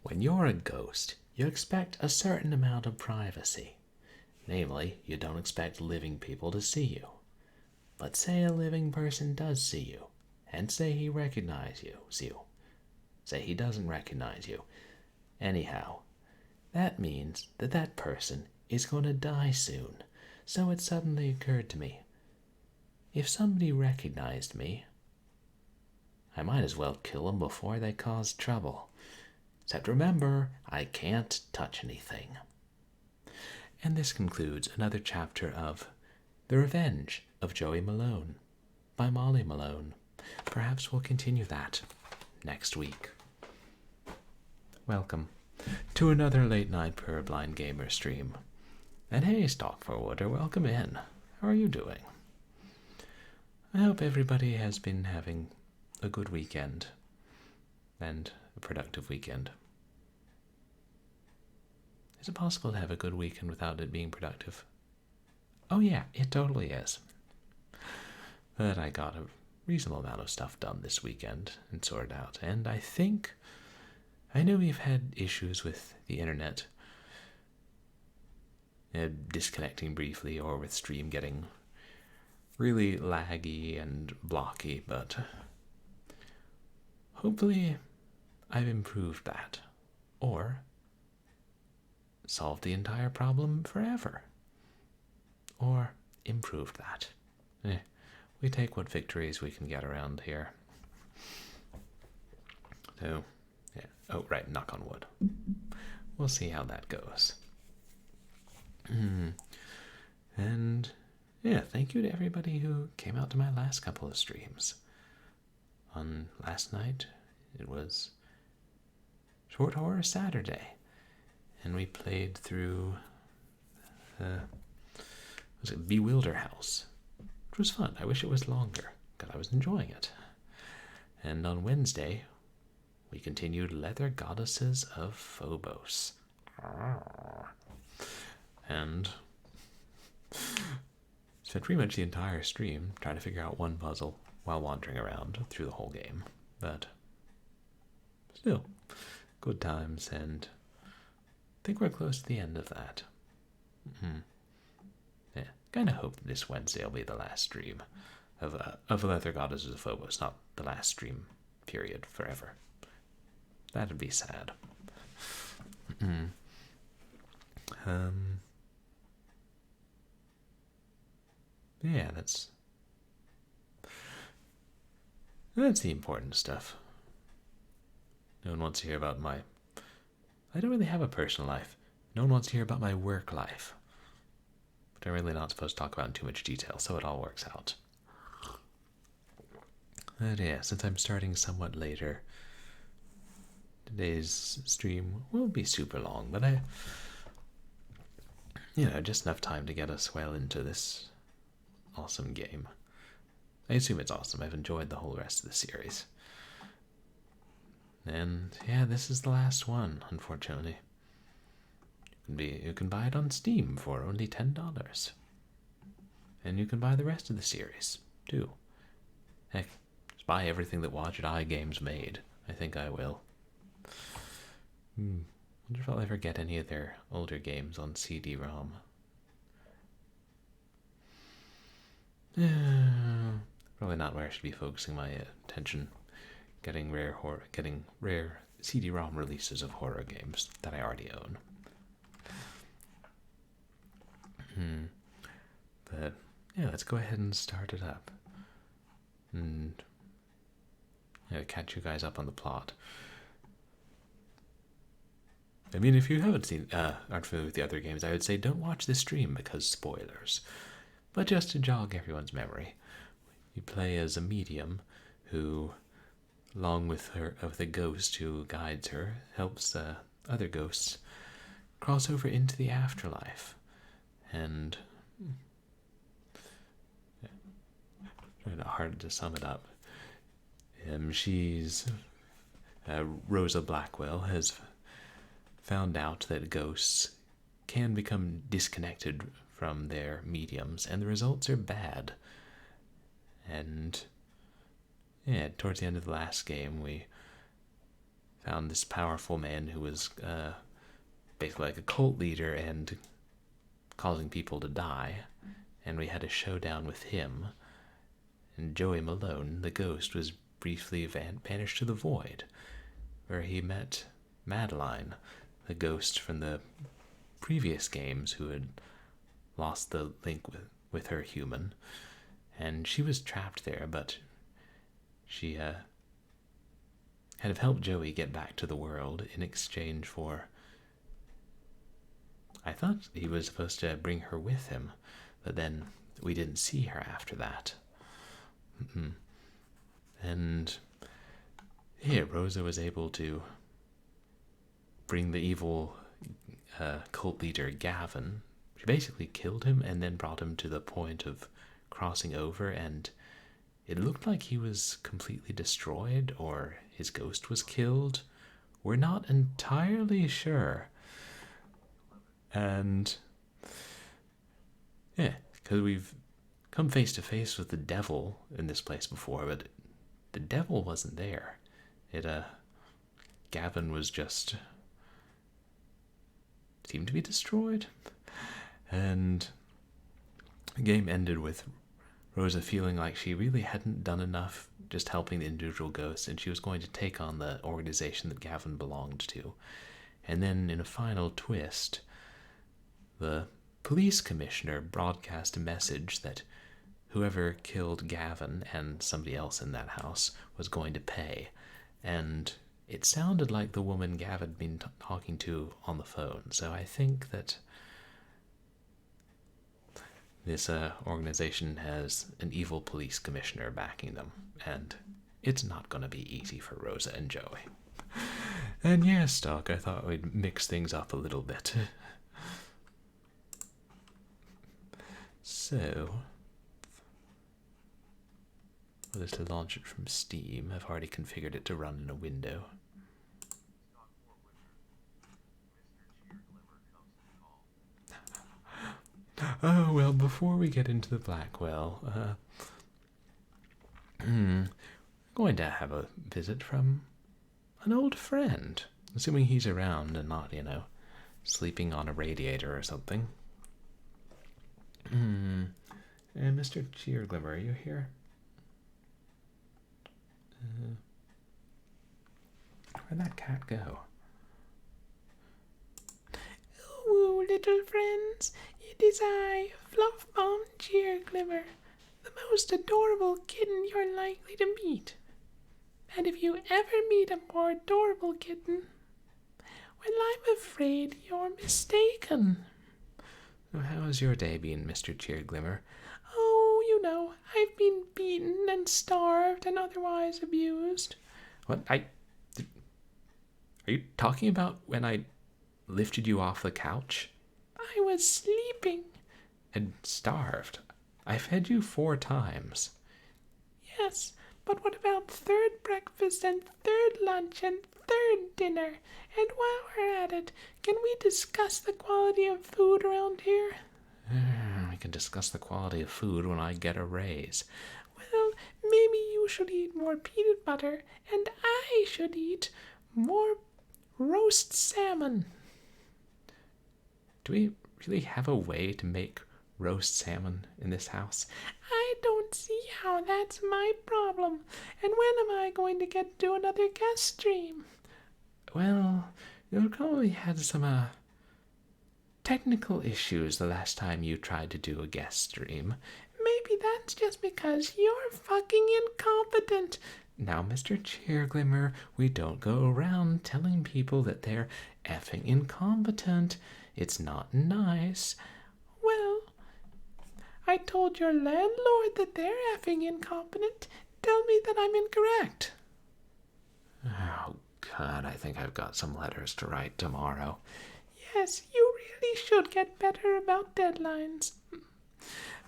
When you're a ghost, you expect a certain amount of privacy. Namely, you don't expect living people to see you. But say a living person does see you, and say he recognizes you. Say he doesn't recognize you. Anyhow, that means that that person is going to die soon. So it suddenly occurred to me, if somebody recognized me, I might as well kill them before they cause trouble. Except remember, I can't touch anything. And this concludes another chapter of The Revenge of Joey Malone by Molly Malone. Perhaps we'll continue that next week. Welcome to another Late Night Purblind Gamer stream. And hey, Stock Forwarder, welcome in. How are you doing? I hope everybody has been having a good weekend and a productive weekend. Is it possible to have a good weekend without it being productive? Oh yeah, it totally is. But I got a reasonable amount of stuff done this weekend and sorted out, and I know we've had issues with the internet disconnecting briefly, or with stream getting really laggy and blocky, but hopefully I've improved that, or solved the entire problem forever, or improved that. We take what victories we can get around here. So, yeah. Oh, right, knock on wood. We'll see how that goes. And, yeah, thank you to everybody who came out to my last couple of streams. On last night, it was Short Horror Saturday, and we played through, was it Bewilder House? It was fun. I wish it was longer, because I was enjoying it. And on Wednesday, we continued Leather Goddesses of Phobos. And spent pretty much the entire stream trying to figure out one puzzle while wandering around through the whole game. But still, good times, and I think we're close to the end of that. Yeah, kind of hope that this Wednesday will be the last stream of Leather Goddesses of Phobos, not the last stream, period, forever. That'd be sad. Yeah, that's the important stuff. No one wants to hear about my... I don't really have a personal life. No one wants to hear about my work life. But I'm really not supposed to talk about in too much detail, so it all works out. But yeah, since I'm starting somewhat later, today's stream won't be super long, but just enough time to get us well into this awesome game. I assume it's awesome. I've enjoyed the whole rest of the series. And yeah, this is the last one, unfortunately. You can buy it on Steam for only $10. And you can buy the rest of the series, too. Heck, just buy everything that Watch Eye Games made. I think I will. Wonder if I'll ever get any of their older games on CD-ROM. Probably not where I should be focusing my attention. Getting rare CD-ROM releases of horror games that I already own. But yeah, let's go ahead and start it up, and catch you guys up on the plot. I mean, if you aren't familiar with the other games, I would say don't watch this stream because spoilers. But just to jog everyone's memory, you play as a medium who, along with the ghost who guides her, helps other ghosts cross over into the afterlife. And hard to sum it up. She's Rosa Blackwell has found out that ghosts can become disconnected from their mediums, and the results are bad. And yeah, towards the end of the last game, we found this powerful man who was basically like a cult leader and causing people to die, and we had a showdown with him. And Joey Malone, the ghost, was briefly vanished to the void, where he met Madeline, the ghost from the previous games who had lost the link with her human. And she was trapped there, but she kind of helped Joey get back to the world in exchange for... I thought he was supposed to bring her with him, but then we didn't see her after that. And here, Rosa was able to bring the evil cult leader Gavin. She basically killed him and then brought him to the point of crossing over, and it looked like he was completely destroyed or his ghost was killed. We're not entirely sure. And yeah, because we've come face to face with the devil in this place before, but the devil wasn't there. Gavin was just seemed to be destroyed. And the game ended with Rosa feeling like she really hadn't done enough just helping the individual ghosts, and she was going to take on the organization that Gavin belonged to. And then in a final twist, the police commissioner broadcast a message that whoever killed Gavin and somebody else in that house was going to pay. And it sounded like the woman Gavin had been talking to on the phone. So I think that this organization has an evil police commissioner backing them, and it's not going to be easy for Rosa and Joey. And yes, Doc, I thought we'd mix things up a little bit. So, let's launch it from Steam. I've already configured it to run in a window. Oh, well, before we get into the Blackwell, I'm going to have a visit from an old friend. Assuming he's around and not, sleeping on a radiator or something. Mr. Cheerglimmer, are you here? Where'd that cat go? Oh, little friends, it is I, Fluffbomb Cheerglimmer, the most adorable kitten you're likely to meet. And if you ever meet a more adorable kitten, well, I'm afraid you're mistaken. So how has your day been, Mr. Cheerglimmer? Oh, I've been beaten and starved and otherwise abused. What? Are you talking about when I lifted you off the couch? I was sleeping. And starved? I fed you 4 times. Yes, but what about third breakfast and third lunch and third dinner? And while we're at it, can we discuss the quality of food around here? We can discuss the quality of food when I get a raise. Well, maybe you should eat more peanut butter, and I should eat more roast salmon. Do we really have a way to make roast salmon in this house? I don't see how that's my problem. And when am I going to get to another guest stream? Well, you probably had some technical issues the last time you tried to do a guest stream. Maybe that's just because you're fucking incompetent. Now, Mr. Cheerglimmer, we don't go around telling people that they're effing incompetent. It's not nice. Well, I told your landlord that they're effing incompetent. Tell me that I'm incorrect. Oh, God, I think I've got some letters to write tomorrow. Yes, you really should get better about deadlines.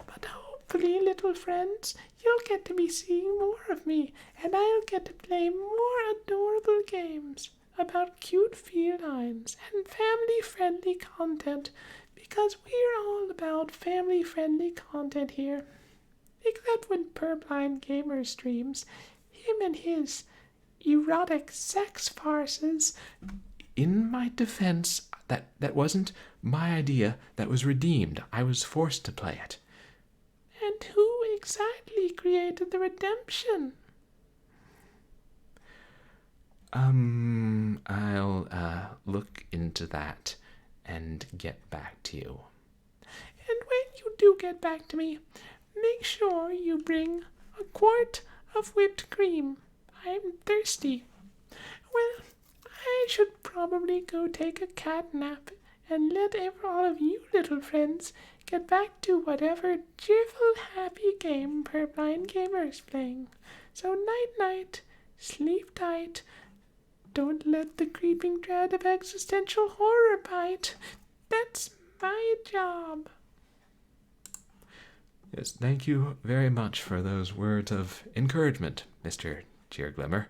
But hopefully, little friends, you'll get to be seeing more of me, and I'll get to play more adorable games about cute felines and family-friendly content, because we're all about family-friendly content here. Except when Purblind Gamer streams, him and his erotic sex farces. In my defense, that wasn't my idea. That was redeemed. I was forced to play it. And who exactly created the redemption? I'll look into that and get back to you. And when you do get back to me, make sure you bring a quart of whipped cream. I'm thirsty. Well, I should probably go take a cat nap and let all of you little friends get back to whatever cheerful, happy game Purblind Gamer is playing. So night-night, sleep tight. Don't let the creeping dread of existential horror bite. That's my job. Yes, thank you very much for those words of encouragement, Mr. Cheerglimmer.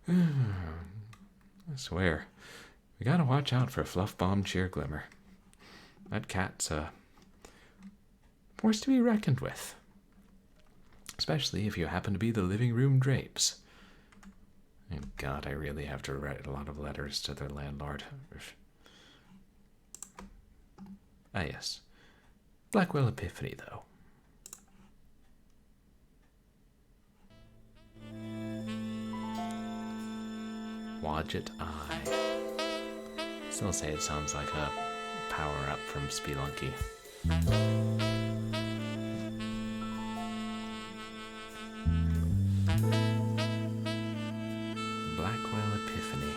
I swear, we gotta watch out for Fluffbomb Cheerglimmer. That cat's a force to be reckoned with. Especially if you happen to be the living room drapes. Oh God, I really have to write a lot of letters to their landlord. Ah yes. Blackwell Epiphany, though. Wadget Eye. Still say it sounds like a power-up from Spelunky. Blackwell Epiphany.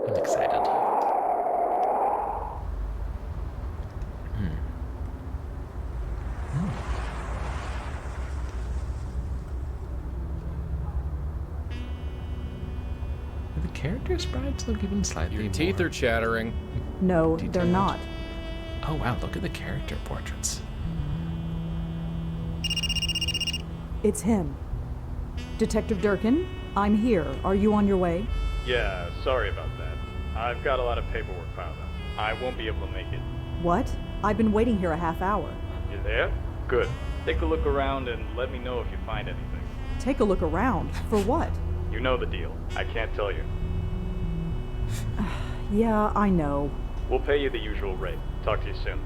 I'm excited. The character sprites look even slightly Your teeth more... are chattering. No, they're detailed. not. Oh wow, look at the character portraits. It's him. Detective Durkin, I'm here. Are you on your way? Yeah, sorry about that. I've got a lot of paperwork piled up. I won't be able to make it. What? I've been waiting here a half hour. You there? Good. Take a look around and let me know if you find anything. Take a look around. For what? You know the deal. I can't tell you. Yeah, I know. We'll pay you the usual rate. Talk to you soon.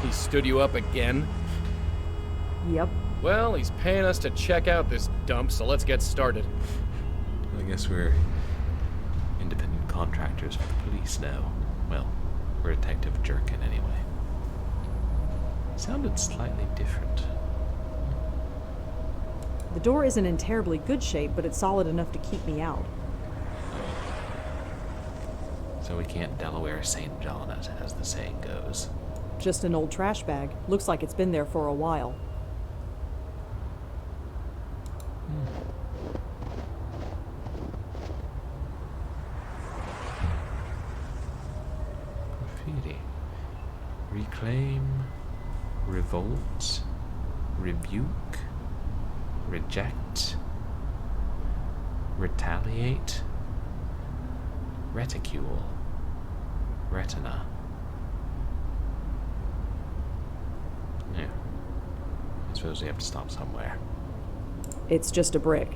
He stood you up again? Yep. Well, he's paying us to check out this dump, so let's get started. I guess we're independent contractors for the police now. Well, we're Detective Durkin anyway. Sounded slightly different. The door isn't in terribly good shape, but it's solid enough to keep me out. So we can't Delaware St. John it, as the saying goes. Just an old trash bag. Looks like it's been there for a while. Graffiti. Reclaim, revolt, rebuke, reject, retaliate, reticule, retina. Yeah. I suppose we have to stop somewhere. It's just a brick.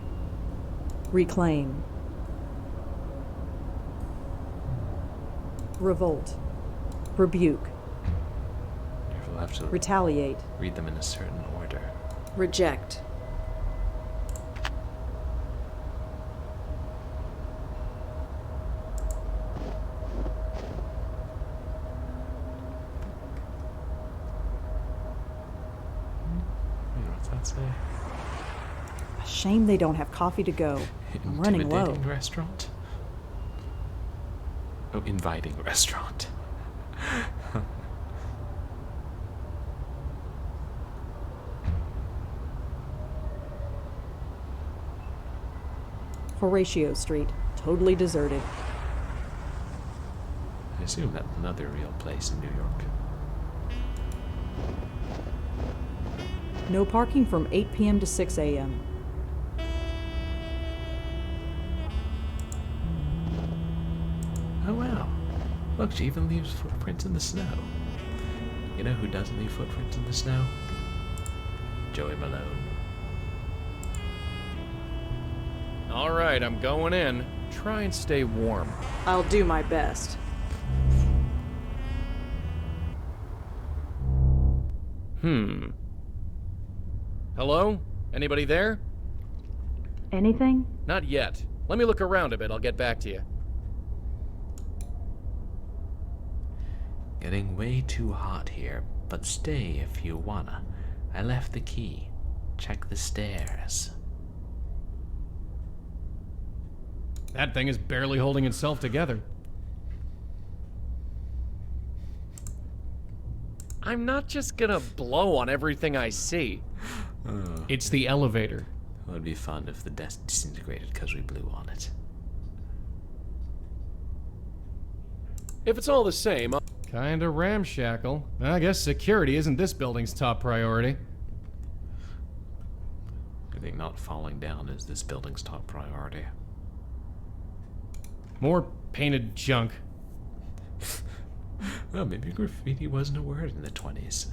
Reclaim. Revolt. Rebuke. We'll have to Retaliate. read them in a certain order. Reject. What's that say? Shame they don't have coffee to go. I'm running low. Intimidating restaurant? Oh, inviting restaurant. Horatio Street. Totally deserted. I assume that's another real place in New York. No parking from 8 p.m. to 6 a.m. Oh wow. Look, Look, she even leaves footprints in the snow. You know who doesn't leave footprints in the snow? Joey Malone. Alright, I'm going in. Try and stay warm. I'll do my best. Hello? Anybody there? Anything? Not yet. Let me look around a bit, I'll get back to you. Getting way too hot here, but stay if you wanna. I left the key. Check the stairs. That thing is barely holding itself together. I'm not just gonna blow on everything I see. It's the elevator. It would be fun if the desk disintegrated because we blew on it. If it's all the same, kinda ramshackle. I guess security isn't this building's top priority. I think not falling down is this building's top priority. More painted junk. Well, maybe graffiti wasn't a word in the 20s.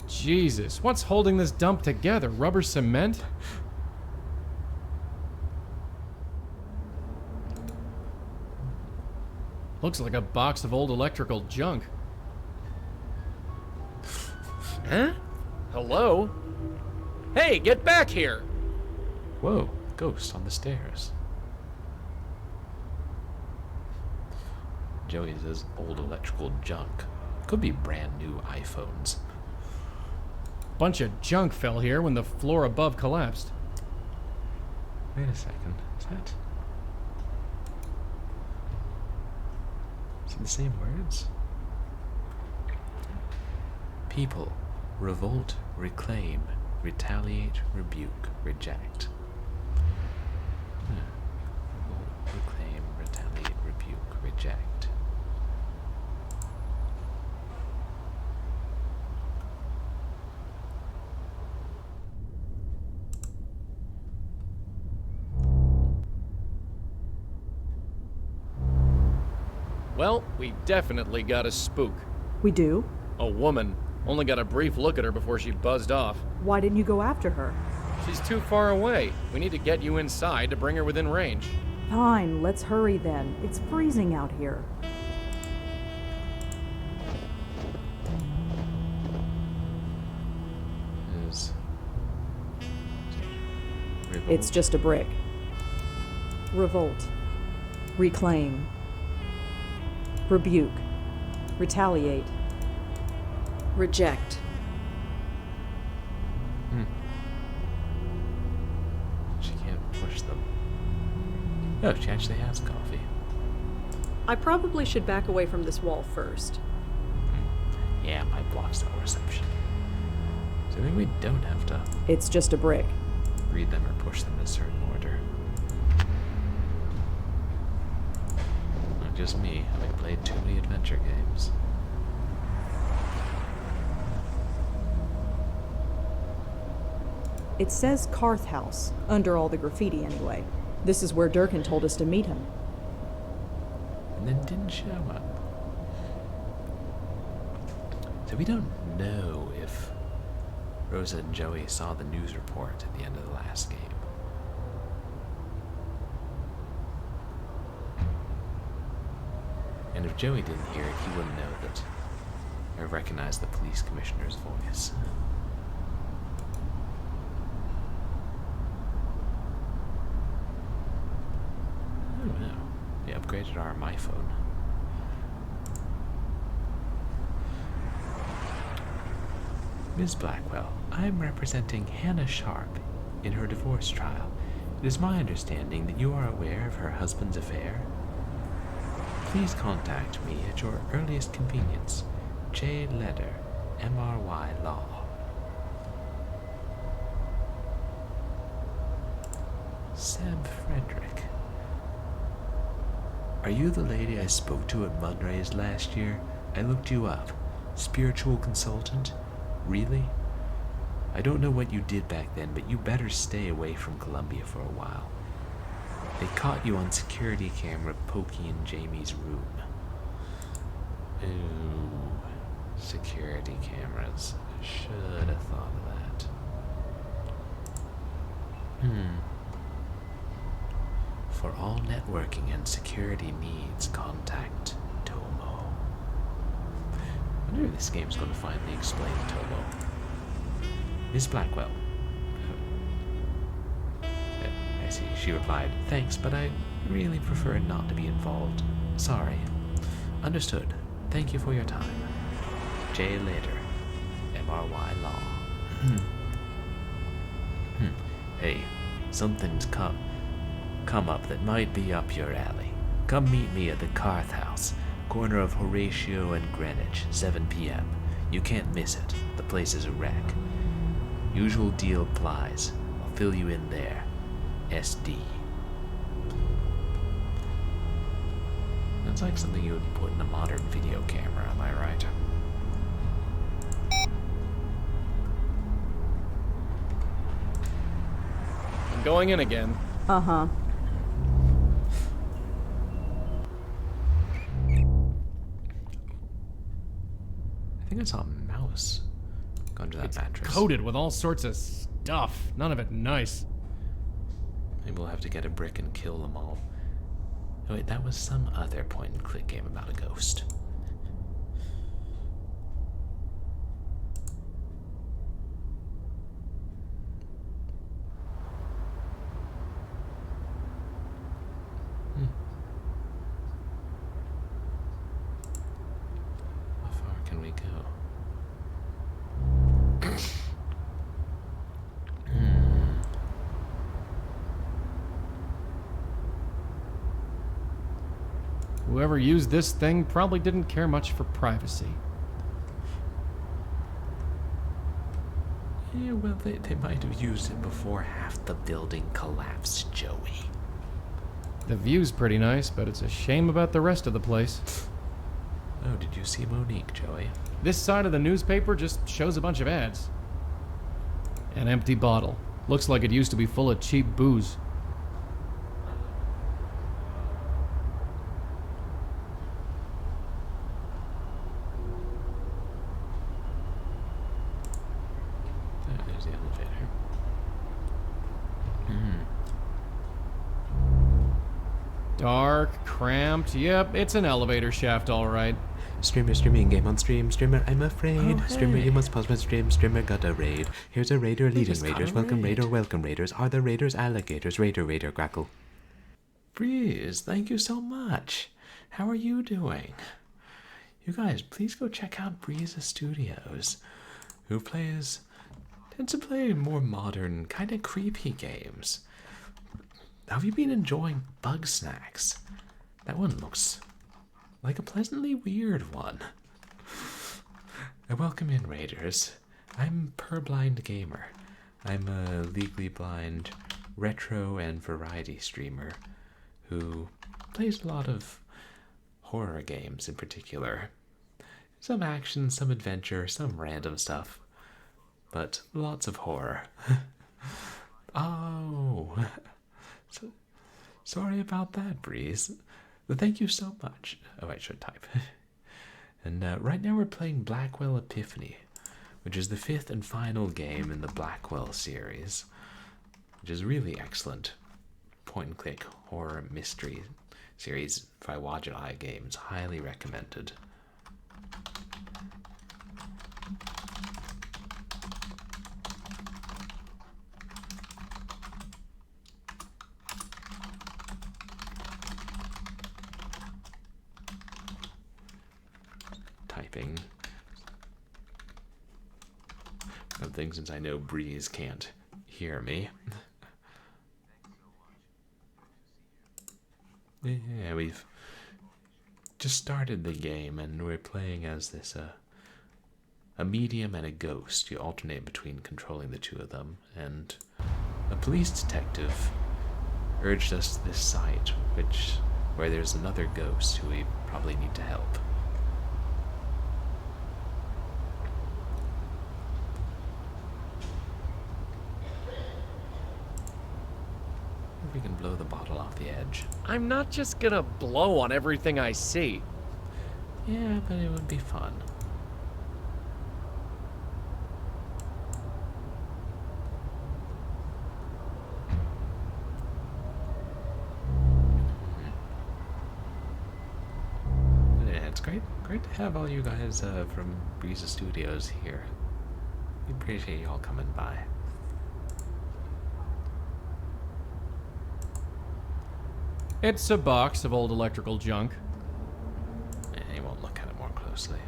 Jesus, what's holding this dump together? Rubber cement? Looks like a box of old electrical junk. Huh? Hello? Hey, get back here! Whoa, ghost on the stairs. Joey says old electrical junk. Could be brand new iPhones. Bunch of junk fell here when the floor above collapsed. Wait a second, is it the same words? People, revolt, reclaim, retaliate, rebuke, reject. Revolt, reclaim, retaliate, rebuke, reject. Well, we definitely got a spook. We do? A woman. Only got a brief look at her before she buzzed off. Why didn't you go after her? She's too far away. We need to get you inside to bring her within range. Fine, let's hurry then. It's freezing out here. It's just a brick. Revolt. Reclaim. Rebuke. Retaliate. Reject. She can't push them. Oh, she actually has coffee. I probably should back away from this wall first. Yeah, my blocks all reception. So I think we don't have to It's just a brick. read them or push them in a certain order. Not just me, having played too many adventure games. It says Karth House, under all the graffiti anyway. This is where Durkin told us to meet him. And then didn't show up. So we don't know if Rosa and Joey saw the news report at the end of the last game. And if Joey didn't hear it, he wouldn't know that I recognized the police commissioner's voice. Oh no, they upgraded our MyPhone. Ms. Blackwell, I'm representing Hannah Sharp in her divorce trial. It is my understanding that you are aware of her husband's affair. Please contact me at your earliest convenience. J. Leder, MRY Law. Seb Frederick. Are you the lady I spoke to at Munray's last year? I looked you up. Spiritual consultant? Really? I don't know what you did back then, but you better stay away from Columbia for a while. They caught you on security camera poking in Jamie's room. Ooh, security cameras. Should have thought of that. For all networking and security needs, contact Tomo. I wonder if this game's going to finally explain Tomo. Miss Blackwell. I see. She replied, "Thanks, but I really prefer not to be involved. Sorry." Understood. Thank you for your time. J later. MRY Law. Hey, something's come up that might be up your alley. Come meet me at the Carth House, corner of Horatio and Greenwich, 7 p.m. You can't miss it. The place is a wreck. Usual deal applies. I'll fill you in there. SD. That's like something you would put in a modern video camera, am I right? I'm going in again. Uh-huh. I think I saw a mouse go under that mattress. Coated with all sorts of stuff. None of it nice. Maybe we'll have to get a brick and kill them all. Oh wait, that was some other point-and-click game about a ghost. How far can we go? Whoever used this thing probably didn't care much for privacy. Yeah, well, they might have used it before half the building collapsed, Joey. The view's pretty nice, but it's a shame about the rest of the place. Oh, did you see Monique, Joey? This side of the newspaper just shows a bunch of ads. An empty bottle. Looks like it used to be full of cheap booze. There's the elevator. Dark, cramped. Yep, it's an elevator shaft, all right. Streamer streaming game on stream. Streamer, I'm afraid. Oh, Streamer, hey. you must pause my stream. Streamer got a raid. Here's a raider leading just got raiders. a Welcome raid. raider, welcome raiders. Are the raiders alligators? Raider, grackle. Breeze, thank you so much. How are you doing? You guys, please go check out Breeze Studios, who tends to play more modern, kind of creepy games. How have you been enjoying Bug Snacks? That one looks like a pleasantly weird one. Welcome in, Raiders. I'm Purblind Gamer. I'm a legally blind retro and variety streamer who plays a lot of horror games in particular. Some action, some adventure, some random stuff, but lots of horror. Oh, sorry about that, Breeze. Thank you so much. Oh, I should type. And right now we're playing Blackwell Epiphany, which is the 5th and final game in the Blackwell series, which is really excellent point-and-click horror mystery series by Wadget Eye Games. Highly recommended. Typing. One thing, since I know Breeze can't hear me. Yeah, we've just started the game and we're playing as this a medium and a ghost. You alternate between controlling the two of them, and a police detective urged us to this site where there's another ghost who we probably need to help. if we can blow the bottle off the edge. I'm not just gonna blow on everything I see. Yeah, but it would be fun. Yeah, it's great to have all you guys from Breeza Studios here. We appreciate you all coming by. It's a box of old electrical junk. Yeah, you won't look at it more closely.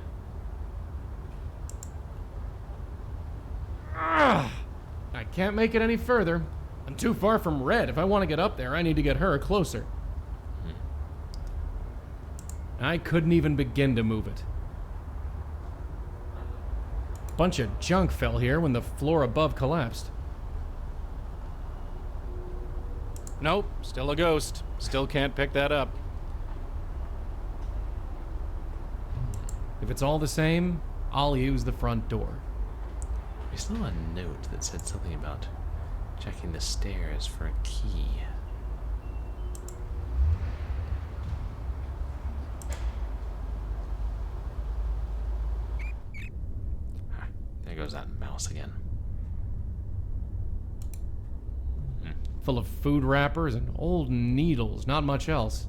I can't make it any further. I'm too far from Red. If I want to get up there, I need to get her closer. I couldn't even begin to move it. Bunch of junk fell here when the floor above collapsed. Nope, still a ghost. Still can't pick that up. If it's all the same, I'll use the front door. We saw a note that said something about checking the stairs for a key. Ah, there goes that mouse again. Full of food wrappers and old needles, not much else.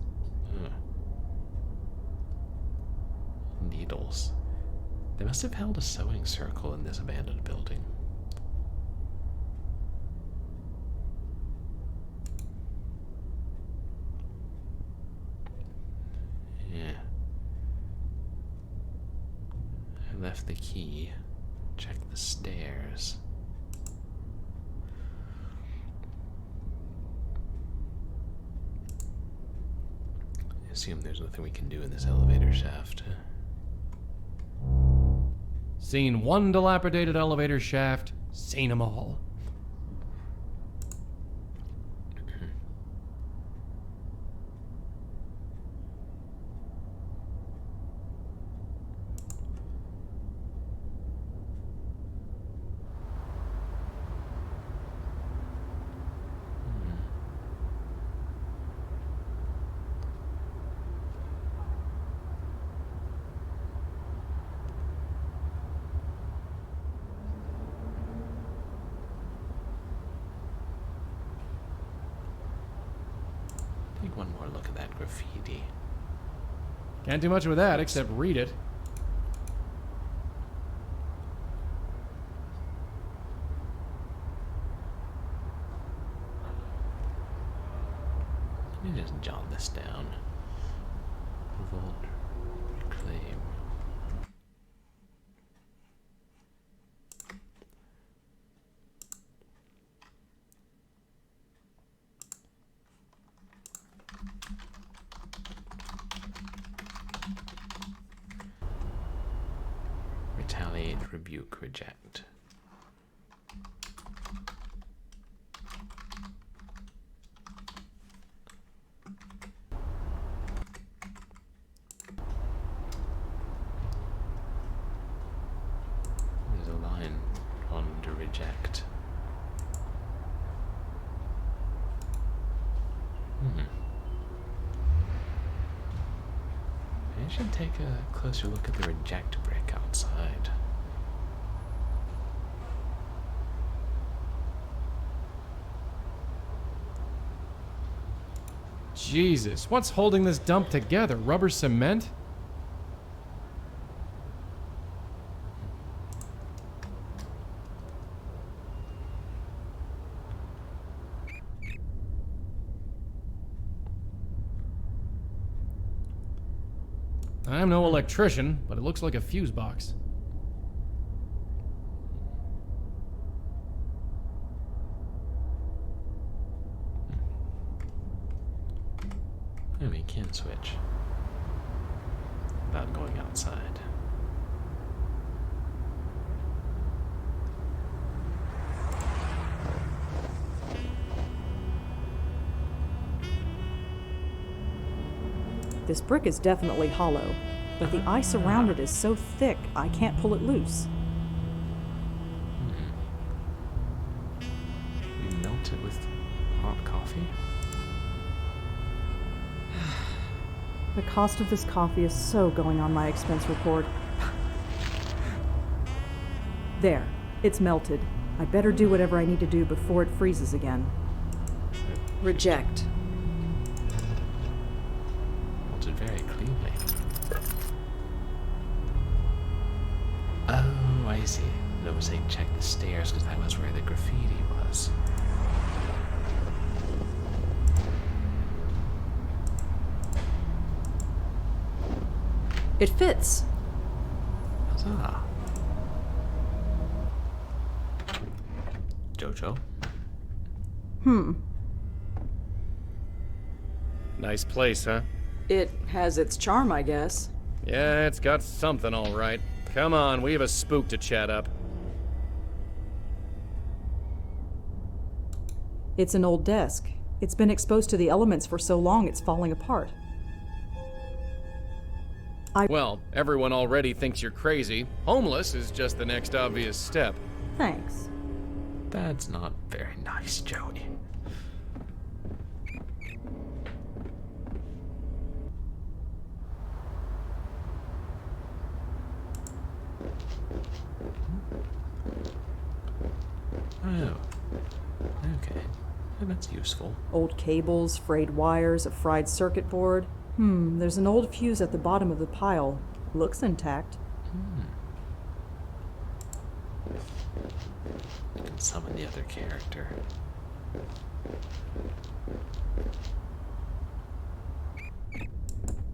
Needles. They must have held a sewing circle in this abandoned building. Yeah. I left the key. Check the stairs. I assume there's nothing we can do in this elevator shaft. Seen one dilapidated elevator shaft, seen them all. Take one more look at that graffiti. Can't do much with that except read it. Let me just jot this down. Revolt, reclaim. Retaliate, rebuke, reject. There's a line on to reject. I should take a closer look at the reject brick outside. Jesus, what's holding this dump together? Rubber cement? I'm no electrician, but it looks like a fuse box. I mean, can switch without going outside. This brick is definitely hollow, but the ice around it is so thick I can't pull it loose. You melt it with hot coffee? The cost of this coffee is so going on my expense report. There, it's melted. I better do whatever I need to do before it freezes again. Reject. Melted very cleanly. Oh, I see. It was saying check the stairs because that was where the graffiti was. It fits. Huzzah. Jojo? Nice place, huh? It has its charm, I guess. Yeah, it's got something all right. Come on, we have a spook to chat up. It's an old desk. It's been exposed to the elements for so long it's falling apart. Well, everyone already thinks you're crazy. Homeless is just the next obvious step. Thanks. That's not very nice, Joey. Oh. Okay. Well, that's useful. Old cables, frayed wires, a fried circuit board. There's an old fuse at the bottom of the pile. Looks intact. You can summon the other character.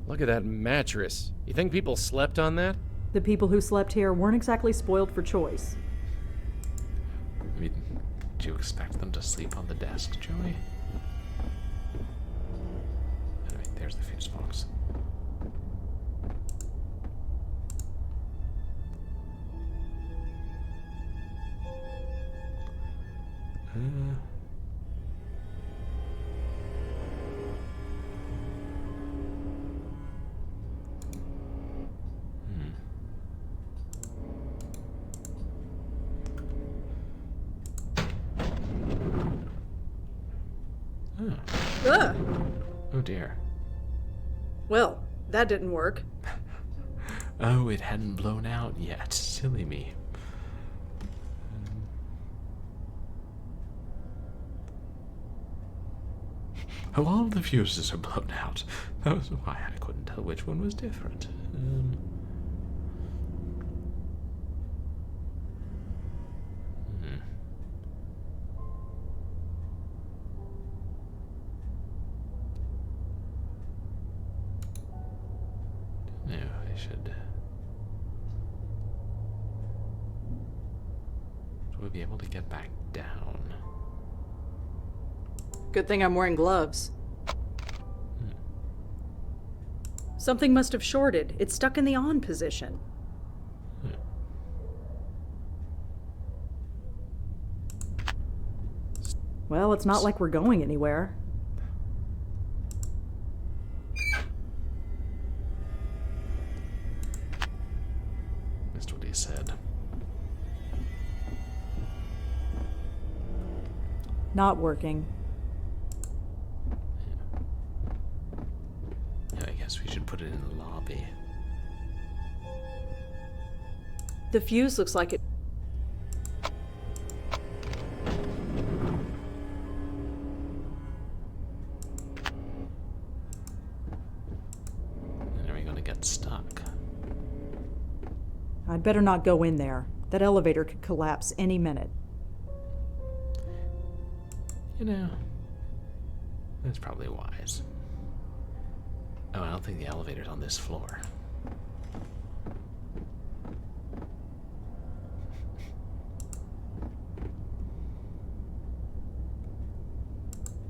Look at that mattress. You think people slept on that? The people who slept here weren't exactly spoiled for choice. I mean, do you expect them to sleep on the desk, Joey? Anyway, there's the fuse box. Ugh. Oh dear. Well, that didn't work. Oh, it hadn't blown out yet. Silly me. Oh, all of the fuses are blown out. That was why I couldn't tell which one was different. No, I should. Should we be able to get back down? Good thing I'm wearing gloves. Something must have shorted. It's stuck in the on position. Well, it's not like we're going anywhere. Missed what he said. Not working. Yeah, I guess we should put it in the lobby. The fuse looks like it. And are we going to get stuck? I'd better not go in there. That elevator could collapse any minute. You know, that's probably wise. Oh, I don't think the elevator's on this floor.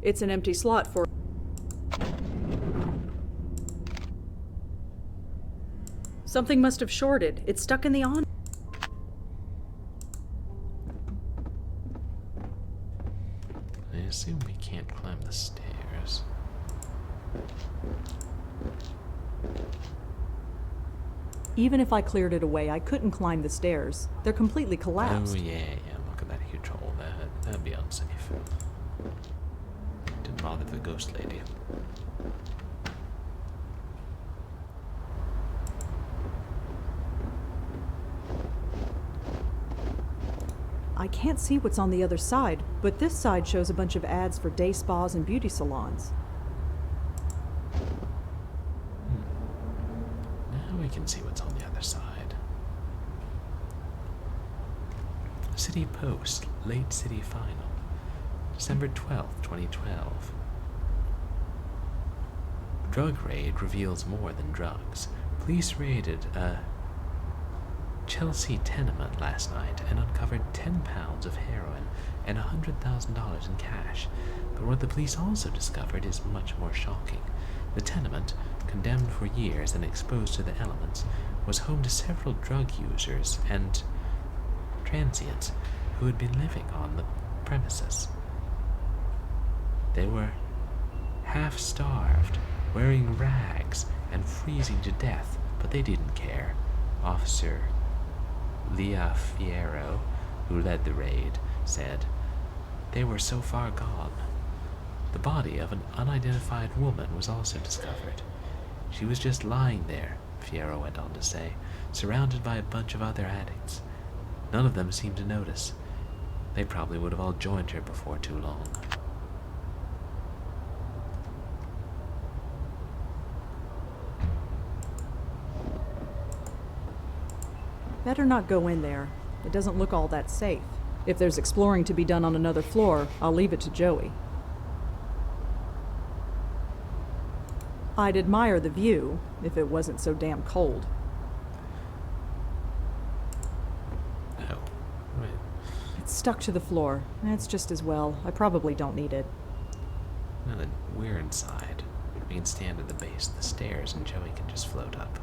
It's an empty slot for. Something must have shorted. It's stuck in the on. I assume we can't climb the stairs. Even if I cleared it away, I couldn't climb the stairs. They're completely collapsed. Oh, yeah, look at that huge hole. That'd be unsafe. bother the ghost lady. I can't see what's on the other side, but this side shows a bunch of ads for day spas and beauty salons. Now we can see what's on the other side. City Post, late city final, December 12th, 2012. Drug raid reveals more than drugs. Police raided a Chelsea tenement last night and uncovered 10 pounds of heroin and $100,000 in cash. But what the police also discovered is much more shocking. The tenement, condemned for years and exposed to the elements, was home to several drug users and transients who had been living on the premises. They were half-starved, wearing rags and freezing to death, but they didn't care. Officer Leah Fierro, who led the raid, said they were so far gone. The body of an unidentified woman was also discovered. She was just lying there, Fierro went on to say, surrounded by a bunch of other addicts. None of them seemed to notice. They probably would have all joined her before too long. Better not go in there. It doesn't look all that safe. If there's exploring to be done on another floor, I'll leave it to Joey. I'd admire the view, if it wasn't so damn cold. Oh, wait. It's stuck to the floor. It's just as well. I probably don't need it. Now that we're inside, we can stand at the base of the stairs and Joey can just float up.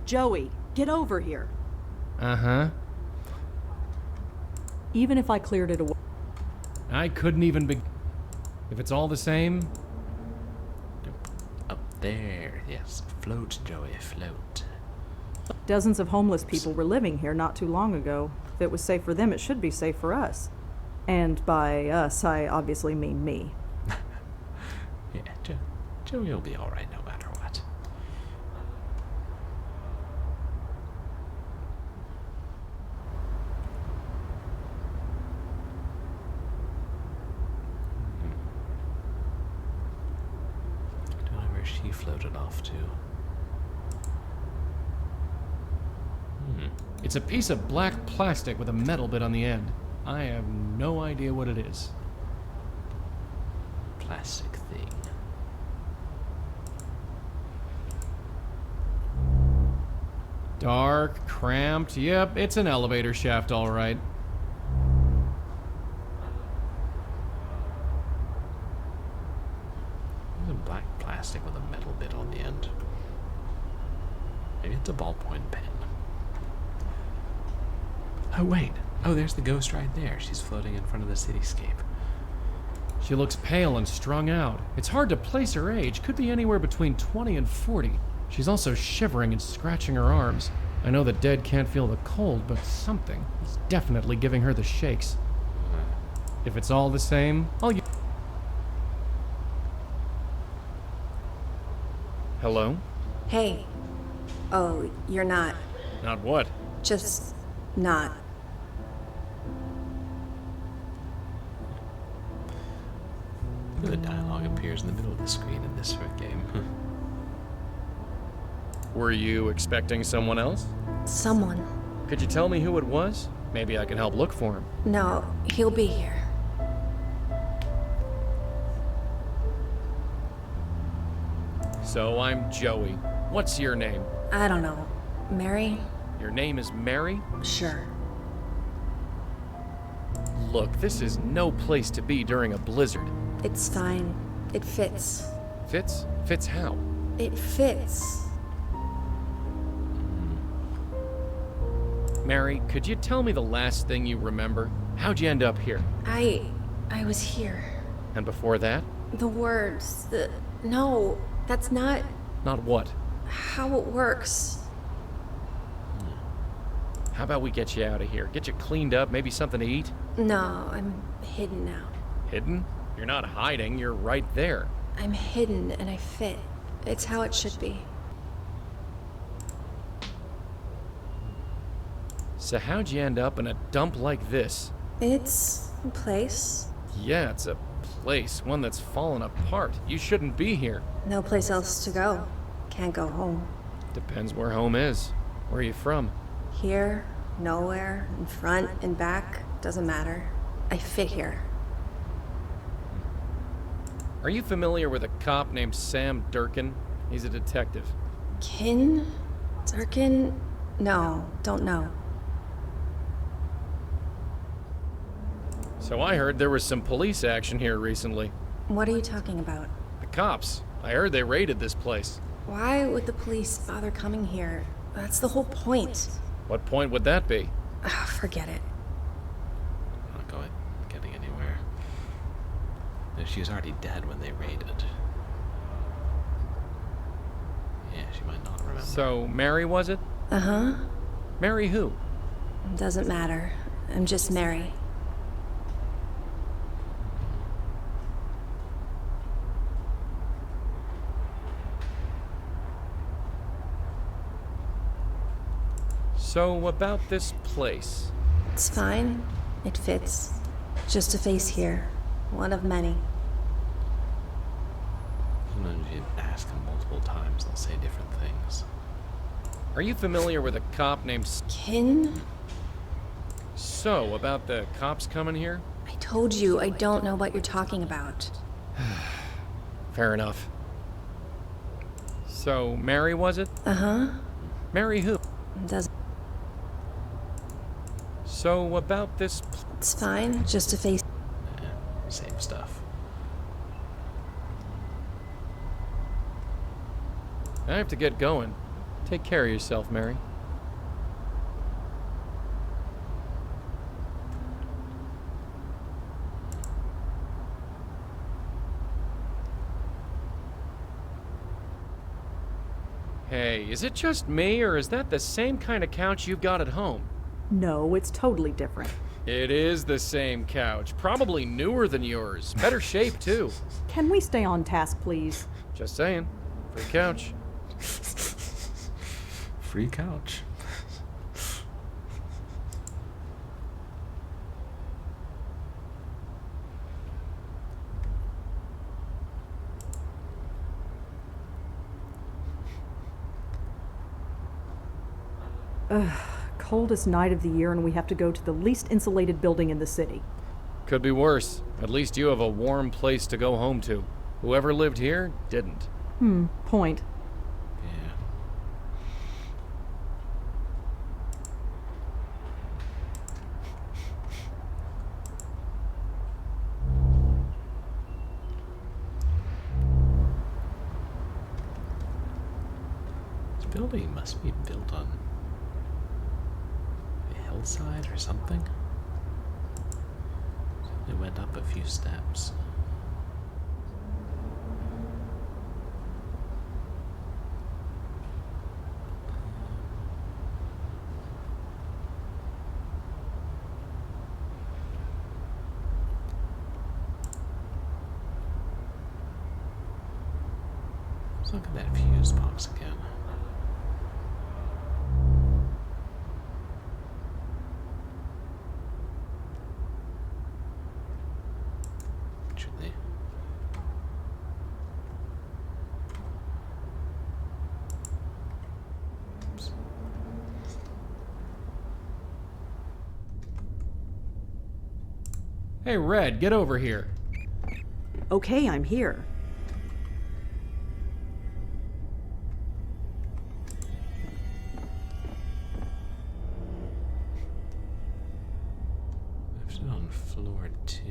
Joey, get over here. Uh-huh. Even if I cleared it away. I couldn't even be... If it's all the same... Up there, yes. Float, Joey, float. Dozens of homeless people were living here not too long ago. If it was safe for them, it should be safe for us. And by us, I obviously mean me. Yeah, Joey will be alright no matter what. I don't know where she floated off to. It's a piece of black plastic with a metal bit on the end. I have no idea what it is. Plastic thing. Dark, cramped, yep, it's an elevator shaft, all right. There's a black plastic with a metal bit on the end. Maybe it's a ballpoint pen. Oh, wait. Oh, there's the ghost right there. She's floating in front of the cityscape. She looks pale and strung out. It's hard to place her age. Could be anywhere between 20 and 40. She's also shivering and scratching her arms. I know the dead can't feel the cold, but something is definitely giving her the shakes. If it's all the same, Hello? Hey. Oh, you're not. Not what? Just not. The dialogue appears in the middle of the screen in this sort of game. Were you expecting someone else? Someone. Could you tell me who it was? Maybe I can help look for him. No, he'll be here. So I'm Joey. What's your name? I don't know. Mary? Your name is Mary? Sure. Look, this is no place to be during a blizzard. It's fine. It fits. Fits? Fits how? It fits. Mary, could you tell me the last thing you remember? How'd you end up here? I was here. And before that? The words, No, that's not... Not what? how it works. How about we get you out of here? Get you cleaned up, maybe something to eat? No, I'm hidden now. Hidden? You're not hiding, you're right there. I'm hidden and I fit. It's how it should be. So how'd you end up in a dump like this? It's a place. Yeah, it's a place, one that's fallen apart. You shouldn't be here. No place else to go. Can't go home. Depends where home is. Where are you from? Here, nowhere, in front, in back, doesn't matter. I fit here. Are you familiar with a cop named Sam Durkin? He's a detective. Durkin? No, don't know. So I heard there was some police action here recently. What are you talking about? The cops. I heard they raided this place. Why would the police bother coming here? That's the whole point. What point would that be? Forget it. Not going, getting anywhere. No, she was already dead when they raided. Yeah, she might not remember. So, Mary was it? Uh-huh. Mary who? Doesn't matter. I'm just Mary. So, about this place. It's fine. It fits. Just a face here. One of many. Sometimes you ask them multiple times, they'll say different things. Are you familiar with a cop named... So, about the cops coming here? I told you I don't know what you're talking about. Fair enough. So, Mary was it? Uh-huh. Mary who? Doesn't... So, about this... It's fine. Just a face. Same stuff. I have to get going. Take care of yourself, Mary. Hey, is it just me, or is that the same kind of couch you've got at home? No, it's totally different. It is the same couch. Probably newer than yours. Better shape, too. Can we stay on task, please? Just saying. Free couch. Free couch. Coldest night of the year, and we have to go to the least insulated building in the city. Could be worse. At least you have a warm place to go home to. Whoever lived here didn't. Point. Yeah. This building must be built on a hillside or something. It went up a few steps. Let's look at that fuse box again. Should they? Oops. Hey, Red, get over here. Okay, I'm here. Left it on floor 2.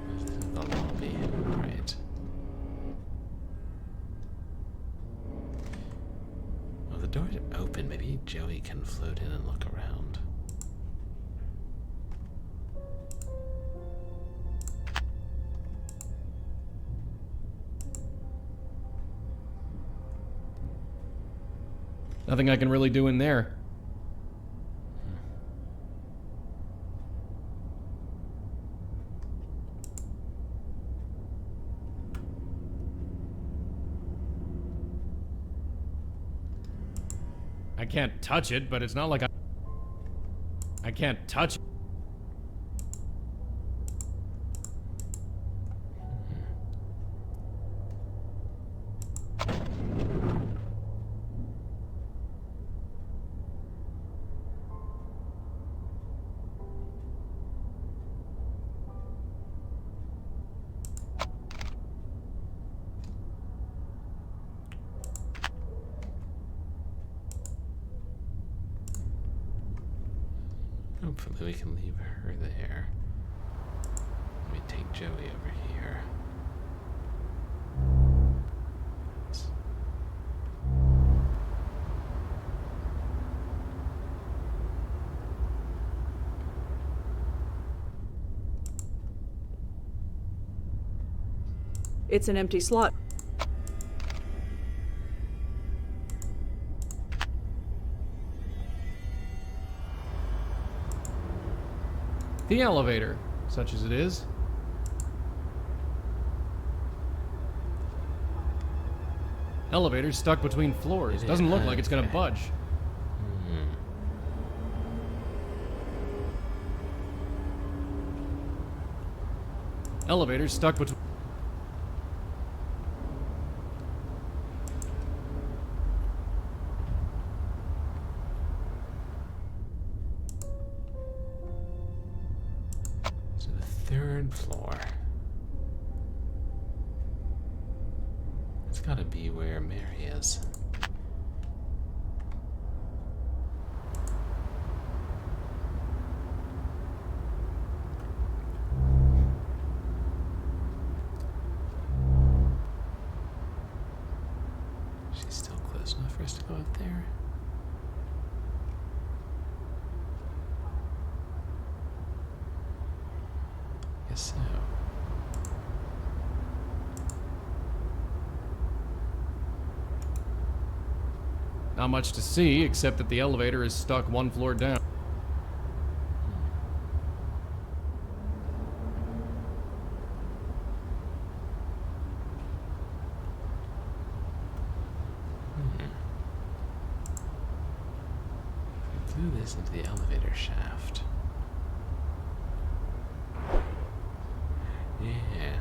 This is the lobby, right? Oh, the door's open. Maybe Maybe Joey can float in and look around. Nothing I can really do in there. I can't touch it, but it's not like I can't touch it. Hopefully we can leave her there. Let me take Joey over here. It's an empty slot. The elevator, such as it is. Elevator's stuck between floors. Doesn't look like it's gonna budge. Elevator's stuck between... To the third floor. It's gotta be where Mary is. She's still close enough for us to go up there. Guess so. Not much to see, except that the elevator is stuck one floor down. We flew this into the elevator shaft. Yeah.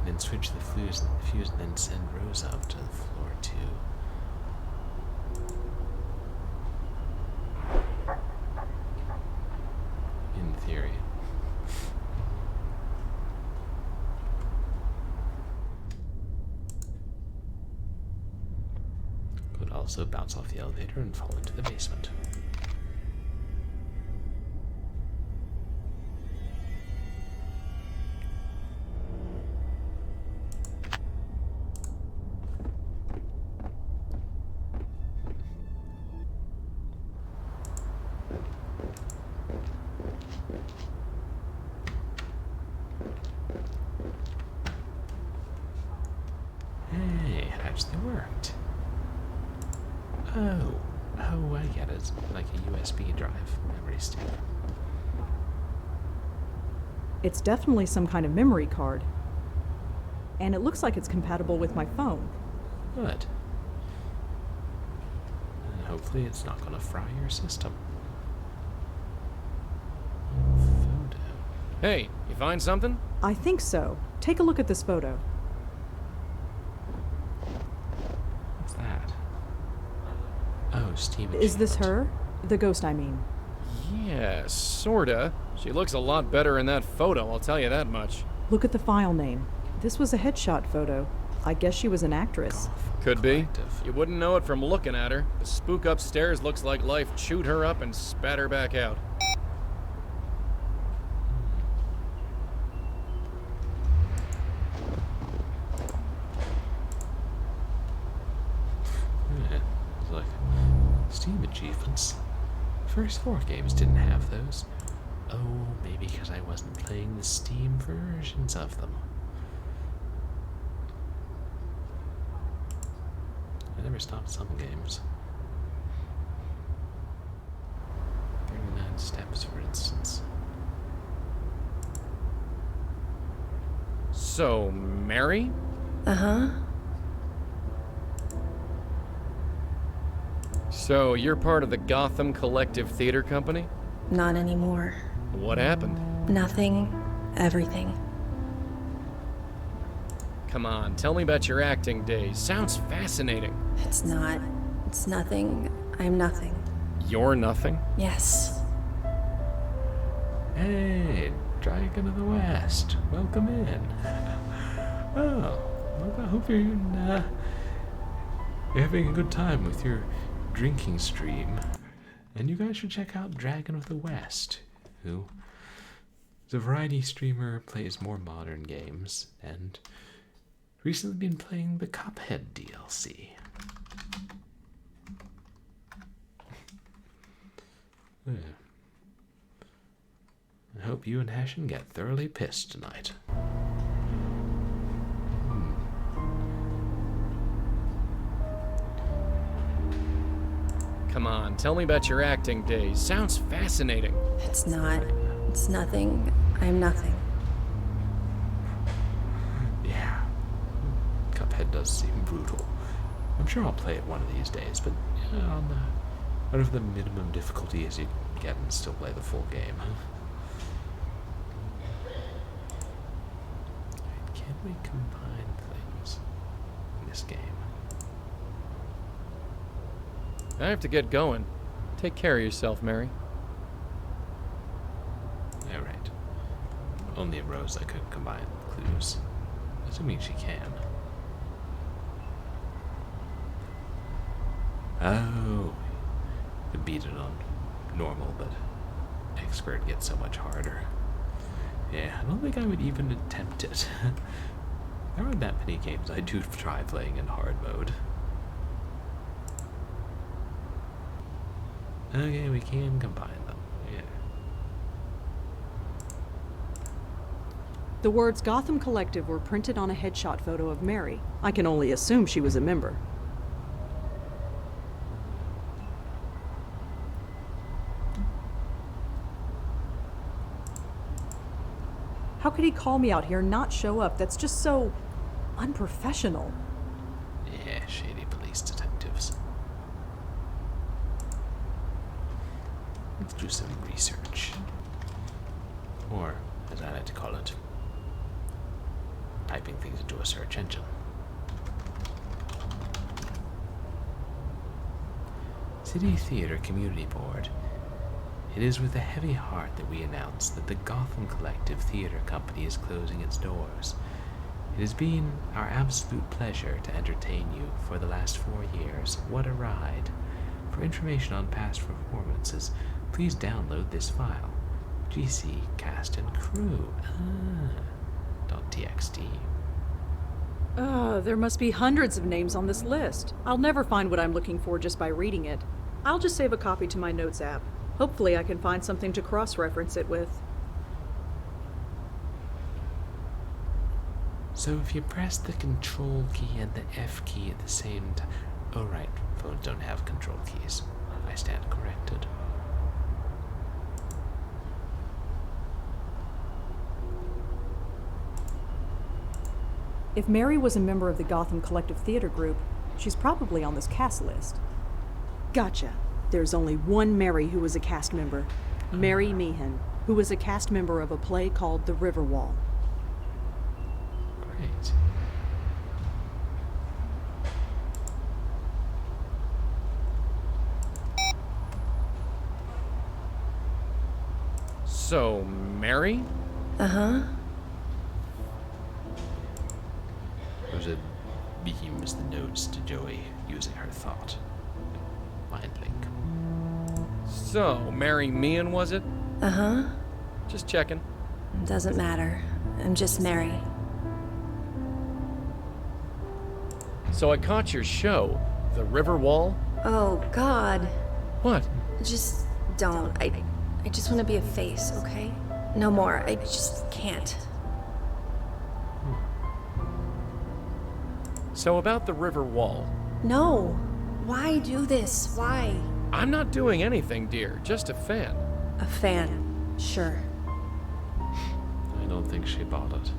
Then switch the fuse and then send Rosa up to the floor too. In theory. Could also bounce off the elevator and fall into the basement. Hey, it actually worked. Oh, I get it. It's like a USB drive, memory stick. It's definitely some kind of memory card. And it looks like it's compatible with my phone. Good. And hopefully it's not going to fry your system. Photo. Hey, you find something? I think so. Take a look at this photo. What's that? Oh, Steven. Is this her? The ghost, I mean. Yeah, sorta. She looks a lot better in that photo, I'll tell you that much. Look at the file name. This was a headshot photo. I guess she was an actress. Could be. Collective. You wouldn't know it from looking at her. The spook upstairs looks like life chewed her up and spat her back out. Yeah. It's like, Steam achievements. First 4 games didn't have those. Oh, maybe because I wasn't playing the Steam versions of them. I never stopped some games. 39 steps, for instance. So, Mary? Uh-huh. So, you're part of the Gotham Collective Theater Company? Not anymore. What happened? Nothing. Everything. Come on, tell me about your acting days. Sounds fascinating. It's not. It's nothing. I'm nothing. You're nothing? Yes. Hey, Dragon of the West, welcome in. Oh, well, I hope you're having a good time with your drinking stream. And you guys should check out Dragon of the West, who is a variety streamer, plays more modern games, and recently been playing the Cuphead DLC. Yeah. I hope you and Heshen get thoroughly pissed tonight. Come on, tell me about your acting days. Sounds fascinating. It's not. It's nothing. I'm nothing. Yeah. Cuphead does seem brutal. I'm sure I'll play it one of these days, but yeah, on whatever the minimum difficulty is you get and still play the full game. Can we combine things in this game? I have to get going. Take care of yourself, Mary. Alright. Only Rosa could combine clues. Assuming she can. Oh. You beat it on normal, but expert gets so much harder. Yeah, I don't think I would even attempt it. There aren't that many games I do try playing in hard mode. Okay, we can combine them. Yeah. The words Gotham Collective were printed on a headshot photo of Mary. I can only assume she was a member. How could he call me out here and not show up? That's just so unprofessional. Yeah, shady police detectives. Let's do some research. Or, as I like to call it, typing things into a search engine. City Theater Community Board. It is with a heavy heart that we announce that the Gotham Collective Theater Company is closing its doors. It has been our absolute pleasure to entertain you for the last 4 years. What a ride. For information on past performances, please download this file. GC Cast and Crew. .txt. There must be hundreds of names on this list. I'll never find what I'm looking for just by reading it. I'll just save a copy to my notes app. Hopefully I can find something to cross-reference it with. So if you press the Control key and the F key at the same time... Oh right, phones don't have control keys. I stand corrected. If Mary was a member of the Gotham Collective Theater Group, she's probably on this cast list. Gotcha. There's only one Mary who was a cast member. Mary Meehan, who was a cast member of a play called The River Wall. Great. So, Mary? Uh-huh. Rosa beams the notes to Joey using her thought. Mind link. So, Mary Meehan, was it? Uh-huh. Just checking. Doesn't matter. I'm just Mary. So I caught your show, The River Wall? Oh, God. What? Just don't. I just want to be a face, okay? No more. I just can't. So about the river wall. No. Why do this? Why? I'm not doing anything, dear. Just a fan. A fan. Sure. I don't think she bought it.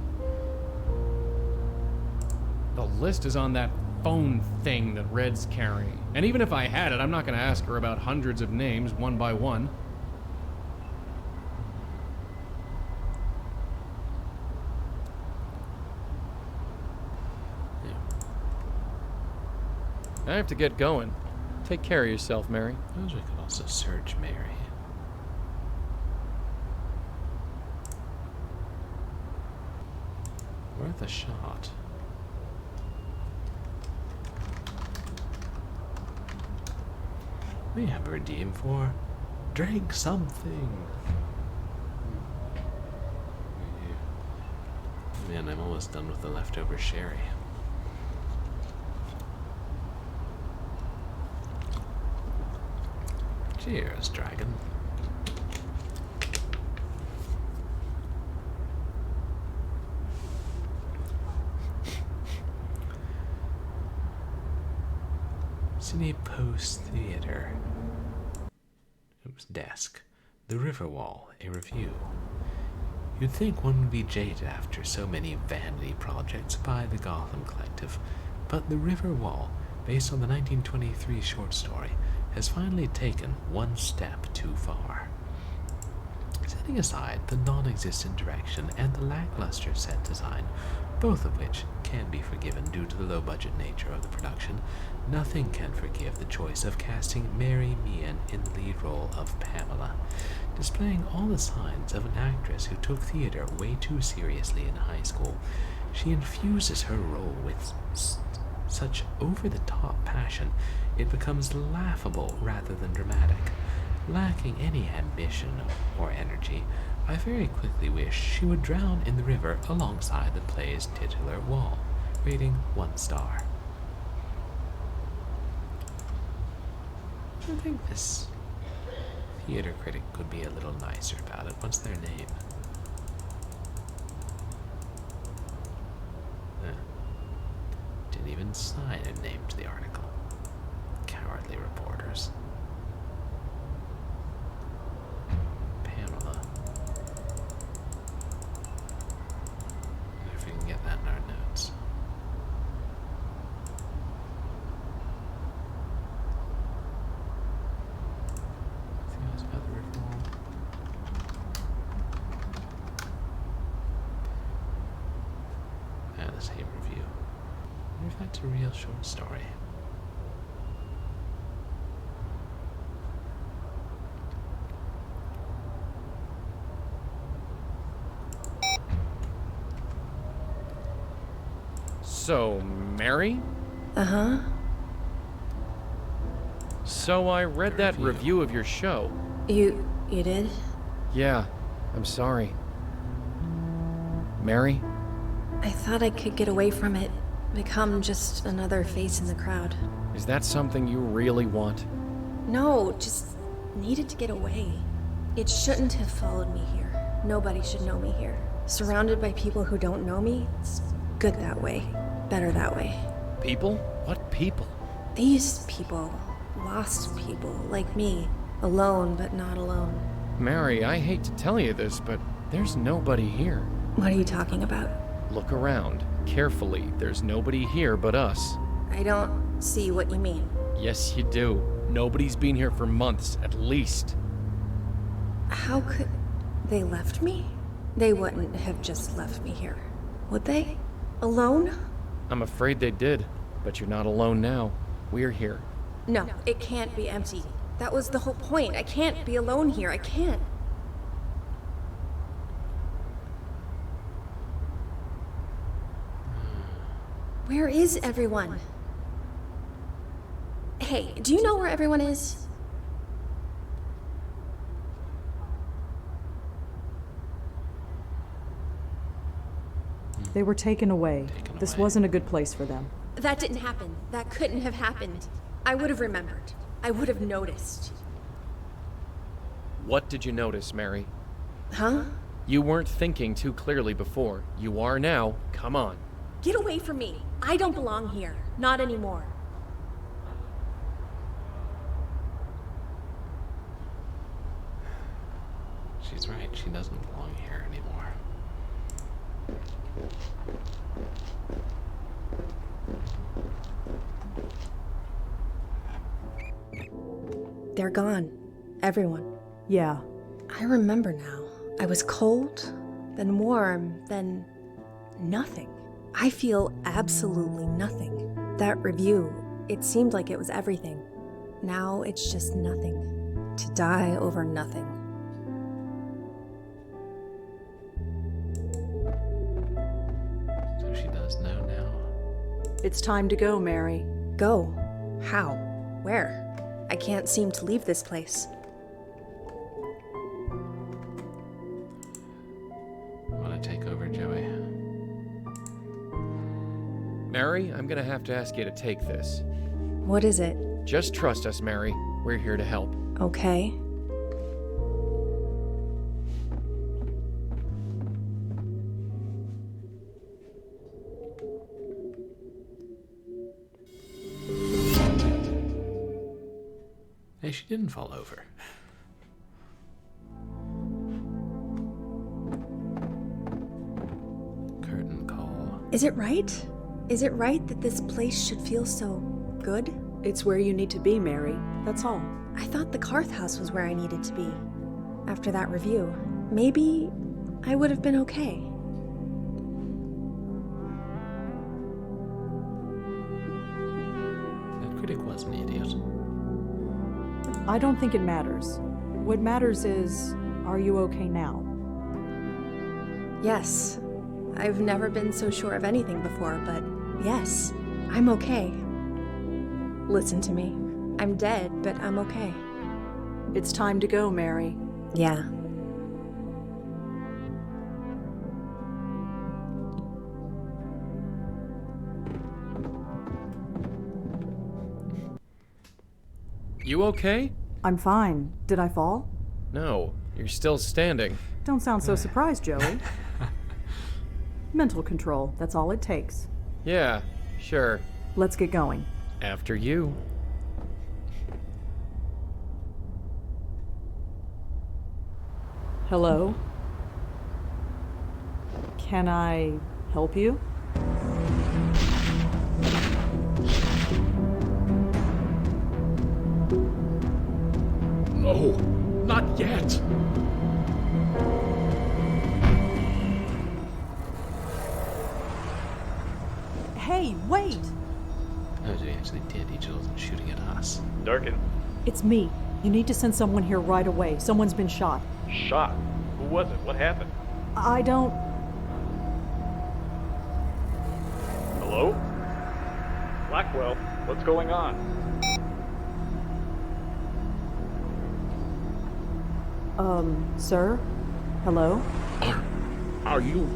The list is on that phone thing that Red's carrying. And even if I had it, I'm not going to ask her about hundreds of names one by one. I have to get going. Take care of yourself, Mary. I suppose we could also search Mary. Worth a shot. We have a redeem for drink something. Man, I'm almost done with the leftover sherry. Cheers, dragon. City Post Theater. Oops, desk. The River Wall, a review. You'd think one would be jaded after so many vanity projects by the Gotham Collective, but The River Wall, based on the 1923 short story, has finally taken one step too far. Setting aside the non-existent direction and the lackluster set design, both of which can be forgiven due to the low-budget nature of the production, nothing can forgive the choice of casting Mary Meehan in the lead role of Pamela, displaying all the signs of an actress who took theater way too seriously in high school. She infuses her role with such over-the-top passion, it becomes laughable rather than dramatic. Lacking any ambition or energy, I very quickly wish she would drown in the river alongside the play's titular Wall, rating 1 star. I think this theater critic could be a little nicer about it. What's their name? Didn't even sign a name to the article. Cowardly reporters. Pamela. If we can get that in our notes. Anything else about the river wall? The same review. I wonder if that's a real short story. So, Mary? Uh-huh. So I read that review of your show. You did? Yeah, I'm sorry. Mary? I thought I could get away from it. Become just another face in the crowd. Is that something you really want? No, just needed to get away. It shouldn't have followed me here. Nobody should know me here. Surrounded by people who don't know me, it's good that way. Better that way. People? What people? These people. Lost people, like me. Alone, but not alone. Mary, I hate to tell you this, but there's nobody here. What are you talking about? Look around. Carefully. There's nobody here but us. I don't see what you mean. Yes, you do. Nobody's been here for months, at least. How could... They left me? They wouldn't have just left me here, would they? Alone? I'm afraid they did, but you're not alone now. We're here. No, it can't be empty. That was the whole point. I can't be alone here. I can't. Where is everyone? Hey, do you know where everyone is? They were taken away. This wasn't a good place for them. That didn't happen. That couldn't have happened. I would have remembered. I would have noticed. What did you notice, Mary? Huh? You weren't thinking too clearly before. You are now. Come on. Get away from me. I don't belong here. Not anymore. She's right, she doesn't belong here anymore. They're gone. Everyone. Yeah. I remember now. I was cold, then warm, then nothing. I feel absolutely nothing. That review, it seemed like it was everything. Now it's just nothing. To die over nothing. So she does know now. It's time to go, Mary. Go? How? Where? I can't seem to leave this place. Want to take over, Joey? Mary, I'm gonna have to ask you to take this. What is it? Just trust us, Mary. We're here to help. Okay. Hey, she didn't fall over. Curtain call. Is it right? Is it right that this place should feel so good? It's where you need to be, Mary. That's all. I thought the Carth house was where I needed to be. After that review, maybe I would have been okay. That critic was an idiot. I don't think it matters. What matters is, are you okay now? Yes. I've never been so sure of anything before, but yes, I'm okay. Listen to me. I'm dead, but I'm okay. It's time to go, Mary. Yeah. You okay? I'm fine. Did I fall? No, you're still standing. Don't sound so surprised, Joey. Mental control, that's all it takes. Yeah, sure. Let's get going. After you. Hello? Can I help you? No, not yet. Hey, wait! Oh, he actually did. He just wasn't shooting at us. Durkin, It's me. You need to send someone here right away. Someone's been shot. shot. Who was it? What happened? I don't... Hello? Blackwell, what's going on? Sir? Hello? Are you?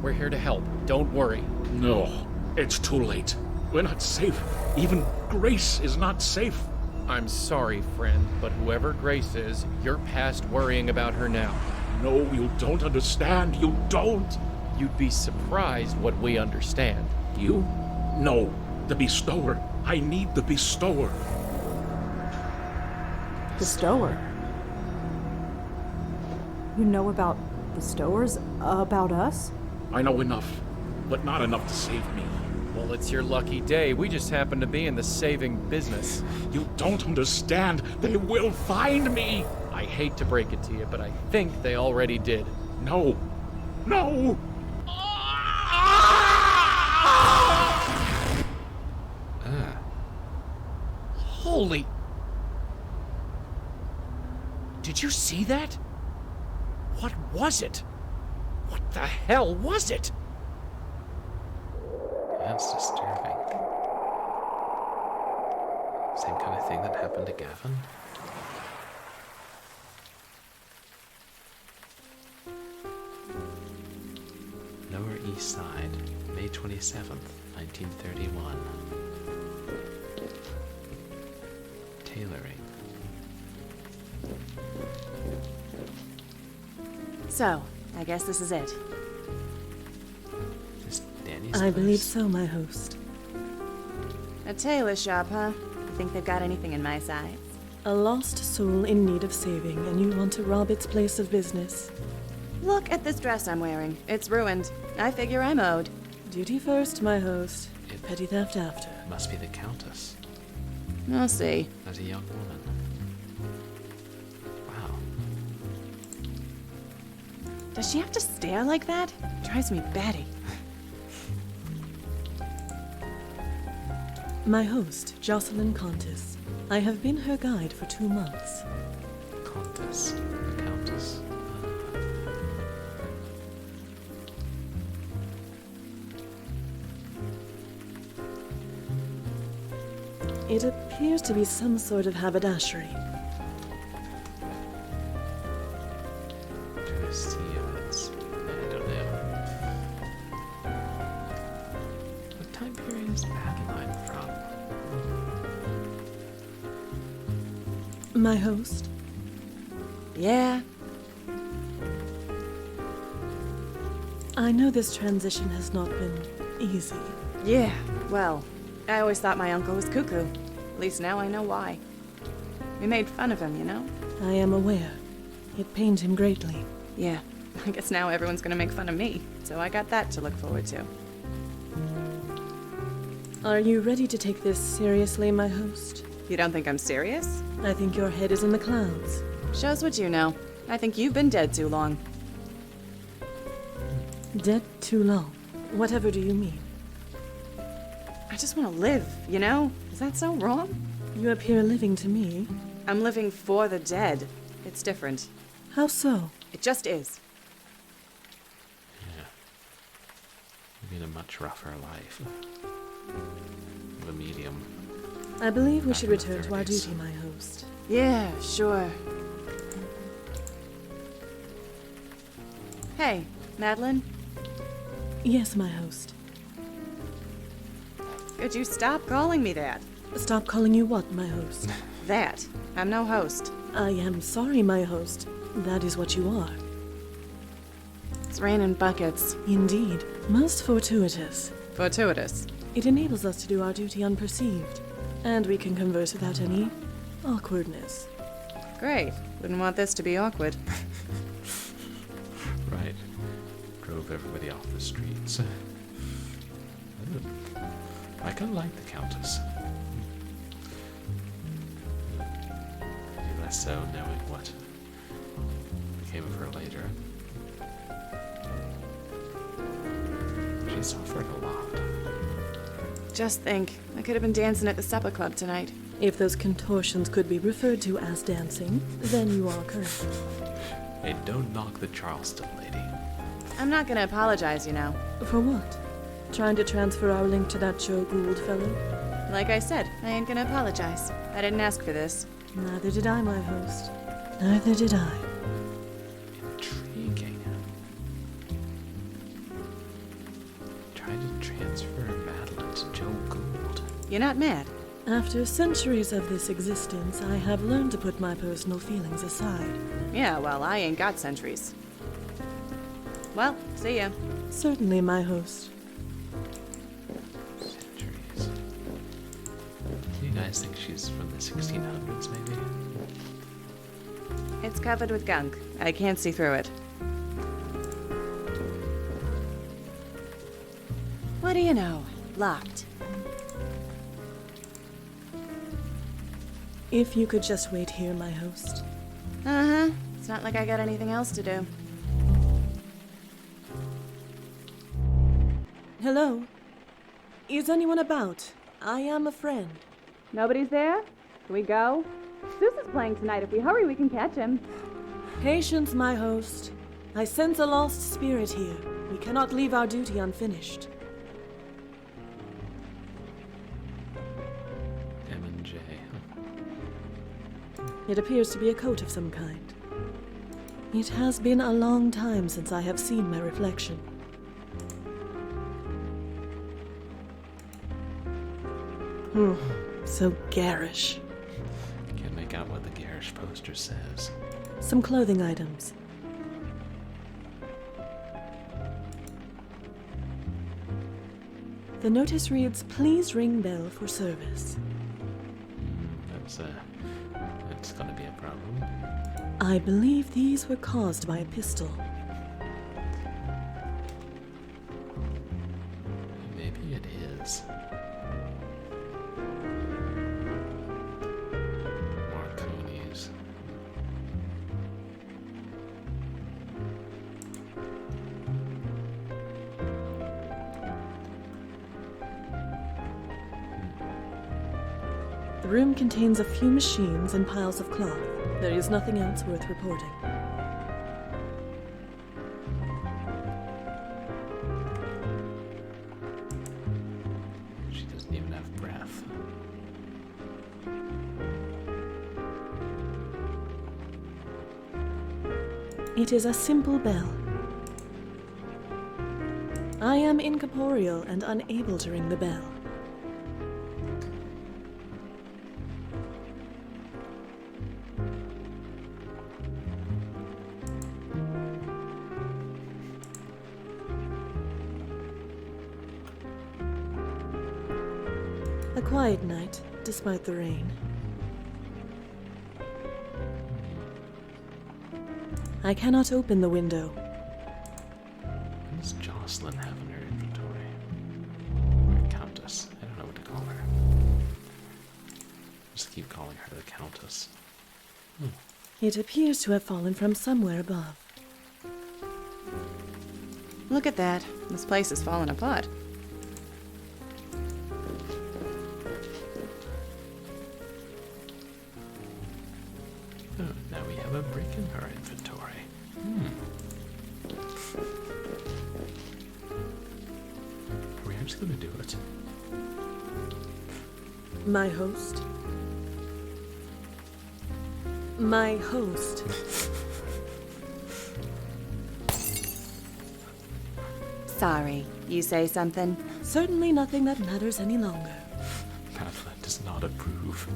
We're here to help. Don't worry. No, it's too late. We're not safe. Even Grace is not safe. I'm sorry, friend, but whoever Grace is, you're past worrying about her now. No, you don't understand. You don't. You'd be surprised what we understand. You? No, the bestower. I need the bestower. Bestower? You know about bestowers? About us? I know enough, but not enough to save me. Well, it's your lucky day. We just happen to be in the saving business. You don't understand. They will find me. I hate to break it to you, but I think they already did. No. No. Holy... Did you see that? What was it? What the hell was it? That's disturbing. Same kind of thing that happened to Gavin. Lower East Side, May 27th, 1931. tailoring. So, I guess this is it. Is Danny's I believe place? so, my host. A tailor shop, huh? You think they've got anything in my size? A lost soul in need of saving, and you want to rob its place of business. Look at this dress I'm wearing. It's ruined. I figure I'm owed. Duty first, my host. It Petty theft after. must be the Countess, I'll see. as a young woman. Wow. Does she have to stare like that? Drives me batty. My host, Jocelyn Contis. I have been her guide for 2 months. Countess. The Countess. It appears to be some sort of haberdashery. Trying to see if it's... I don't know. What time period is Madeline from? My host, Yeah. I know this transition has not been easy. Yeah. Well, I always thought my uncle was cuckoo. At least now I know why. We made fun of him, you know? I am aware. It pained him greatly. Yeah. I guess now everyone's gonna make fun of me. So I got that to look forward to. Are you ready to take this seriously, my host? You don't think I'm serious? I think your head is in the clouds. Shows what you know. I think you've been dead too long. Dead too long. Whatever do you mean? I just want to live, you know? Is that so wrong? You appear living to me. I'm living for the dead. It's different. How so? It just is. Yeah. Living a much rougher life. The medium. I believe we Back should in the return to our 30s. duty, my host. Yeah, sure. Hey, Madeline, Yes, my host. could you stop calling me that? Stop calling you what, my host? That. I'm no host. I am sorry, my host. That is what you are. It's raining buckets. Indeed. Most fortuitous. Fortuitous. It enables us to do our duty unperceived. And we can converse without any awkwardness. Great. Wouldn't want this to be awkward. Right. Drove everybody off the streets. I kind of like the Countess. Maybe less so knowing what became of her later. She suffered a lot. Just think, I could have been dancing at the supper club tonight. If those contortions could be referred to as dancing, then you are correct. Hey, don't knock the Charleston lady. I'm not gonna apologize, you know. For what? Trying to transfer our link to that Joe Gould fellow? Like I said, I ain't gonna apologize. I didn't ask for this. Neither did I, my host. Neither did I. Intriguing. Trying to transfer Madeline to Joe Gould. You're not mad? After centuries of this existence, I have learned to put my personal feelings aside. Yeah, well, I ain't got centuries. Well, see ya. Certainly, my host. Centuries. Do you guys think she's from the 1600s, maybe? It's covered with gunk. I can't see through it. What do you know? Locked. If you could just wait here, my host. Uh-huh. It's not like I got anything else to do. Hello? Is anyone about? I am a friend. Nobody's there? Can we go? Zeus is playing tonight. If we hurry, we can catch him. Patience, my host. I sense a lost spirit here. We cannot leave our duty unfinished. M&J. It appears to be a coat of some kind. It has been a long time since I have seen my reflection. So garish. check out what the garish poster says. Some clothing items. The notice reads, "Please ring bell for service." That's gonna be a problem. I believe these were caused by a pistol. Maybe it is. Marconi's. The room contains a few machines and piles of cloth. There is nothing else worth reporting. She doesn't even have breath. It is a simple bell. I am incorporeal and unable to ring the bell. A quiet night, despite the rain. I cannot open the window. What does Jocelyn have in her inventory? Or Countess? I don't know what to call her. Just keep calling her the Countess. It appears to have fallen from somewhere above. Look at that. This place is falling apart. Oh, now we have a brick in her inventory. Are we actually going to do it? My host. My host. Sorry, you say something? Certainly nothing that matters any longer. Madeline does not approve.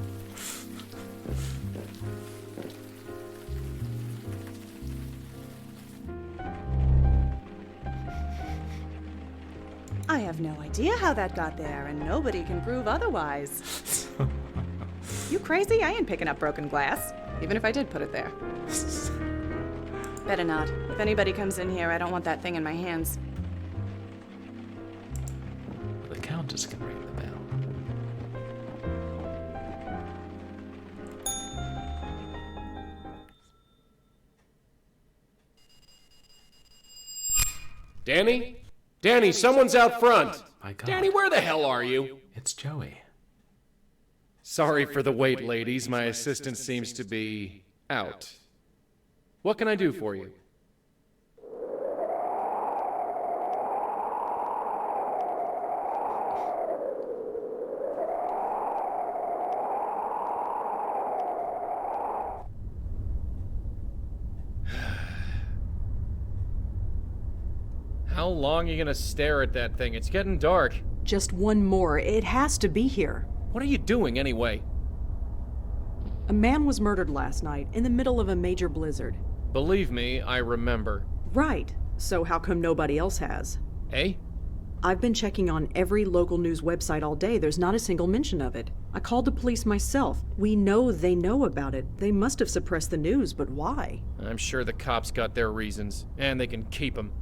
I have no idea how that got there, and nobody can prove otherwise. You crazy? I ain't picking up broken glass, even if I did put it there. Better not. If anybody comes in here, I don't want that thing in my hands. The Countess can ring the bell. Danny? Danny, someone's out front! My God. Danny, where the hell are you? It's Joey. Sorry for the wait, ladies. My assistant seems to be out. What can I do for you? How long are you gonna stare at that thing? It's getting dark. Just one more. It has to be here. What are you doing anyway? A man was murdered last night in the middle of a major blizzard. Believe me, I remember. Right. So how come nobody else has? Eh? I've been checking on every local news website all day. There's not a single mention of it. I called the police myself. We know they know about it. They must have suppressed the news, but why? I'm sure the cops got their reasons, and they can keep them.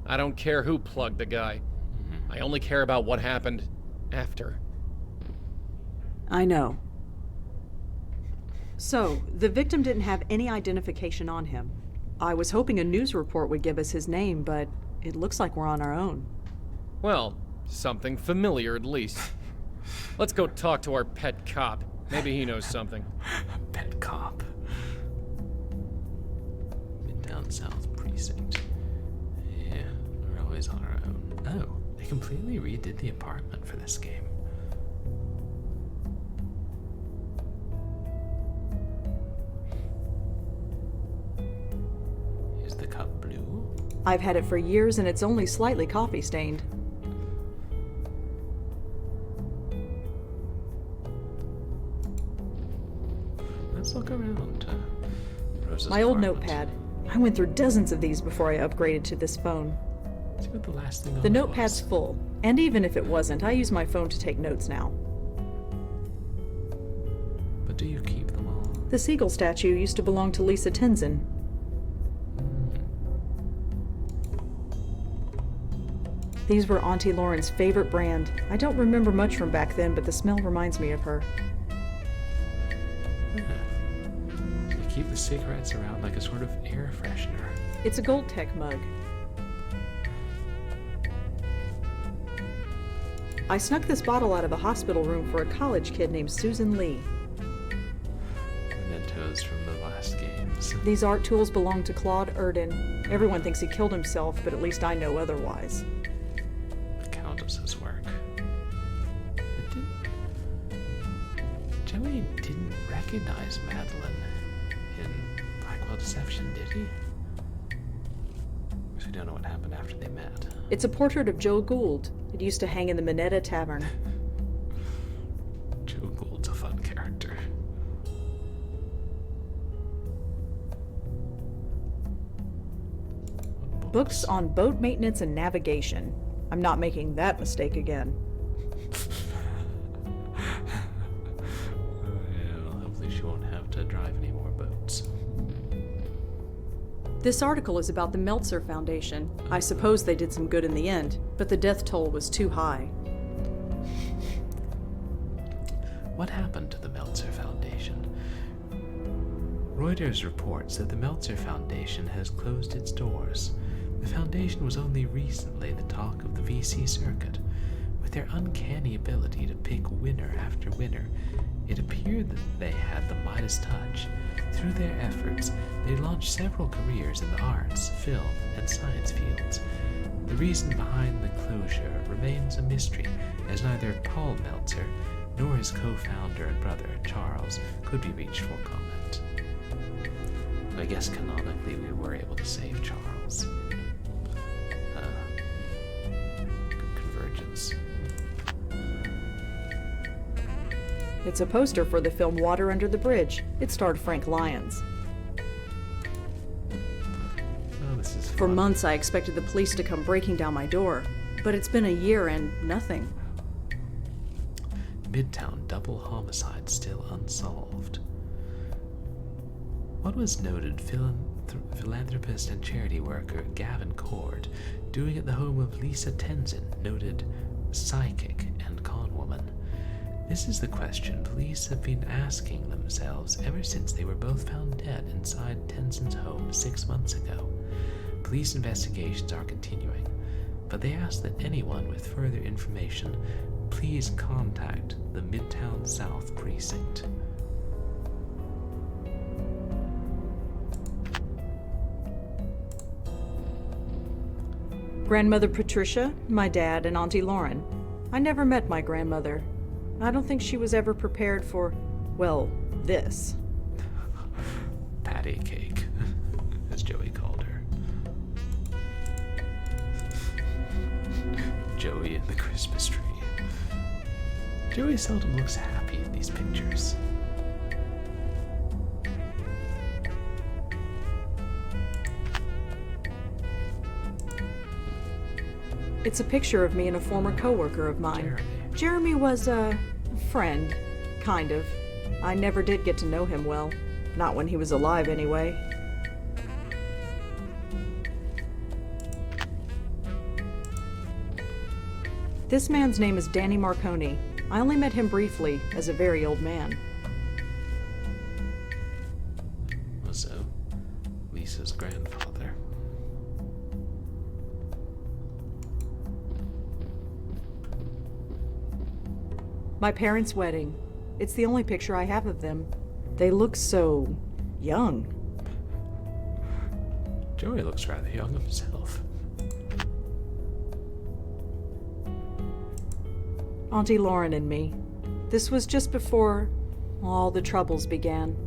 I don't care who plugged the guy. I only care about what happened after. I know. So, the victim didn't have any identification on him. I was hoping a news report would give us his name, but it looks like we're on our own. Well, something familiar at least. Let's go talk to our pet cop. Maybe he knows something. Pet cop. Midtown South Precinct. Yeah, we're always on our own. Oh, they completely redid the apartment for this game. Is the cup blue? I've had it for years and it's only slightly coffee stained. let's look around. Rosa's My old apartment. notepad. I went through dozens of these before I upgraded to this phone. See what the last thing on The it notepad's was. full, and even if it wasn't, I use my phone to take notes now. But do you keep them all? The seagull statue used to belong to Lisa Tenzin. These were Auntie Lauren's favorite brand. I don't remember much from back then, but the smell reminds me of her. They keep the cigarettes around like a sort of air freshener. It's a Gold Tech mug. I snuck this bottle out of a hospital room for a college kid named Susan Lee. Mementos from the last games. These art tools belong to Claude Erdin. Everyone thinks he killed himself, but at least I know otherwise. The Countess's work. Joey didn't recognize Madeline in Blackwell Deception, did he? Because we don't know what happened after they met. It's a portrait of Joe Gould. It used to hang in the Minetta Tavern. Joe Gould's a fun character. Books on boat maintenance and navigation. I'm not making that mistake again. Well, hopefully she won't have to drive any more boats. This article is about the Meltzer Foundation. I suppose they did some good in the end, but the death toll was too high. What happened to the Meltzer Foundation? Reuters reports that the Meltzer Foundation has closed its doors. The foundation was only recently the talk of the VC circuit. With their uncanny ability to pick winner after winner, it appeared that they had the Midas touch. Through their efforts, they launched several careers in the arts, film, and science fields. The reason behind the closure remains a mystery, as neither Paul Meltzer nor his co-founder and brother, Charles, could be reached for comment. I guess canonically we were able to save Charles. Good convergence. It's a poster for the film Water Under the Bridge. It starred Frank Lyons. Oh, this is fun. For months, I expected the police to come breaking down my door, but it's been a year and nothing. Midtown double homicide still unsolved. What was noted philanthropist and charity worker Gavin Cord doing at the home of Lisa Tenzin, noted psychic and conwoman? This is the question police have been asking themselves ever since they were both found dead inside Tenzin's home 6 months ago. Police investigations are continuing, but they ask that anyone with further information please contact the Midtown South Precinct. Grandmother Patricia, my dad, and Auntie Lauren. I never met my grandmother. I don't think she was ever prepared for, well, this. Patty cake, as Joey called her. Joey and the Christmas tree. Joey seldom looks happy in these pictures. It's a picture of me and a former coworker of mine. Jeremy was a friend, kind of. I never did get to know him well. Not when he was alive, anyway. This man's name is Danny Marconi. I only met him briefly, as a very old man. Was Lisa's grandfather. My parents' wedding. It's the only picture I have of them. They look so young. Joey looks rather young himself. Auntie Lauren and me. This was just before all the troubles began.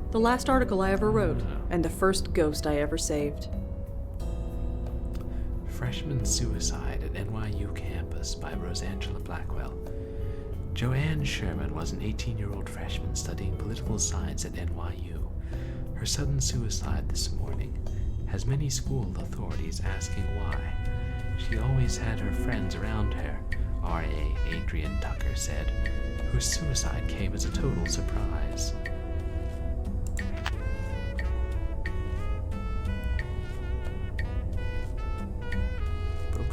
The last article I ever wrote, and the first ghost I ever saved. Freshman suicide at NYU campus. Campus by Rosangela Blackwell. Joanne Sherman was an 18-year-old freshman studying political science at NYU. Her sudden suicide this morning has many school authorities asking why. She always had her friends around her, R.A. Adrian Tucker said. Her suicide came as a total surprise.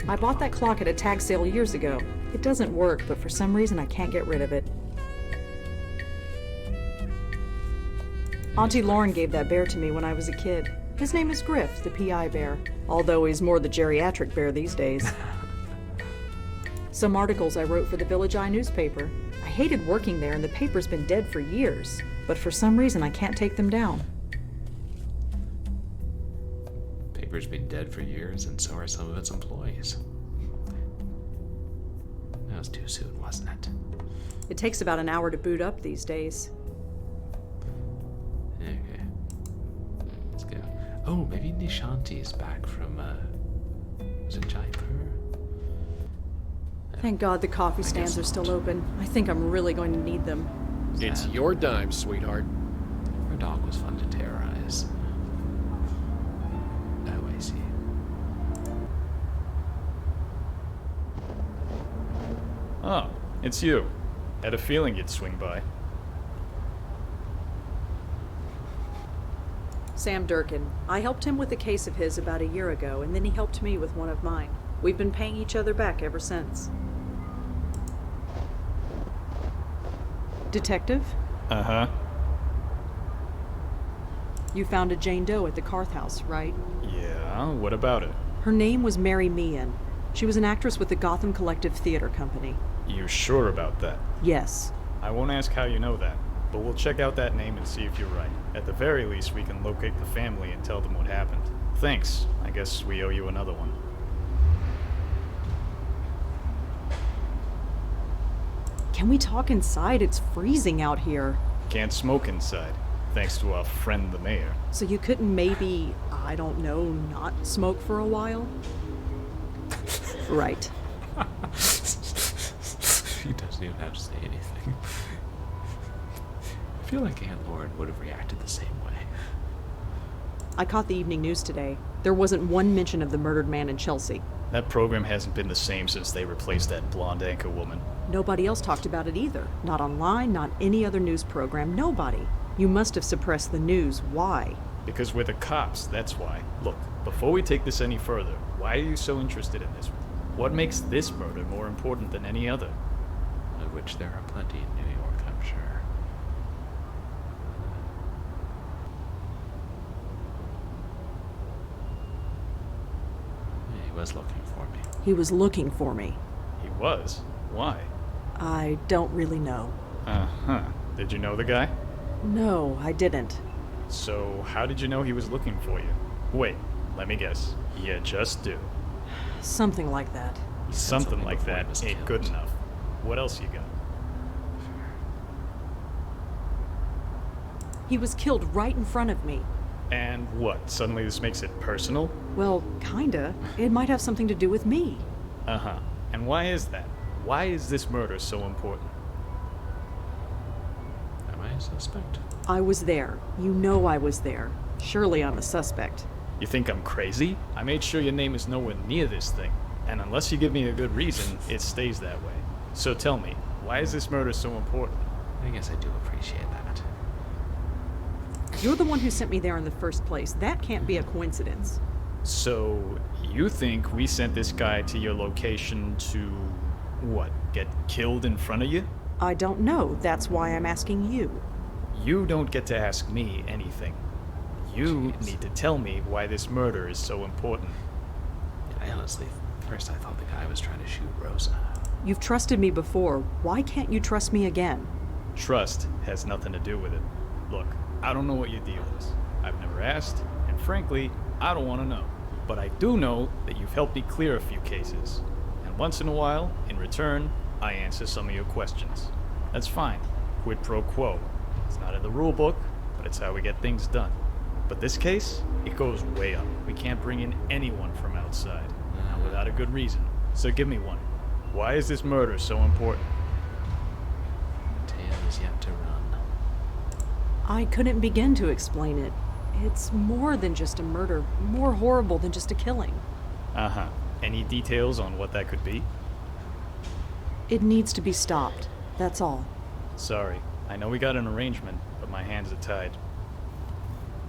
I bought that clock at a tag sale years ago. It doesn't work, but for some reason I can't get rid of it. Auntie Lauren gave that bear to me when I was a kid. His name is Griff, the PI bear, although he's more the geriatric bear these days. Some articles I wrote for the Village Eye newspaper. I hated working there and the paper's been dead for years, but for some reason I can't take them down. Paper's been dead for years, and so are some of its employees. That was too soon, wasn't it? It takes about an hour to boot up these days. Okay. Let's go. Oh, maybe Nishanti's back from, was it Jaipur? Thank God the coffee stands are still open. I think I'm really going to need them. It's your dime, sweetheart. Her dog was fun to terrorize. Oh, I see. Oh, it's you. Had a feeling you'd swing by. Sam Durkin. I helped him with a case of his about a year ago, and then he helped me with one of mine. We've been paying each other back ever since. Detective? Uh-huh. You found a Jane Doe at the Carth house, right? Yeah, what about it? Her name was Mary Meehan. She was an actress with the Gotham Collective Theater Company. You sure about that? Yes. I won't ask how you know that, but we'll check out that name and see if you're right. At the very least, we can locate the family and tell them what happened. Thanks. I guess we owe you another one. Can we talk inside? It's freezing out here. Can't smoke inside, thanks to our friend the mayor. So you couldn't maybe, I don't know, not smoke for a while? Right. She doesn't even have to say anything. I feel like Aunt Lauren would have reacted the same way. I caught the evening news today. There wasn't one mention of the murdered man in Chelsea. That program hasn't been the same since they replaced that blonde anchor woman. Nobody else talked about it either. Not online, not any other news program, nobody. You must have suppressed the news. Why? Because we're the cops, that's why. Look, before we take this any further, why are you so interested in this? What makes this murder more important than any other? Of which there are plenty in New York, I'm sure. He was looking for me. He was looking for me. He was? Why? I don't really know. Uh-huh. Did you know the guy? No, I didn't. So, how did you know he was looking for you? Wait, let me guess. You just do. Something like that. Something like before he that was ain't killed. good enough. What else you got? He was killed right in front of me. And what? Suddenly this makes it personal? Well, kinda. It might have something to do with me. Uh-huh. And why is that? Why is this murder so important? Am I a suspect? I was there. You know I was there. Surely I'm a suspect. You think I'm crazy? I made sure your name is nowhere near this thing. And unless you give me a good reason, it stays that way. So tell me, why is this murder so important? I guess I do appreciate that. You're the one who sent me there in the first place. That can't be a coincidence. So, you think we sent this guy to your location to, what, get killed in front of you? I don't know. That's why I'm asking you. You don't get to ask me anything. You need to tell me why this murder is so important. I honestly, first I thought the guy was trying to shoot Rosa. You've trusted me before. Why can't you trust me again? Trust has nothing to do with it. Look, I don't know what your deal is. I've never asked, and frankly, I don't want to know. But I do know that you've helped me clear a few cases. And once in a while, in return, I answer some of your questions. That's fine. Quid pro quo. It's not in the rule book, but it's how we get things done. But this case, it goes way up. We can't bring in anyone from outside. Not without a good reason. So give me one. Why is this murder so important? Tale is yet to run. I couldn't begin to explain it. It's more than just a murder, more horrible than just a killing. Uh-huh. Any details on what that could be? It needs to be stopped. That's all. Sorry. I know we got an arrangement, but my hands are tied.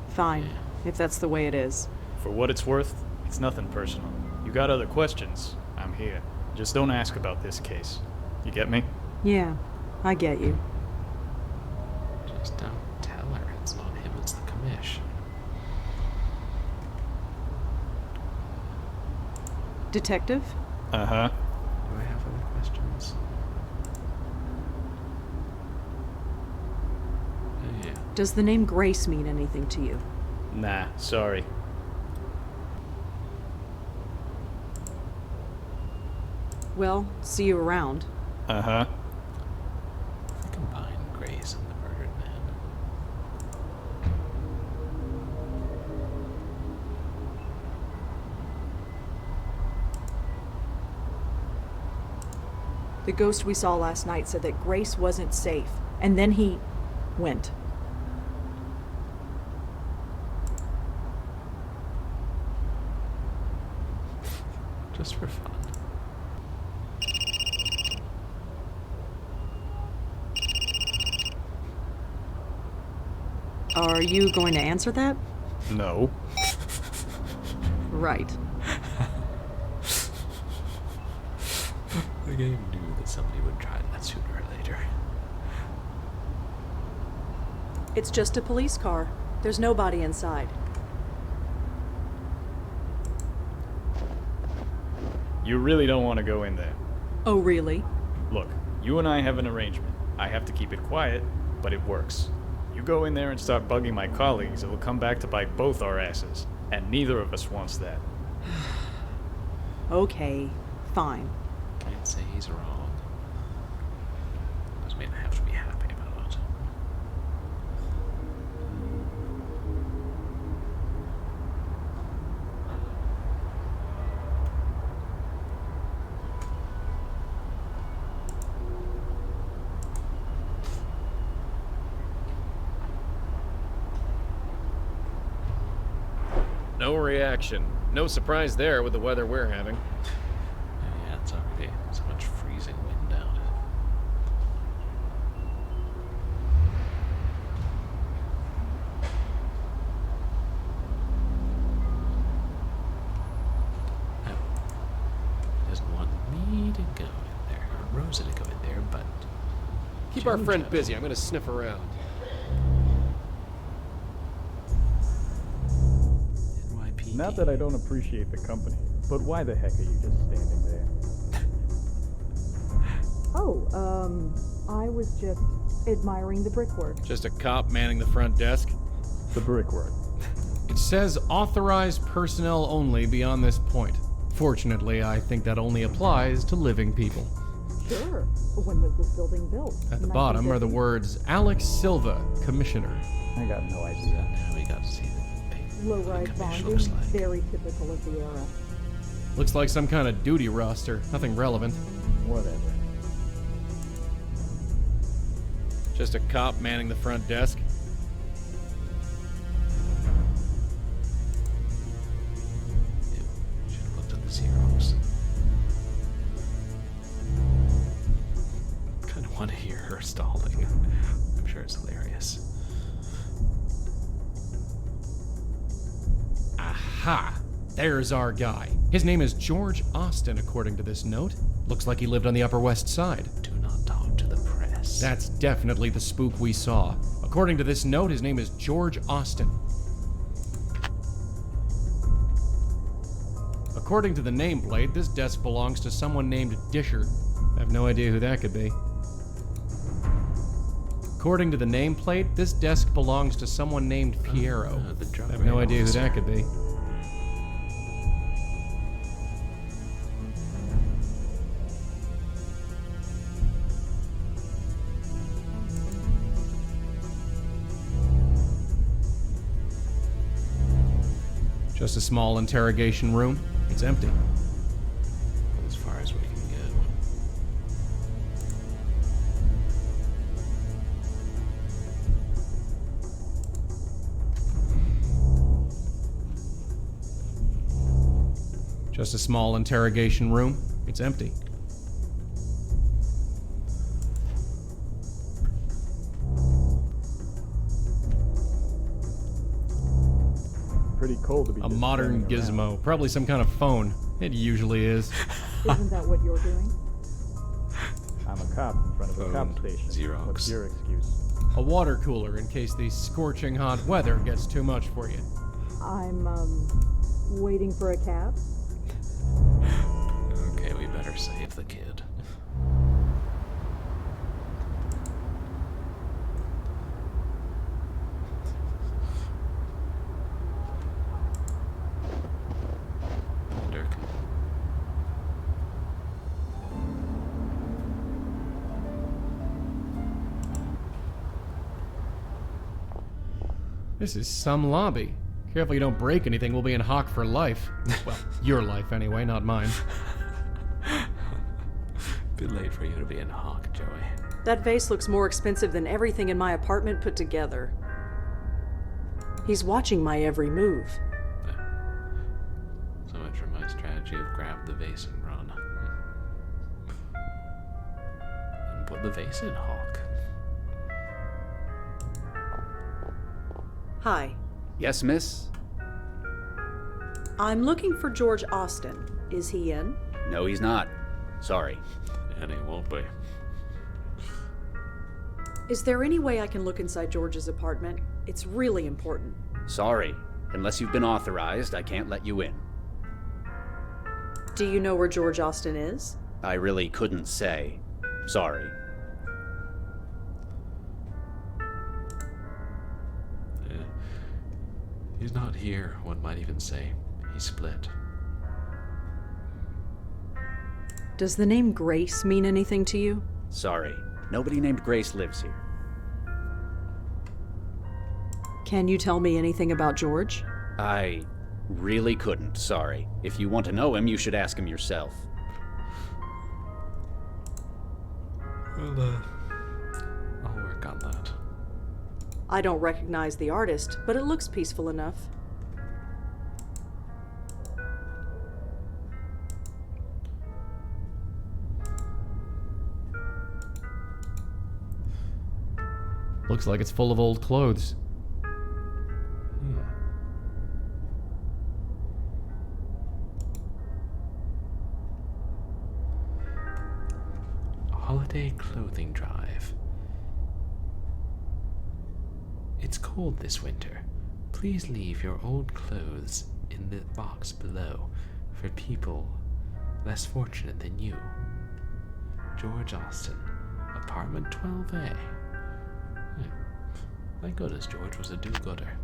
Fine, if that's the way it is. For what it's worth, it's nothing personal. You got other questions? I'm here. Just don't ask about this case. You get me? Yeah, I get you. Just don't tell her it's not him, it's the commish. Detective? Uh-huh. Do I have other questions? Oh, yeah. Does the name Grace mean anything to you? Nah, sorry. Well, see you around. Uh-huh. I combine Grace and the murdered man. The ghost we saw last night said that Grace wasn't safe, and then he went. Just for fun. Are you going to answer that? No. Right. The game knew that somebody would try that sooner or later. It's just a police car. There's nobody inside. You really don't want to go in there. Oh, really? Look, you and I have an arrangement. I have to keep it quiet, but it works. You go in there and start bugging my colleagues, it'll come back to bite both our asses. And neither of us wants that. Okay, fine. Can't say he's wrong. Doesn't mean I have to be happy about it. No reaction. No surprise there with the weather we're having. Yeah, it's already so much freezing wind out. Oh. He doesn't want me to go in there, or Rosa to go in there, but... Keep our friend busy. I'm gonna sniff around. NYPD. Not that I don't appreciate the company, but why the heck are you just standing there? I was just admiring the brickwork. Just a cop manning the front desk. The brickwork. It says authorized personnel only beyond this point. Fortunately, I think that only applies to living people. Sure. When was this building built? At the bottom are the words Alex Silva, Commissioner. I got no idea. Now we got to see the big Low-rise commish bonding, looks like. very typical of the era. Looks like some kind of duty roster. Nothing relevant. Whatever. Just a cop manning the front desk. Ew, should have looked at the Xerox. Kind of want to hear her stalling. I'm sure it's hilarious. Aha! There's our guy. His name is George Austin, according to this note. Looks like he lived on the Upper West Side. Do not talk to the press. That's definitely the spook we saw. According to this note, his name is George Austin. According to the nameplate, this desk belongs to someone named Disher. I have no idea who that could be. According to the nameplate, this desk belongs to someone named Piero. The drug I have no idea who officer. that could be. Just a small interrogation room. It's empty. As far as we can get. Just a small interrogation room. It's empty. Pretty cold to be A just modern standing around. gizmo. Probably some kind of phone. It usually is. Isn't that what you're doing? I'm a cop in front of a Phone, cop station. Xerox. What's your excuse? A water cooler in case the scorching hot weather gets too much for you. I'm, waiting for a cab. Okay, we better save the kid. Durkin. This is some lobby. Careful you don't break anything, we'll be in hock for life. Well, your life anyway, not mine. Bit late for you to be in hock, Joey. That vase looks more expensive than everything in my apartment put together. He's watching my every move. So much for my strategy of grab the vase and run. And put the vase in hawk. Hi. Yes, miss? I'm looking for George Austin. Is he in? No, he's not. Sorry. And he won't be. Is there any way I can look inside George's apartment? It's really important. Sorry. Unless you've been authorized, I can't let you in. Do you know where George Austin is? I really couldn't say. Sorry. He's not here, one might even say. He split. Does the name Grace mean anything to you? Sorry. Nobody named Grace lives here. Can you tell me anything about George? I really couldn't, sorry. If you want to know him, you should ask him yourself. Well, I'll work on that. I don't recognize the artist, but it looks peaceful enough. Looks like it's full of old clothes. Holiday clothing drive. It's cold this winter. Please leave your old clothes in the box below for people less fortunate than you. George Austin, apartment 12A. Thank goodness George was a do-gooder.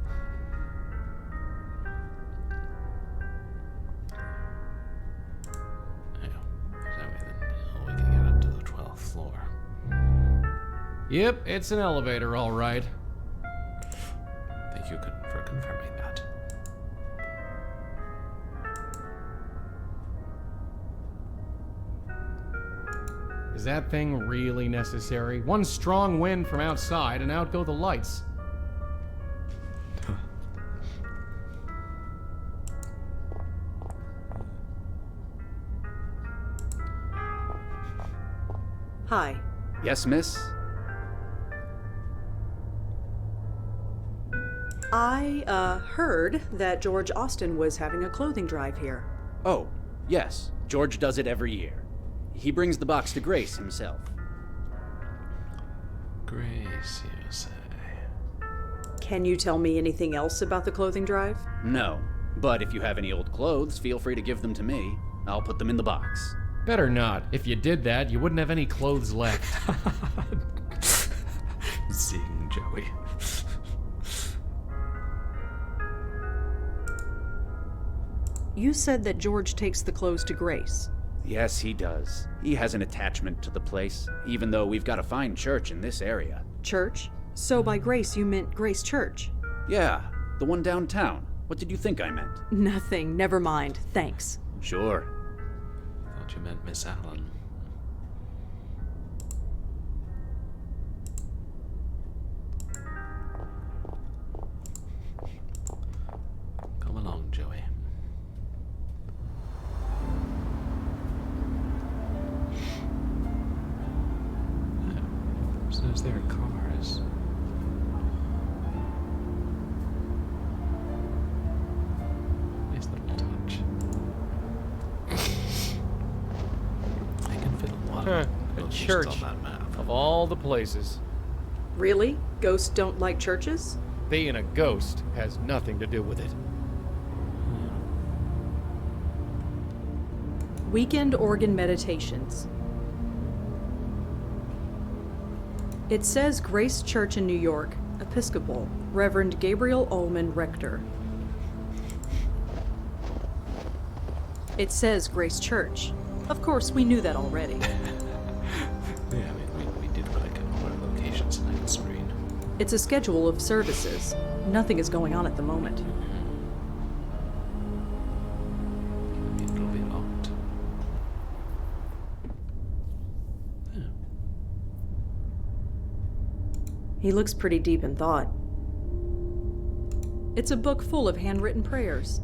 That way then we can get up to the 12th floor. Yep, it's an elevator, all right. Thank you for confirming that. Is that thing really necessary? One strong wind from outside and out go the lights. Hi. Yes, miss? I, heard that George Austin was having a clothing drive here. Oh, yes. George does it every year. He brings the box to Grace himself. Grace, you say? Can you tell me anything else about the clothing drive? No, but if you have any old clothes, feel free to give them to me. I'll put them in the box. Better not. If you did that, you wouldn't have any clothes left. Zing, Joey. You said that George takes the clothes to Grace. Yes, he does. He has an attachment to the place, even though we've got a fine church in this area. Church? So by Grace, you meant Grace Church? Yeah, the one downtown. What did you think I meant? Nothing. Never mind. Thanks. Sure. Thought you meant Miss Allen. Come along, Joey. So is there cars? Nice little touch. I can fit a lot of A locations church on that map. of all the places. Really? Ghosts don't like churches? Being a ghost has nothing to do with it. Weekend organ meditations. It says Grace Church in New York, Episcopal, Reverend Gabriel Ullman, Rector. It says Grace Church. Of course, we knew that already. Yeah, I mean, we did click on one of the locations in that screen. It's a schedule of services. Nothing is going on at the moment. I mean, it'll be locked. He looks pretty deep in thought. It's a book full of handwritten prayers.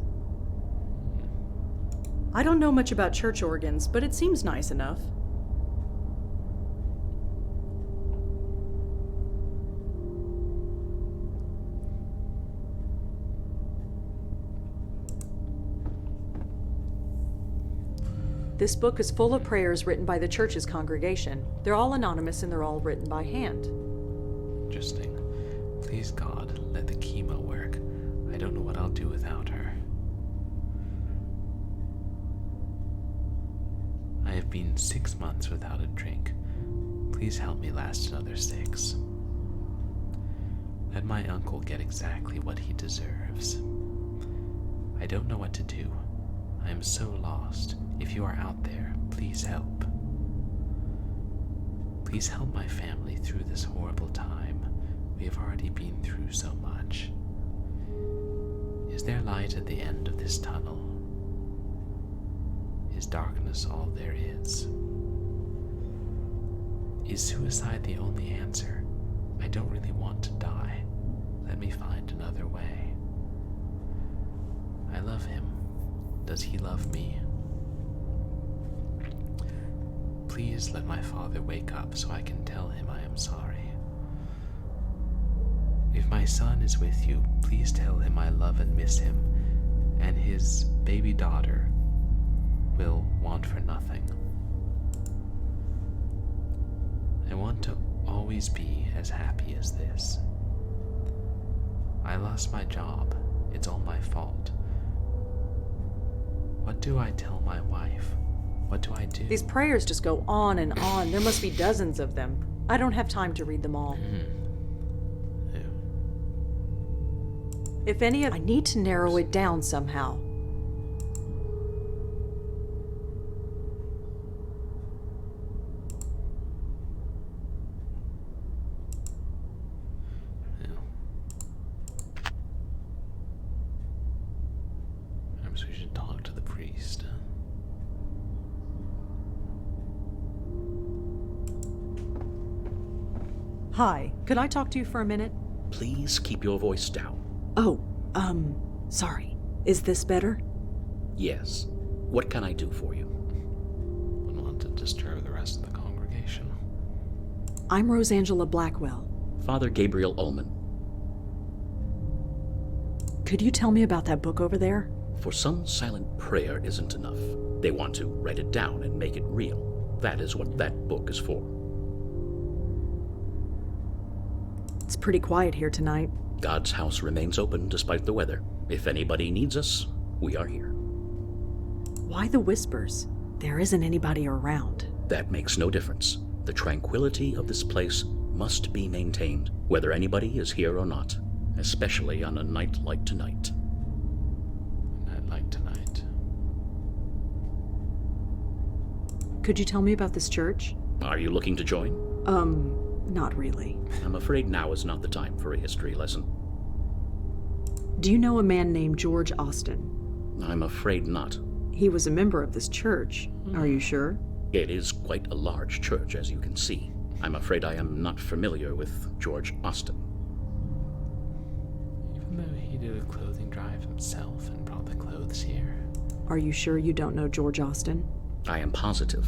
I don't know much about church organs, but it seems nice enough. This book is full of prayers written by the church's congregation. They're all anonymous and they're all written by hand. Interesting. Please, God, let the chemo work. I don't know what I'll do without her. I have been 6 months without a drink. Please help me last another 6. Let my uncle get exactly what he deserves. I don't know what to do. I am so lost. If you are out there, please help. Please help my family through this horrible time. We have already been through so much. Is there light at the end of this tunnel? Is darkness all there is? Is suicide the only answer? I don't really want to die. Let me find another way. I love him. Does he love me? Please let my father wake up so I can tell him I am sorry. If my son is with you, please tell him I love and miss him, and his baby daughter will want for nothing. I want to always be as happy as this. I lost my job. It's all my fault. What do I tell my wife? What do I do? These prayers just go on and on. There must be dozens of them. I don't have time to read them all. If any of I need to narrow it down somehow. Perhaps we should talk to the priest. Hi, could I talk to you for a minute? Please keep your voice down. Oh, sorry. Is this better? Yes. What can I do for you? Wouldn't want to disturb the rest of the congregation. I'm Rosangela Blackwell. Father Gabriel Ullman. Could you tell me about that book over there? For some, silent prayer isn't enough. They want to write it down and make it real. That is what that book is for. It's pretty quiet here tonight. God's house remains open despite the weather. If anybody needs us, we are here. Why the whispers? There isn't anybody around. That makes no difference. The tranquility of this place must be maintained, whether anybody is here or not, especially on a night like tonight. A night like tonight. Could you tell me about this church? Are you looking to join? Not really. I'm afraid now is not the time for a history lesson. Do you know a man named George Austin? I'm afraid not. He was a member of this church. Are you sure? It is quite a large church, as you can see. I'm afraid I am not familiar with George Austin. Even though he did a clothing drive himself and brought the clothes here. Are you sure you don't know George Austin? I am positive.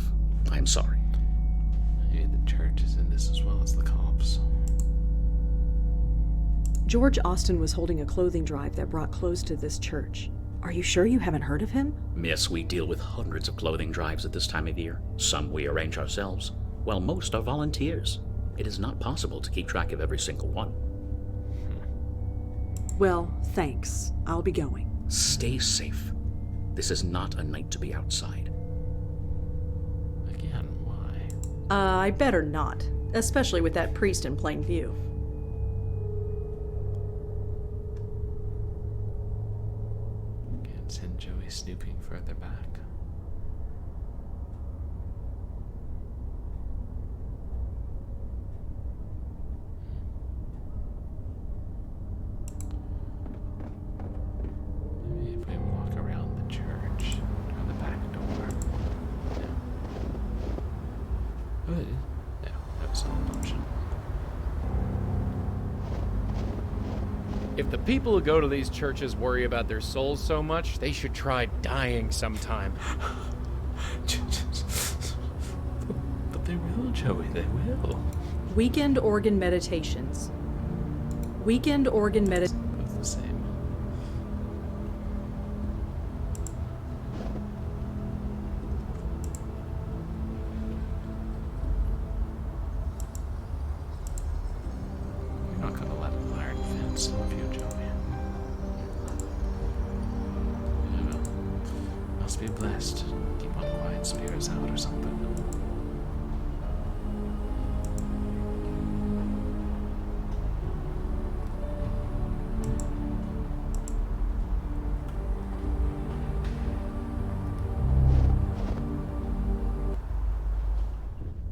I am sorry. Maybe the church is in the this as well as the cops. George Austin was holding a clothing drive that brought clothes to this church. Are you sure you haven't heard of him? Miss, we deal with hundreds of clothing drives at this time of year. Some we arrange ourselves, while most are volunteers. It is not possible to keep track of every single one. Well, thanks. I'll be going. Stay safe. This is not a night to be outside. Again, why? I better not, especially with that priest in plain view. Can't send Joey snooping further back. Maybe if we walk around the church, or the back door. No. No, that's not an option. If the people who go to these churches worry about their souls so much, they should try dying sometime. But they will, Joey, they will. Weekend organ meditations. Weekend organ meditations. Both the same. You're not gonna let an iron fence of you, Joey. You know, must be blessed. Keep on quiet spirits out or something.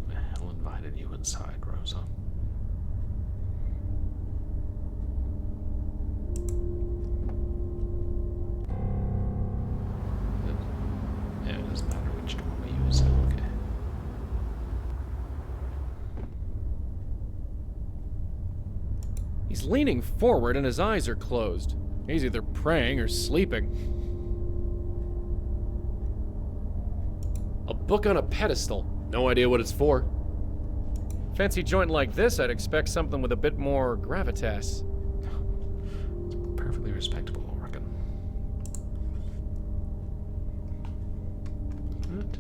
The hell invited you inside, Rosa? Yeah, it doesn't matter which door we use, okay. He's leaning forward and his eyes are closed. He's either praying or sleeping. A book on a pedestal. No idea what it's for. Fancy joint like this, I'd expect something with a bit more gravitas. Perfectly respectable organ. Good.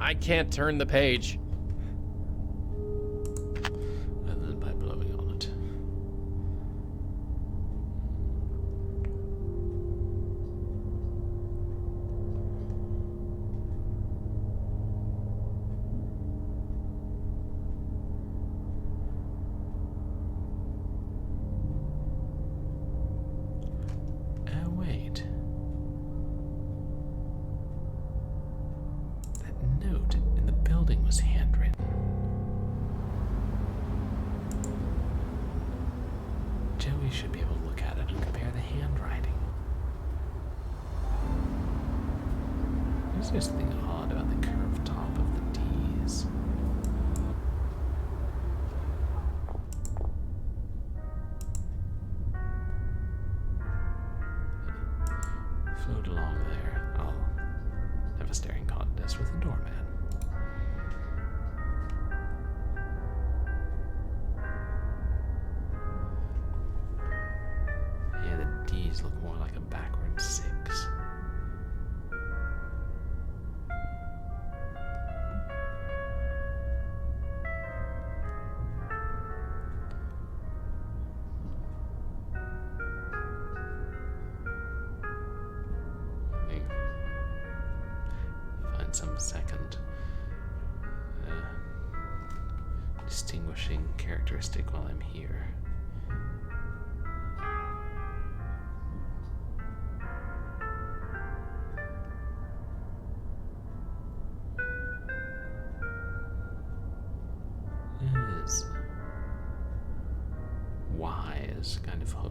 I can't turn the page. Other than by blowing on it. Wait. That note in the building was handwritten. Joey should be able to look at it and compare the handwriting. There's something odd about the curved top of the D's. Float along there. I'll have a staring contest with the doorman. Yeah, the D's look more like a backward 6. Find some second distinguishing characteristic while I'm here.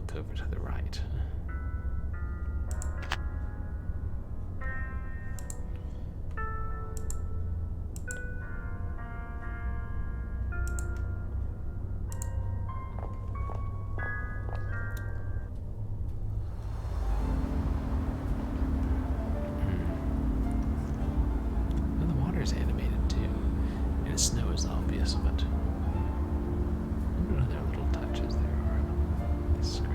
look over to the right. And the water's animated too, and the snow is obvious, but I wonder what other little touches there are on the screen.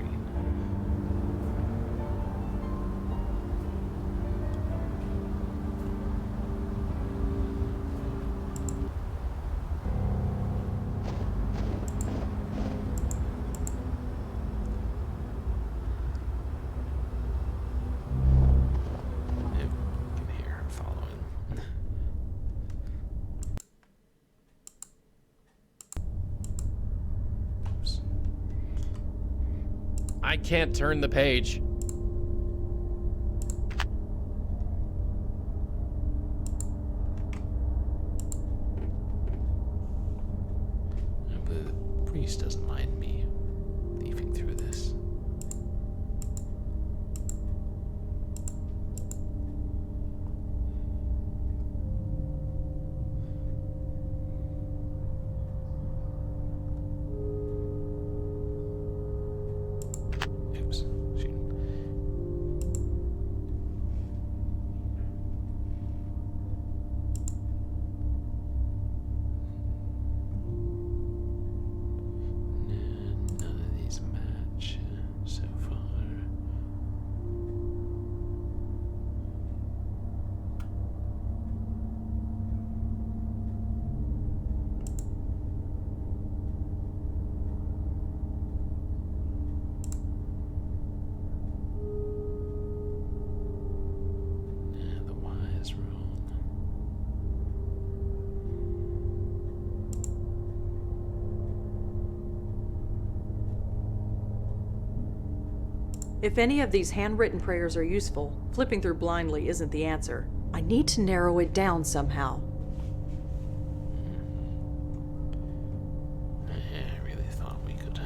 Yep, you can hear her following. Oops. I can't turn the page. But the priest doesn't mind me leafing through this. Oops. Shoot. None of these match so far. Yeah, the Y is wrong. If any of these handwritten prayers are useful, flipping through blindly isn't the answer. I need to narrow it down somehow. I really thought we could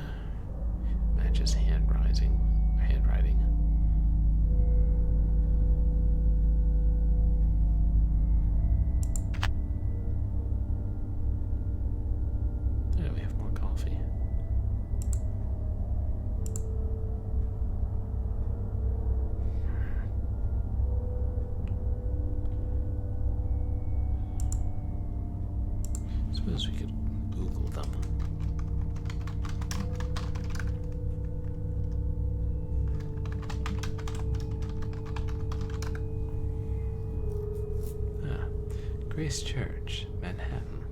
match his handwriting. There we have more coffee. Suppose we could Google them. Grace Church, Manhattan.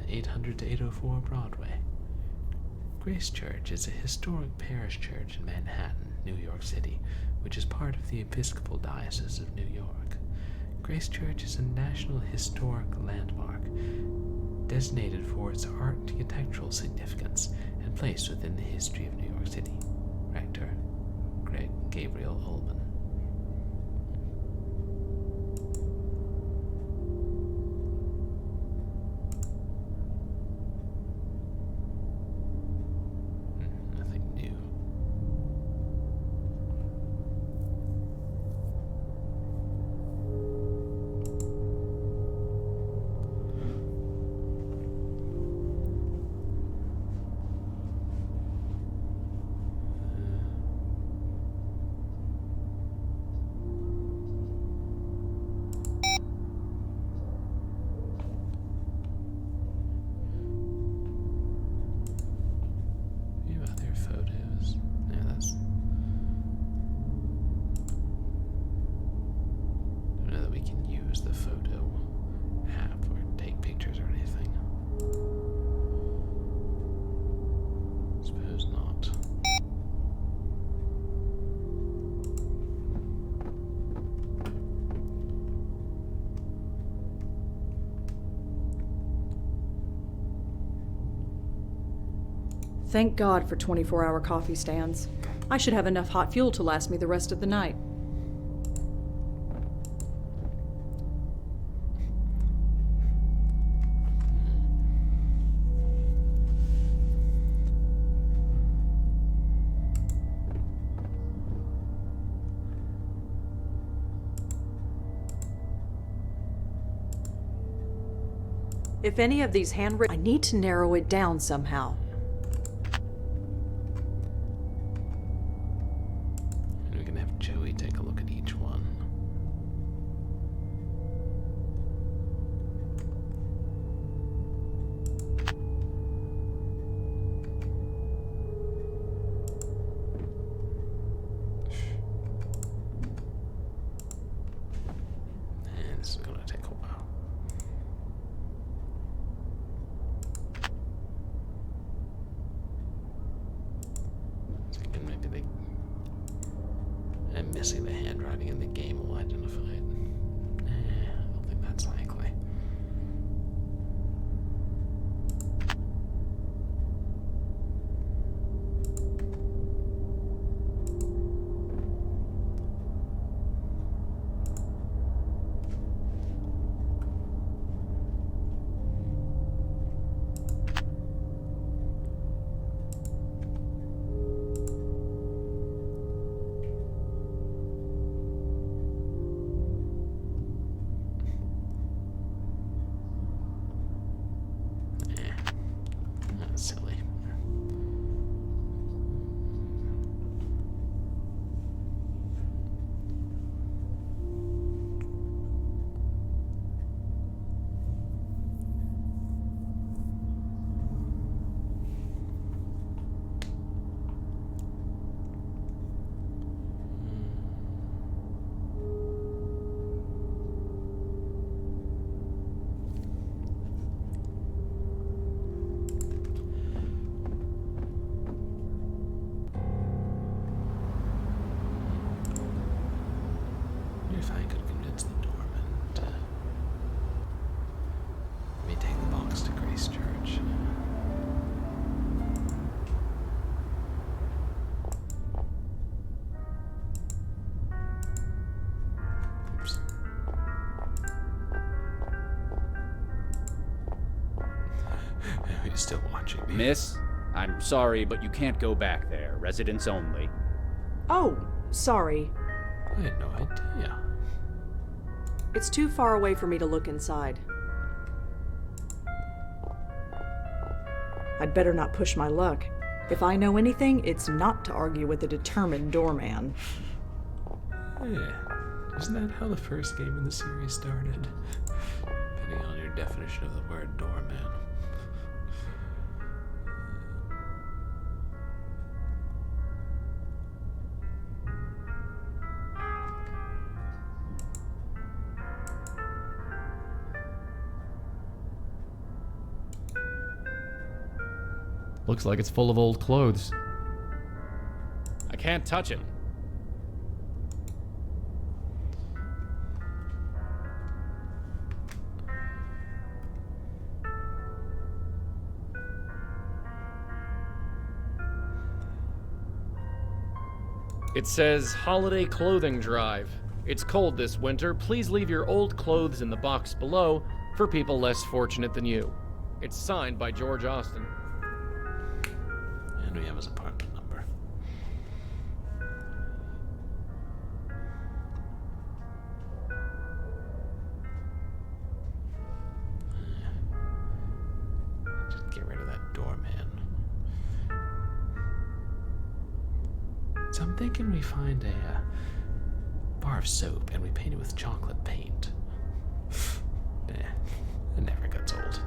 800 to 804 Broadway. Grace Church is a historic parish church in Manhattan, New York City, which is part of the Episcopal Diocese of New York. Grace Church is a National Historic Landmark, designated for its architectural significance and placed within the history of New York City. Rector, Gabriel Ullman. Nothing new. Few other photos. Yeah, that's. Don't know that we can use the photo app or take pictures or anything. Suppose not. Thank God for 24-hour coffee stands. I should have enough hot fuel to last me the rest of the night. If any of these handwritten, I need to narrow it down somehow. And we can have Joey take a look at each one. And this is going to take a while. Thinking maybe I'm missing the handwriting and the game will identify it. I don't think that's likely. That's silly. If I could convince the doorman to let me take the box to Grace Church. Oops. He's still watching me. Miss, I'm sorry, but you can't go back there. Residents only. Oh, sorry. I had no idea. It's too far away for me to look inside. I'd better not push my luck. If I know anything, it's not to argue with a determined doorman. Yeah. Isn't that how the first game in the series started? Depending on your definition of the word doorman. Looks like it's full of old clothes. I can't touch it. It says Holiday Clothing Drive. It's cold this winter. Please leave your old clothes in the box below for people less fortunate than you. It's signed by George Austin. And we have his apartment number. Just get rid of that doorman. So I'm thinking we find a bar of soap and we paint it with chocolate paint. It never gets old.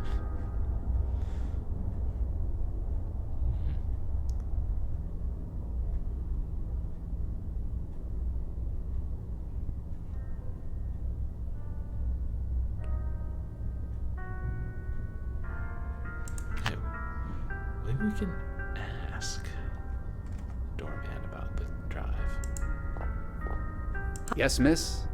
Maybe we can ask the doorman about the drive. Yes, miss?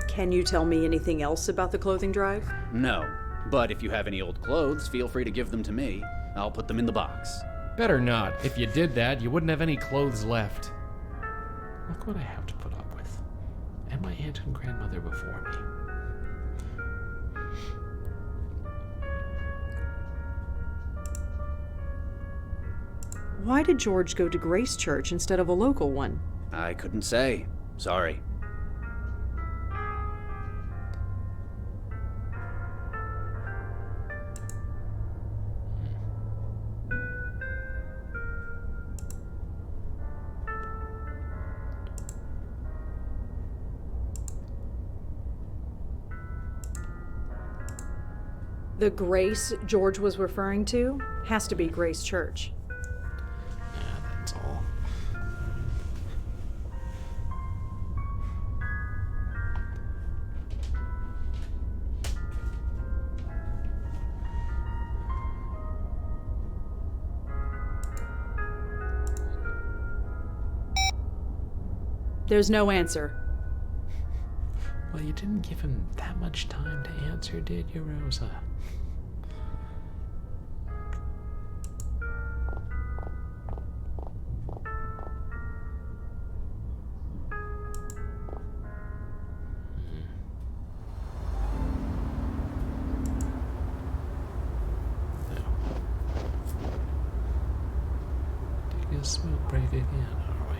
Can you tell me anything else about the clothing drive? No. But if you have any old clothes, feel free to give them to me. I'll put them in the box. Better not. If you did that, you wouldn't have any clothes left. Look what I have to put up with. And my aunt and grandmother before me. Why did George go to Grace Church instead of a local one? I couldn't say. Sorry. The Grace George was referring to has to be Grace Church. Yeah, that's all. There's no answer. Well, you didn't give him that much time to answer, did you, Rosa? Taking a smoke break again, are we?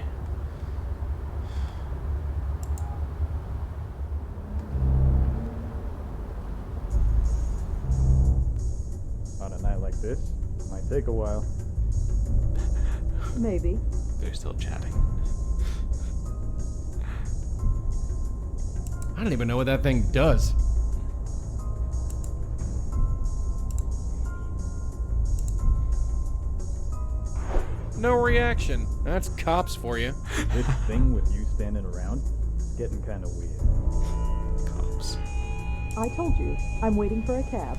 On a night like this, it might take a while. Maybe. They're still chatting. I don't even know what that thing does. No reaction. That's cops for you. This thing with you standing around, it's getting kind of weird. Cops. I told you. I'm waiting for a cab.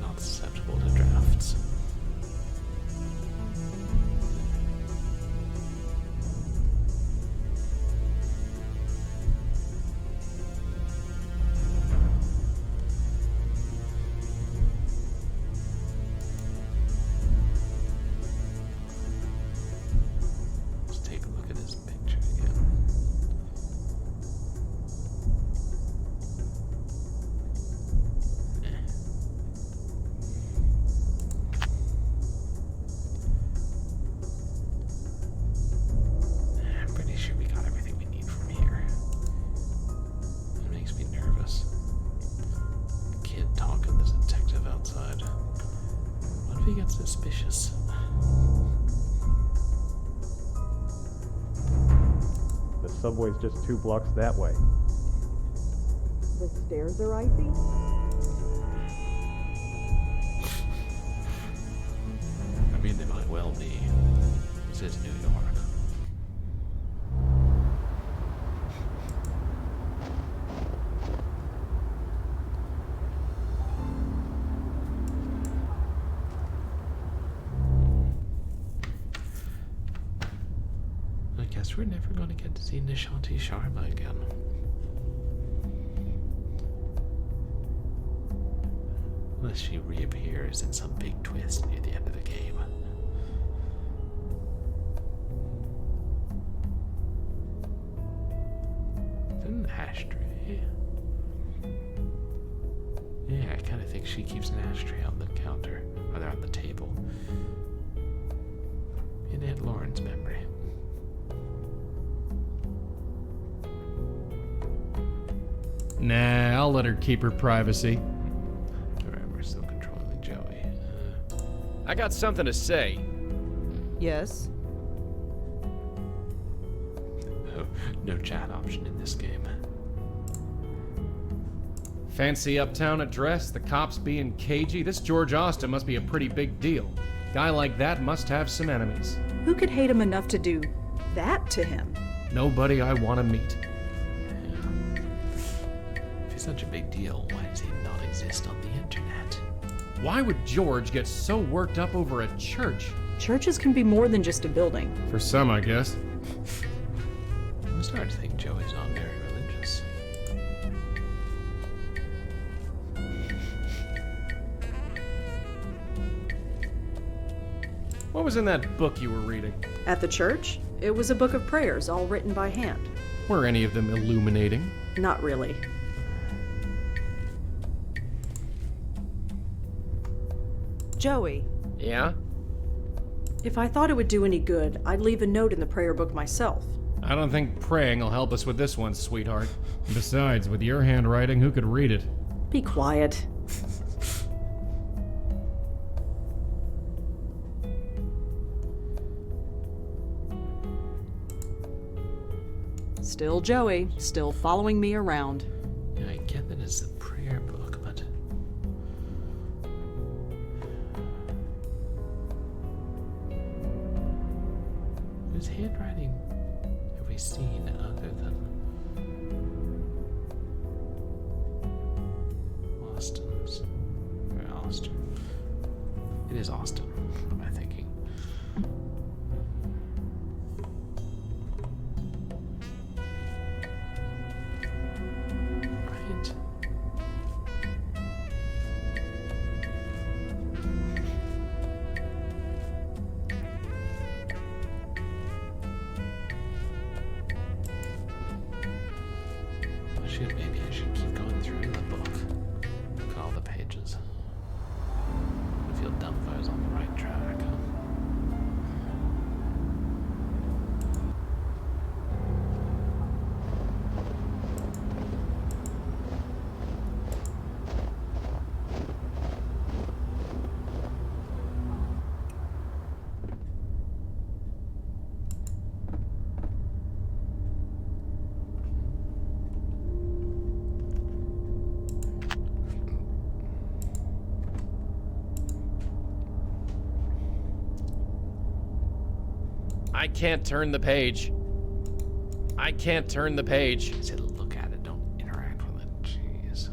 Not susceptible to drafts. Let's take a look at this picture again. I'm pretty sure we got everything we need from here. It makes me nervous. The kid talking to the detective outside. What if he gets suspicious? The subway's just 2 blocks that way. The stairs are icy? I mean, they might well be. This is New York. I guess we're never going to get to see Nishanti Sharma again. Unless she reappears in some big twist near the end of the game. Is it an ashtray? Yeah, I kind of think she keeps an ashtray on the counter, or on the table. In Aunt Lauren's memory. Nah, I'll let her keep her privacy. Alright, we're still controlling Joey. I got something to say. Yes. Oh, no chat option in this game. Fancy uptown address, the cops being cagey. This George Austin must be a pretty big deal. Guy like that must have some enemies. Who could hate him enough to do that to him? Nobody I want to meet. If he's such a big deal, why does he not exist on the internet? Why would George get so worked up over a church? Churches can be more than just a building. For some, I guess. I'm starting to think Joey's not very religious. What was in that book you were reading? At the church, it was a book of prayers, all written by hand. Were any of them illuminating? Not really. Joey. Yeah? If I thought it would do any good, I'd leave a note in the prayer book myself. I don't think praying will help us with this one, sweetheart. Besides, with your handwriting, who could read it? Be quiet. Still Joey, still following me around. Yeah, I get that it's a prayer book, Whose handwriting have we seen other than Austin's? Or Austin? It is Austin. What am I thinking? Right. Maybe I should keep going through the book. Look at all the pages. I feel dumb if I was on the right track. I can't turn the page. I can't turn the page. I said look at it, don't interact with it. Jeez.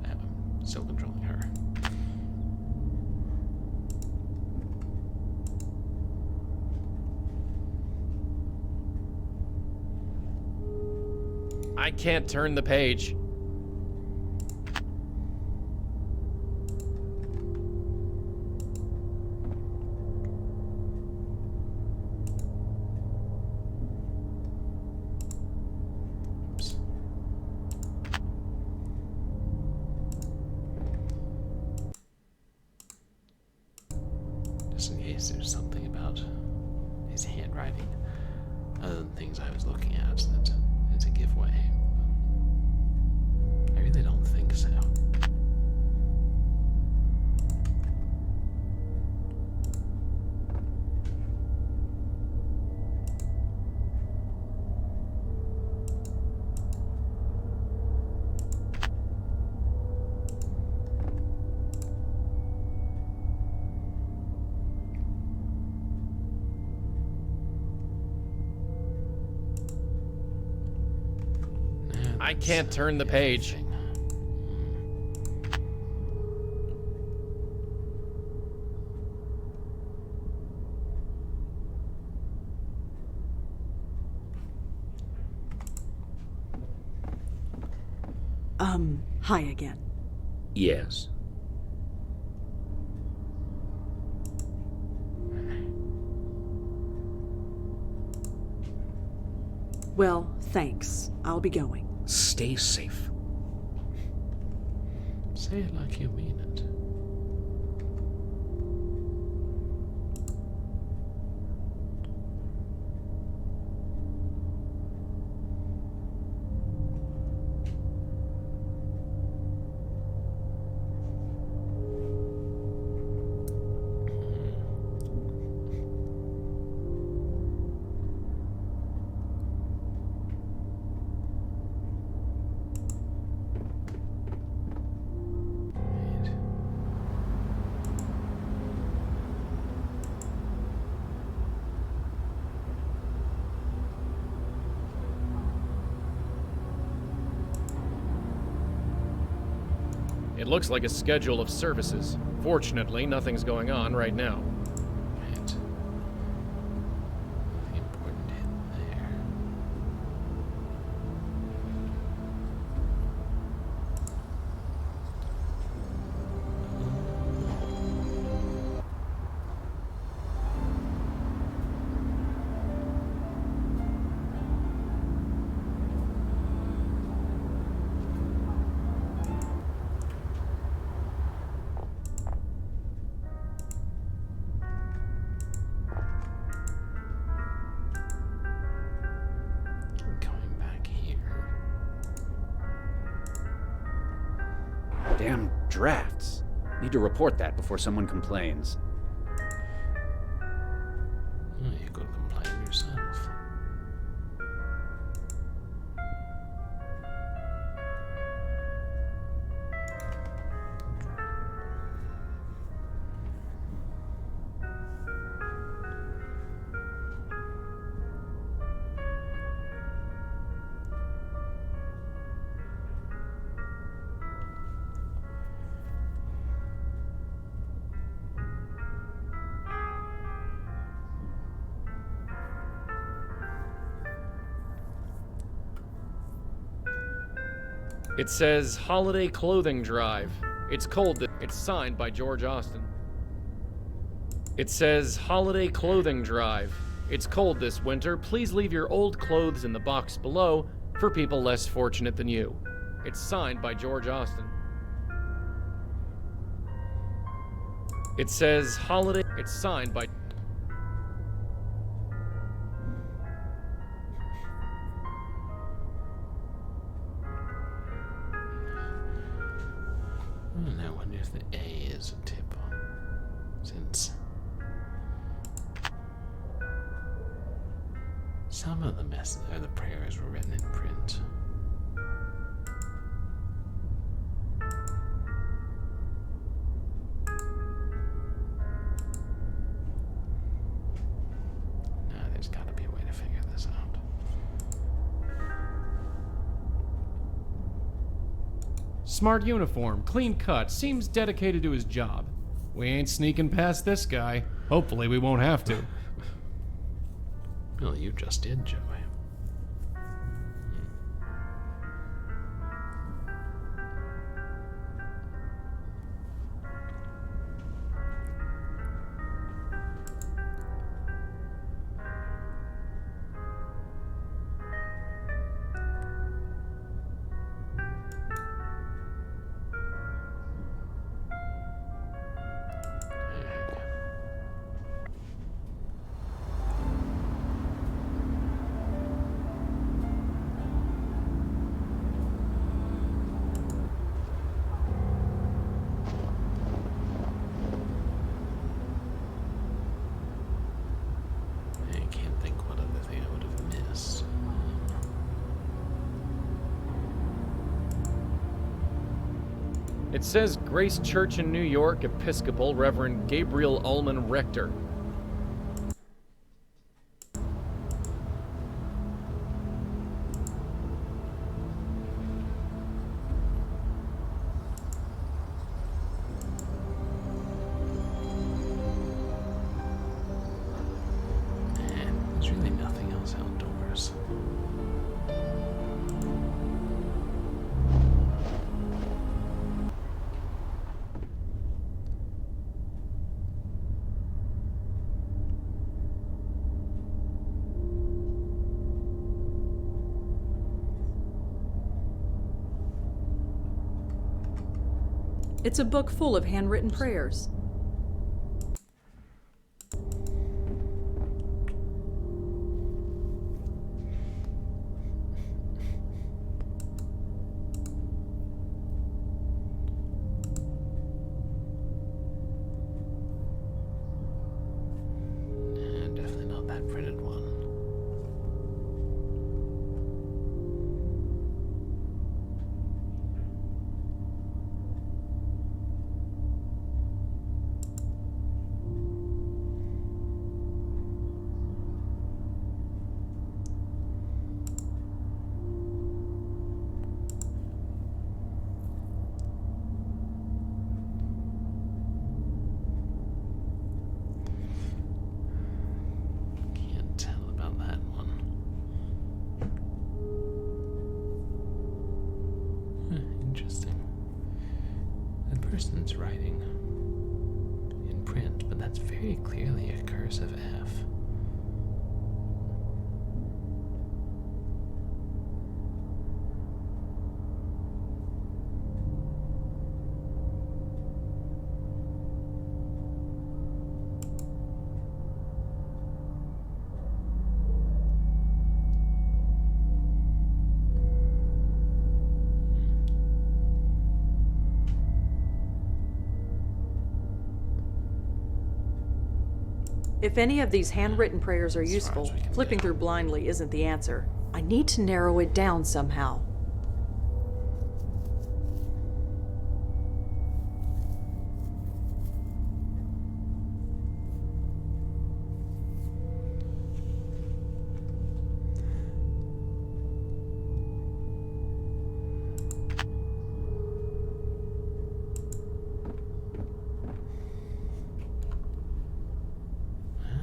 I'm still controlling her. I can't turn the page. Oops. Just in case there's something about his handwriting, other than things I was looking at, that it's a giveaway. I really don't think so. I can't turn the page. Hi again. Yes. Well, thanks. I'll be going. Stay safe. Say it like you mean it. It looks like a schedule of services. Fortunately, nothing's going on right now. Right. Nothing important in there. drafts. Need to report that before someone complains. You could complain yourself. It says Holiday Clothing Drive. It's cold. It's signed by George Austin. It says Holiday Clothing Drive. It's cold this winter. Please leave your old clothes in the box below for people less fortunate than you. It's signed by George Austin. It says Holiday. It's signed by. I wonder if the A is a typo, since some of the prayers were written in print. Now there's got to be a way to figure this out. Smart uniform, clean cut, seems dedicated to his job. We ain't sneaking past this guy. Hopefully we won't have to. Well, you just did, Joey. It says Grace Church in New York, Episcopal, Reverend Gabriel Ullman Rector. There's really nothing else outdoors. It's a book full of handwritten prayers. Definitely not that printed one. Can't tell about that one. Interesting. The person's writing in print, but that's very clearly a cursive F. If any of these handwritten prayers are As far useful, as we can flipping tell. through blindly isn't the answer. I need to narrow it down somehow.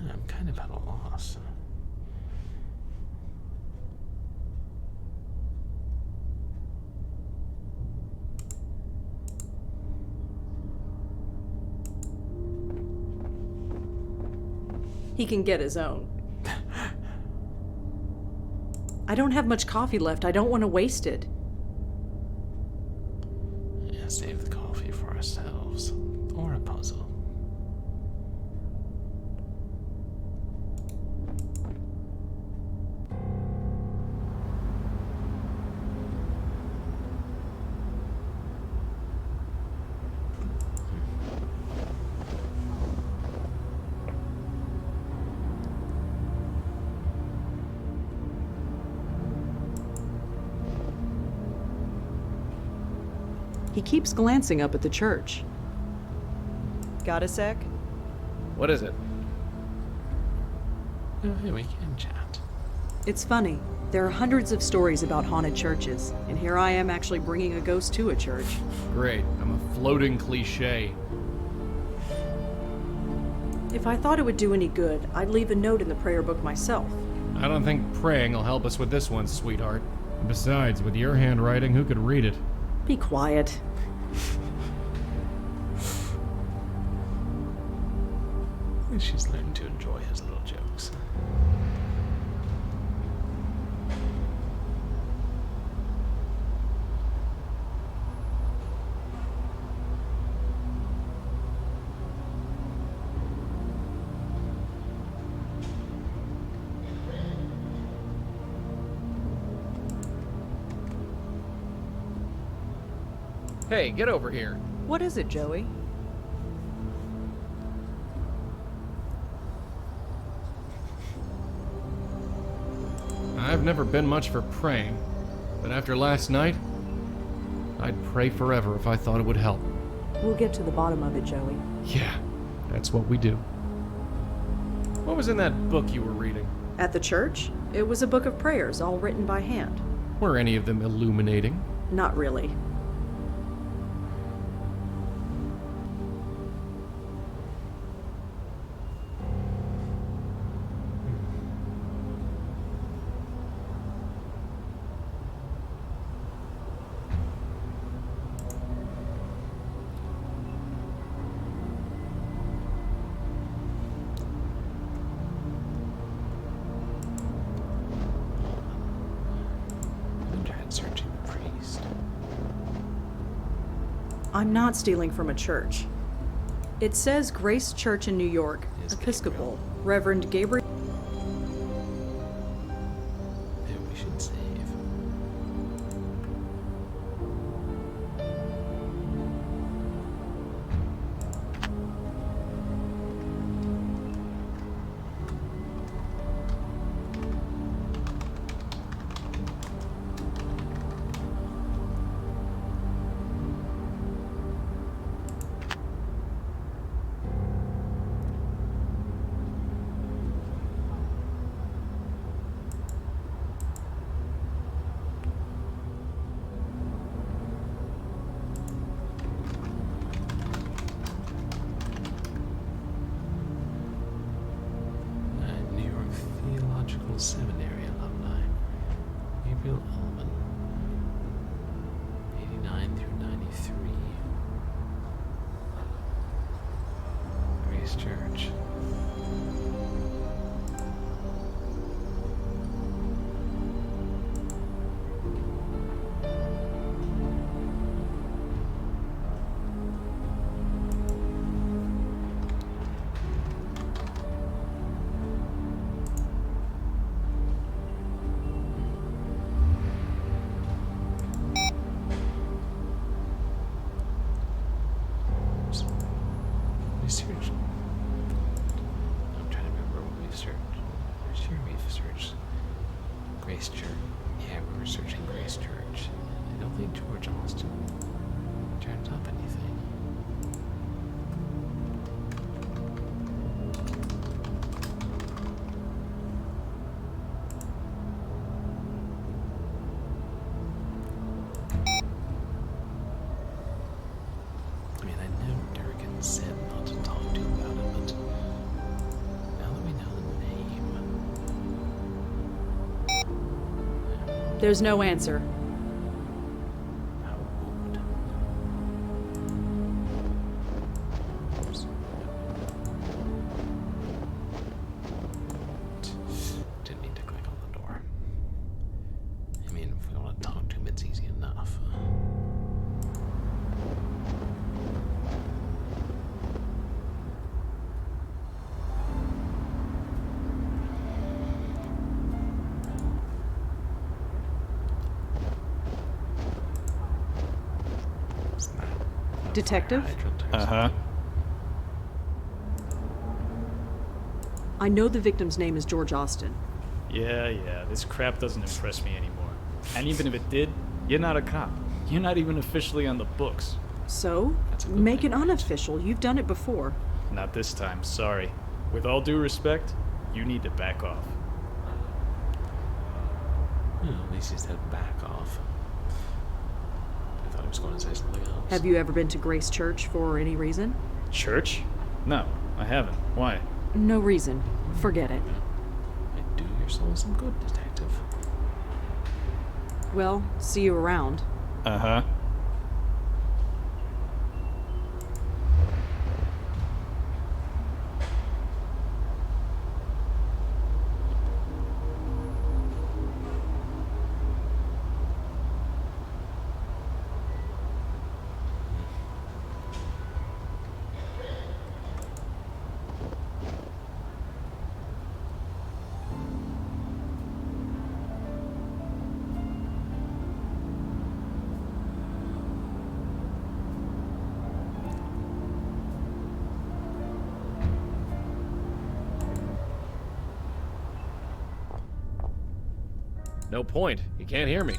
I'm kind of at a loss. He can get his own. I don't have much coffee left. I don't want to waste it. Yeah, save the coffee for ourselves. Or a puzzle. He keeps glancing up at the church. Got a sec? What is it? Oh, hey, we can chat. It's funny. There are hundreds of stories about haunted churches, and here I am actually bringing a ghost to a church. Great, I'm a floating cliche. If I thought it would do any good, I'd leave a note in the prayer book myself. I don't think praying will help us with this one, sweetheart. Besides, with your handwriting, who could read it? Be quiet. At least she's learned to enjoy his little jokes. Hey, get over here. What is it, Joey? I've never been much for praying, but after last night, I'd pray forever if I thought it would help. We'll get to the bottom of it, Joey. Yeah, that's what we do. What was in that book you were reading? At the church, it was a book of prayers, all written by hand. Were any of them illuminating? Not really. I tried searching the priest. I'm not stealing from a church. It says Grace Church in New York, Is Episcopal, Reverend Gabriel. Maybe we should save. New York Theological Seminary alumni. Gabriel Ullman. 89 through 93. Grace Church. Research. I'm trying to Grace Church. Yeah, we were searching Grace Church. I don't think George Austin turned up anything. I mean, I know Durkin said not to talk to him about it, but now that we know the name, There's no answer. how old? Oops. Didn't mean to click on the door. I mean, if we want to talk to him, it's easy enough. It's not a Detective? fire hydrant or Uh-huh. I know the victim's name is George Austin. Yeah, this crap doesn't impress me anymore. And even if it did, you're not a cop. You're not even officially on the books. So, That's a good make thing, it unofficial. You've done it before. Not this time, sorry. With all due respect, you need to back off. Well, at least he said back off. I thought he was going to say something else. Have you ever been to Grace Church for any reason? Church? No, I haven't. Why? No reason. Forget it. Do your soul some good, detective. Well, see you around. Uh-huh. No point. You can't hear me.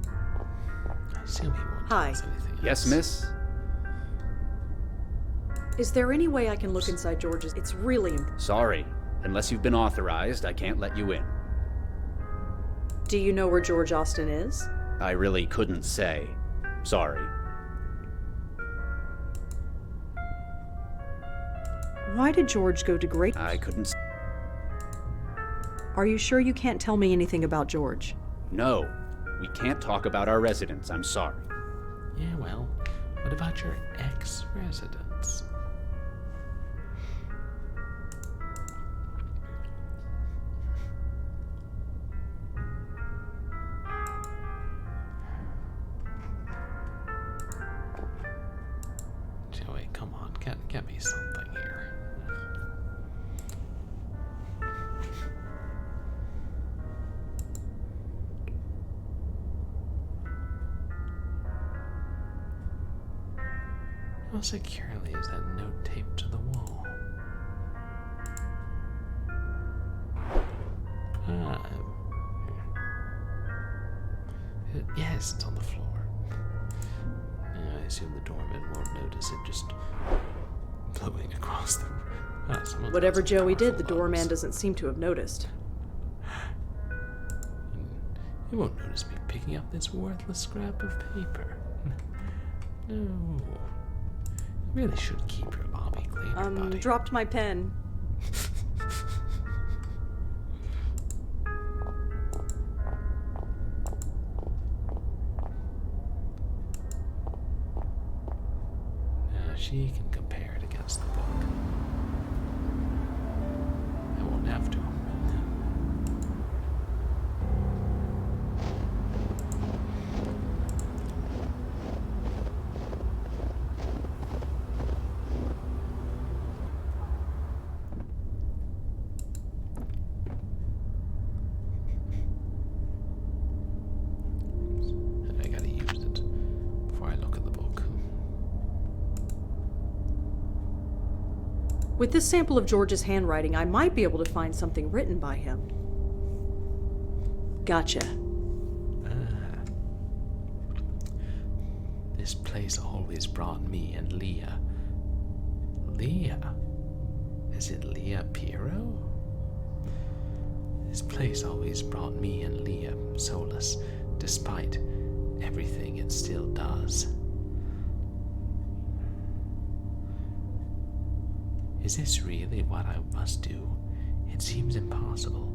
I assume he won't Hi. tell us anything Yes, else. miss? Is there any way I can look inside George's? It's really important. Sorry. Unless you've been authorized, I can't let you in. Do you know where George Austin is? I really couldn't say. Sorry. Why did George go to Great? I couldn't s- Are you sure you can't tell me anything about George? No. We can't talk about our residents. I'm sorry. Yeah, well, what about your ex-residents? Joey, come on, get me something here. How securely is that note taped to the wall? Yes, it's on the floor. I assume the doorman won't notice it just blowing across the. Someone's Whatever got some Joey did, the powerful doorman lungs. doesn't seem to have noticed. He won't notice me picking up this worthless scrap of paper. No. You really should keep your lobby clean, buddy. Dropped my pen. She can compare it against the book. I won't have to. I gotta use it before I look at the book. With this sample of George's handwriting, I might be able to find something written by him. Gotcha. This place always brought me and Leah. Leah? Is it Leah Piero? This place always brought me and Leah solace, despite everything it still does. Is this really what I must do? It seems impossible.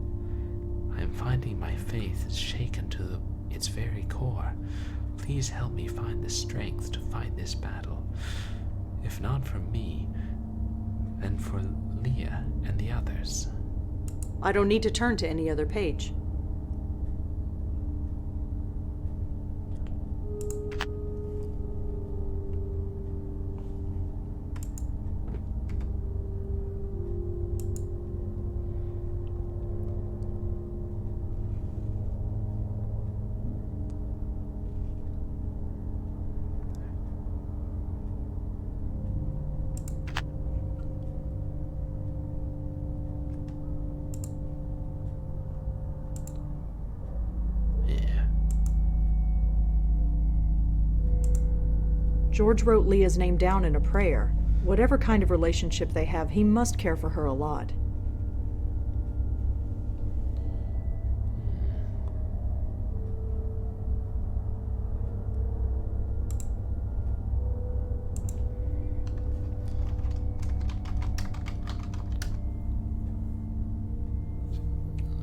I am finding my faith shaken to its very core. Please help me find the strength to fight this battle. If not for me, then for Leah and the others. I don't need to turn to any other page. George wrote Leah's name down in a prayer. Whatever kind of relationship they have, he must care for her a lot.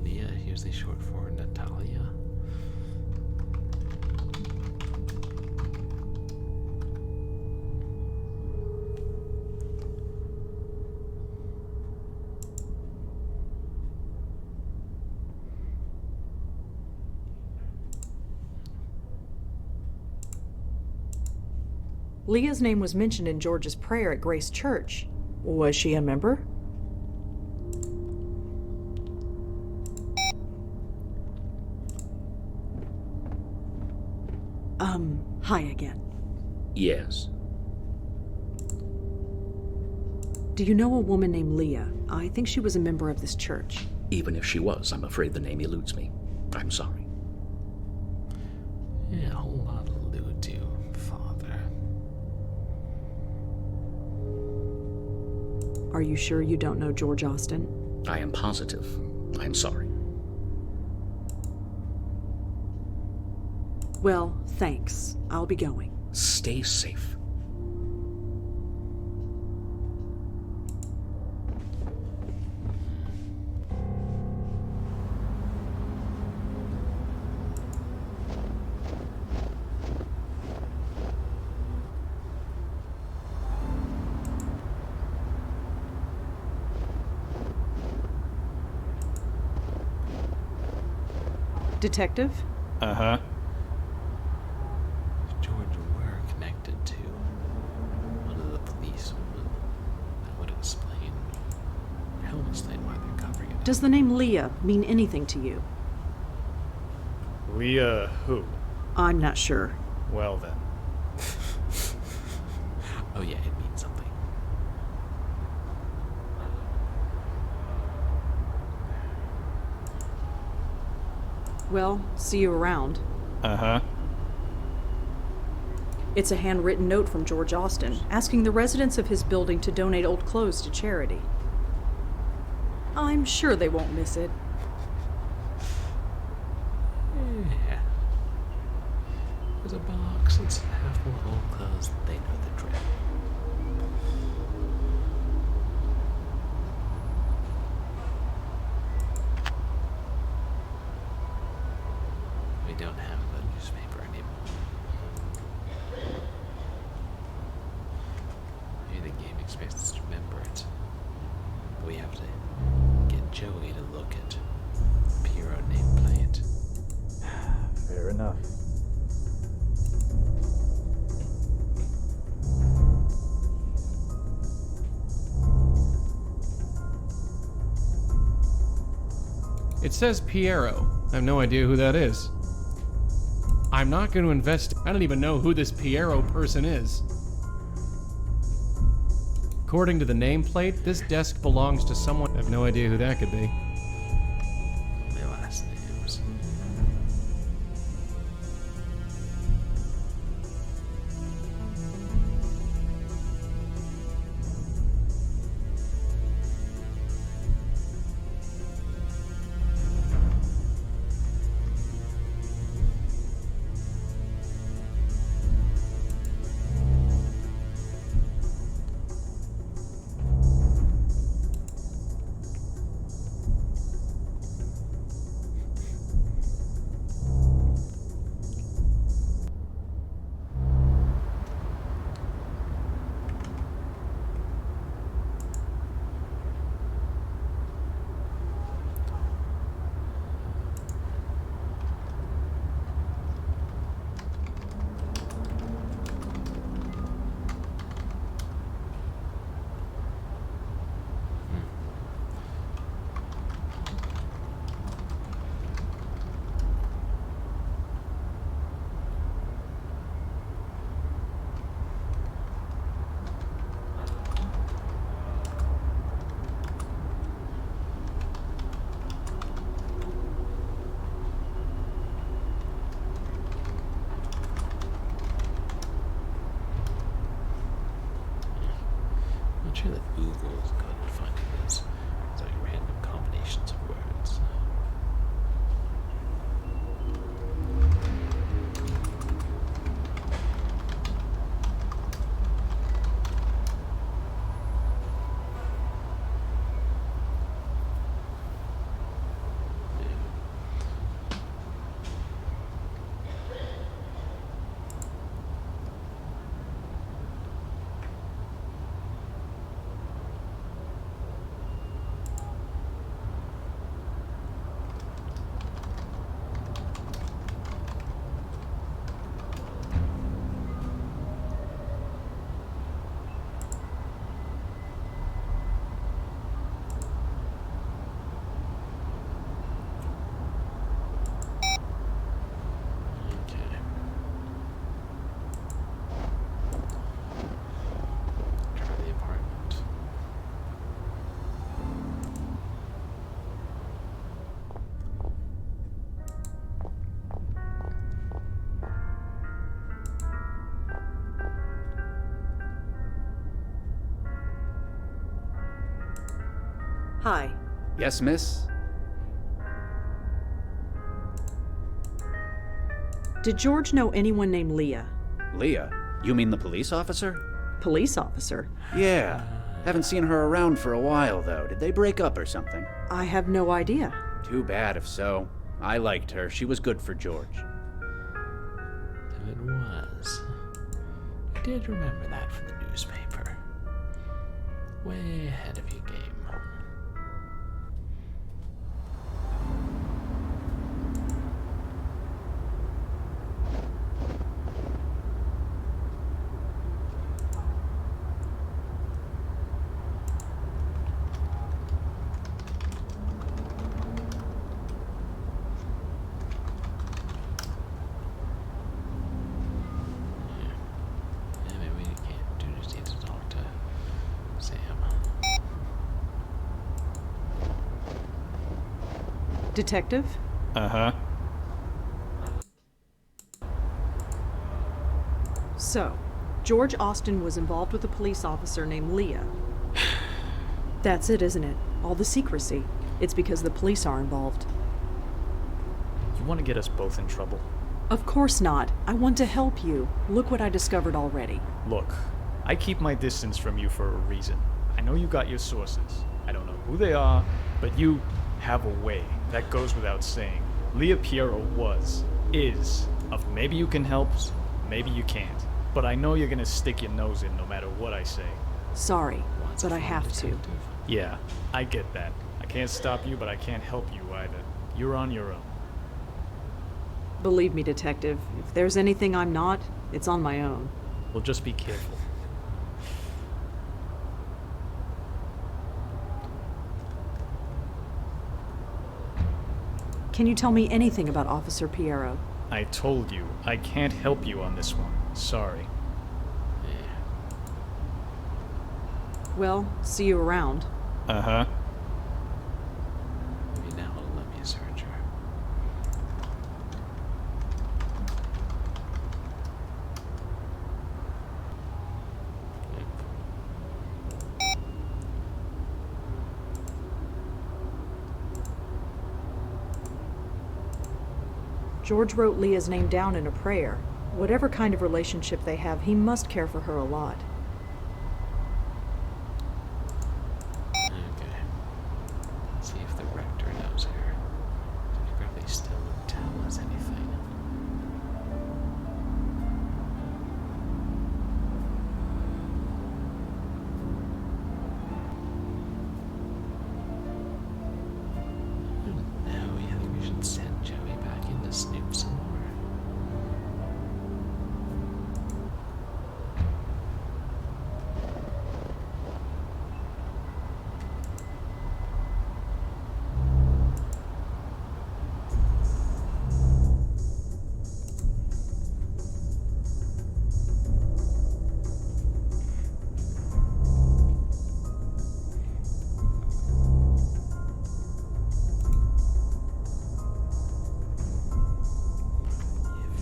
Leah, usually short for Natalia. Leah's name was mentioned in George's prayer at Grace Church. Was she a member? Hi again. Yes. Do you know a woman named Leah? I think she was a member of this church. Even if she was, I'm afraid the name eludes me. I'm sorry. Yeah, a whole lot allude you, Father. Are you sure you don't know George Austin? I am positive. I'm sorry. Well, thanks. I'll be going. Stay safe. Detective? Uh-huh. George were connected to one of the police. That would explain. Help explain why they're covering it. Does the name Leah mean anything to you? Leah who? I'm not sure. Well then. Oh yeah, it means something. Well, see you around. Uh-huh. It's a handwritten note from George Austin, asking the residents of his building to donate old clothes to charity. I'm sure they won't miss it. Yeah. There's a box. It's half full of old clothes. They know the drill. We don't have the newspaper anymore. Maybe the game expects us to remember it. But we have to get Joey to look at Piero nameplate. Fair enough. It says Piero. I have no idea who that is. I'm not going to invest. I don't even know who this Piero person is. According to the nameplate, this desk belongs to someone. I have no idea who that could be. My last names. sure that Google is good at finding these like random combinations of words. Hi. Yes, miss? Did George know anyone named Leah? Leah? You mean the police officer? Police officer? Yeah. Haven't seen her around for a while, though. Did they break up or something? I have no idea. Too bad if so. I liked her. She was good for George. It was. I did remember that from the newspaper. Way ahead of your game. Detective? Uh-huh. So, George Austin was involved with a police officer named Leah. That's it, isn't it? All the secrecy. It's because the police are involved. You want to get us both in trouble? Of course not. I want to help you. Look what I discovered already. Look, I keep my distance from you for a reason. I know you got your sources. I don't know who they are, but you have a way. That goes without saying. Leah Piero is, of maybe you can help, maybe you can't. But I know you're gonna stick your nose in no matter what I say. Sorry, but I have to. Yeah, I get that. I can't stop you, but I can't help you either. You're on your own. Believe me, Detective, if there's anything I'm not, it's on my own. Well, just be careful. Can you tell me anything about Officer Piero? I told you, I can't help you on this one. Sorry. Well, see you around. Uh-huh. Maybe now it'll let me search her. George wrote Leah's name down in a prayer. Whatever kind of relationship they have, he must care for her a lot. Okay. Let's see if the rector knows her. He probably still won't tell us anything. No, you think we should send Joey back in to snoop some more?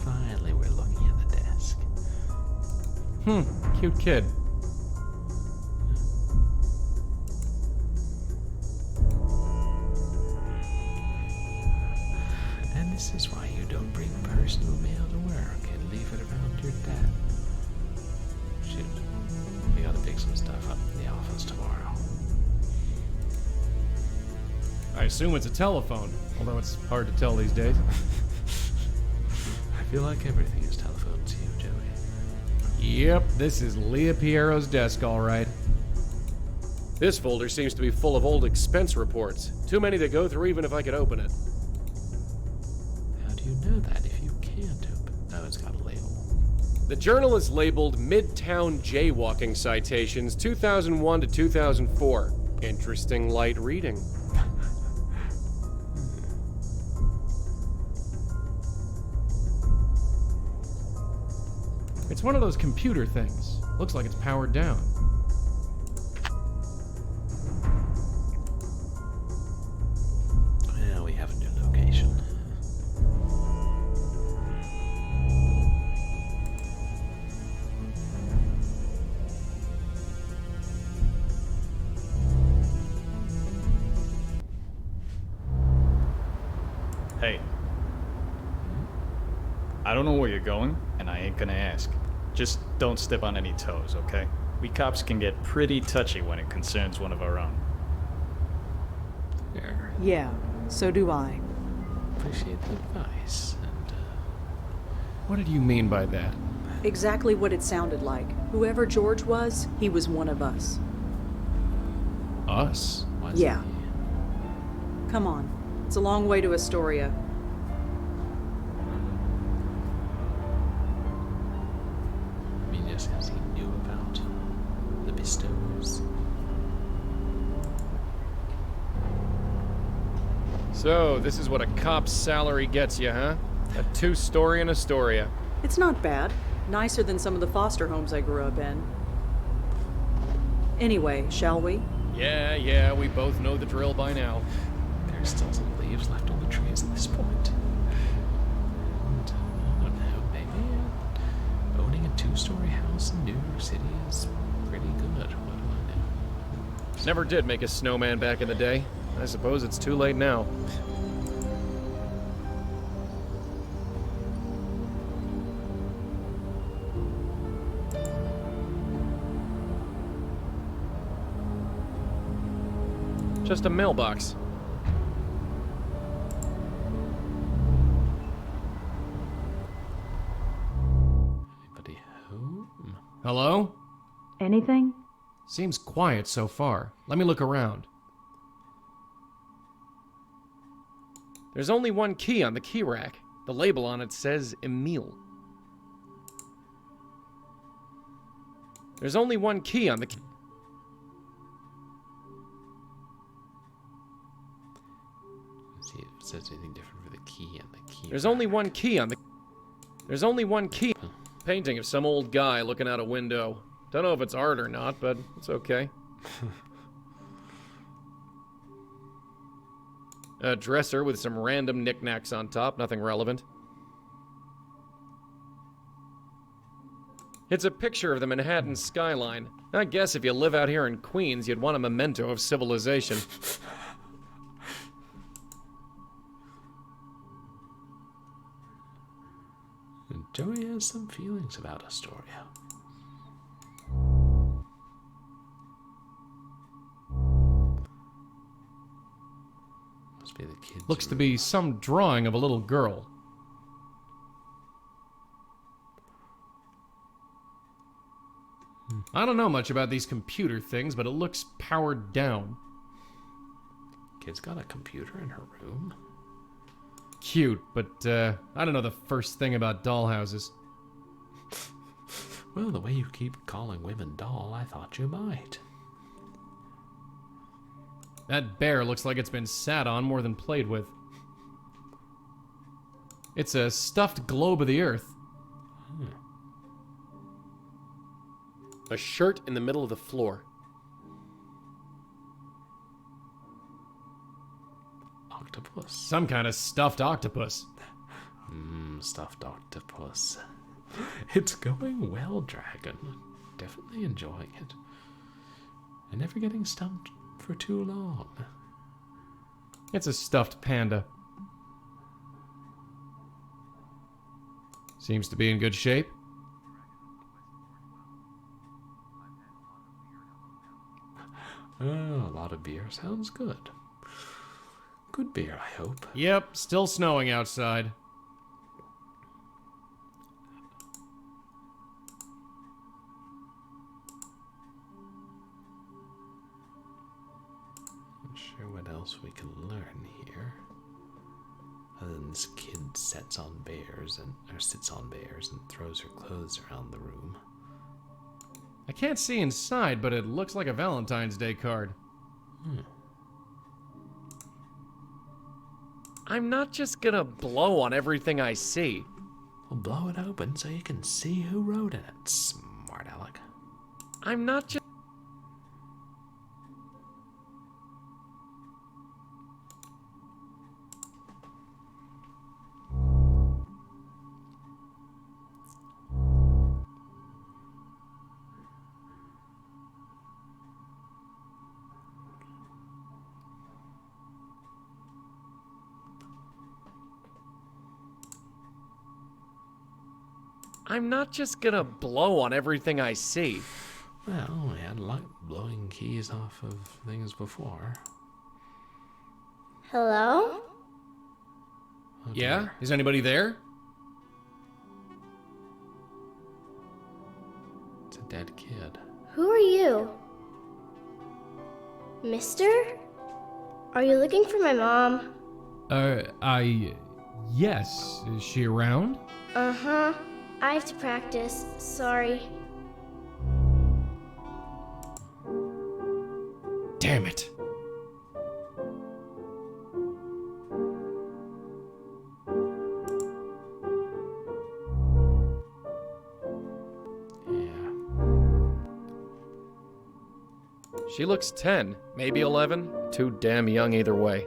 Finally, we're looking at the desk. Cute kid. I assume it's a telephone, although it's hard to tell these days. I feel like everything is telephone to you, Joey. Yep, this is Leah Piero's desk, all right. This folder seems to be full of old expense reports. Too many to go through even if I could open it. How do you know that if you can't open? Oh, it's got a label. The journal is labeled Midtown Jaywalking Citations 2001 to 2004. Interesting light reading. It's one of those computer things. Looks like it's powered down. Well, we have a new location. Hey. I don't know where you're going, and I ain't gonna ask. Just don't step on any toes, okay? We cops can get pretty touchy when it concerns one of our own. Fair. Yeah, so do I. Appreciate the advice, and, What did you mean by that? Exactly what it sounded like. Whoever George was, he was one of us. Us? was Yeah. he? Come on. It's a long way to Astoria. I mean, just because he knew about the bestows. So, this is what a cop's salary gets you, huh? A 2-story in Astoria. It's not bad. Nicer than some of the foster homes I grew up in. Anyway, shall we? Yeah, we both know the drill by now. There's still some leaves left on the trees at this point. And I don't know, maybe owning a 2-story house in New York City is pretty good. What do I know? Never did make a snowman back in the day. I suppose it's too late now. Just a mailbox. Anybody home? Hello? Anything? Seems quiet so far. Let me look around. There's only one key on the key rack. The label on it says Emile. There's only one key on the key. Let's see if it says anything different for the key and the key. There's only one key on the... There's only one key. Painting of some old guy looking out a window. Don't know if it's art or not, but it's okay. A dresser with some random knickknacks on top, nothing relevant. It's a picture of the Manhattan skyline. I guess if you live out here in Queens, you'd want a memento of civilization. And Joey has some feelings about Astoria. Must be the kids. Looks to be some drawing of a little girl. I don't know much about these computer things, but it looks powered down. Kid's got a computer in her room. Cute, but I don't know the first thing about dollhouses. Well, the way you keep calling women doll, I thought you might. That bear looks like it's been sat on more than played with. It's a stuffed globe of the earth. A shirt in the middle of the floor. Octopus. Some kind of stuffed octopus. Stuffed octopus. It's going well, Dragon. Definitely enjoying it. And never getting stumped for too long. It's a stuffed panda. Seems to be in good shape. Oh, a lot of beer sounds good. Good beer, I hope. Yep, still snowing outside. Not sure what else we can learn here. Other than this kid sits on bears and throws her clothes around the room. I can't see inside, but it looks like a Valentine's Day card. I'm not just gonna blow on everything I see. Well, blow it open so you can see who wrote it, smart aleck. I'm not just... I'm not just gonna blow on everything I see. Well, we had luck blowing keys off of things before. Hello? Oh, Yeah? dear. Is anybody there? It's a dead kid. Who are you? Mister? Are you looking for my mom? Yes. Is she around? Uh-huh. I have to practice. Sorry. Damn it. Yeah. She looks 10, maybe 11. Too damn young either way.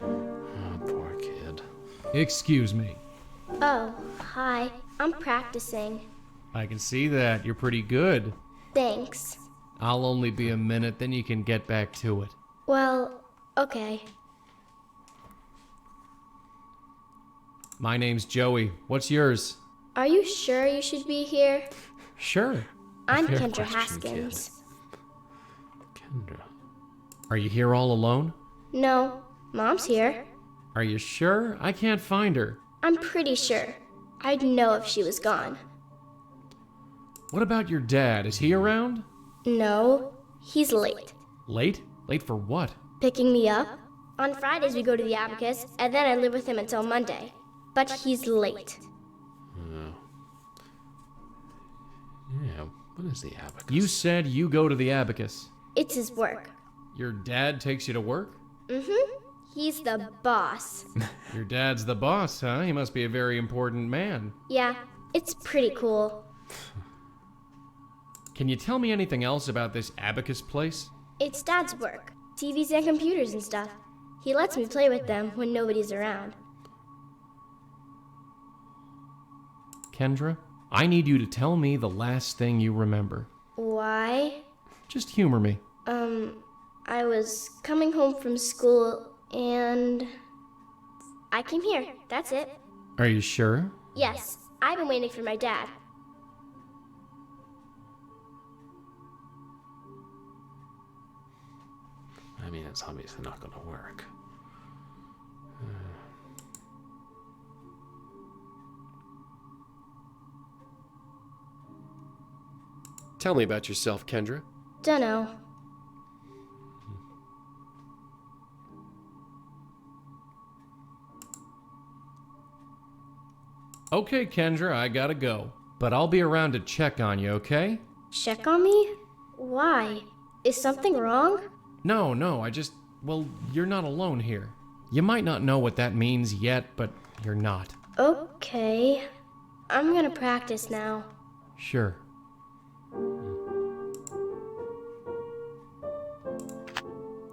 Oh, poor kid. Excuse me. Oh, hi. I'm practicing. I can see that. You're pretty good. Thanks. I'll only be a minute, then you can get back to it. Well, okay. My name's Joey. What's yours? Are you sure you should be here? Sure. I'm Fair Kendra question, Haskins. Kendra. Are you here all alone? No, Mom's here. Are you sure? I can't find her. I'm pretty sure. I'd know if she was gone. What about your dad? Is he around? No, he's late. Late? Late for what? Picking me up? On Fridays we go to the Abacus, and then I live with him until Monday. But he's late. Yeah, what is the abacus? You said you go to the Abacus. It's his work. Your dad takes you to work? Mm-hmm. He's the boss. Your dad's the boss, huh? He must be a very important man. Yeah, it's pretty cool. Can you tell me anything else about this Abacus place? It's Dad's work. TVs and computers and stuff. He lets me play with them when nobody's around. Kendra, I need you to tell me the last thing you remember. Why? Just humor me. I was coming home from school and I came here. That's it. Are you sure? Yes, I've been waiting for my dad. I mean, it's obviously not going to work. Tell me about yourself, Kendra. Dunno. Okay, Kendra, I gotta go. But I'll be around to check on you, okay? Check on me? Why? Is something wrong? No, well, you're not alone here. You might not know what that means yet, but you're not. Okay. I'm gonna practice now. Sure.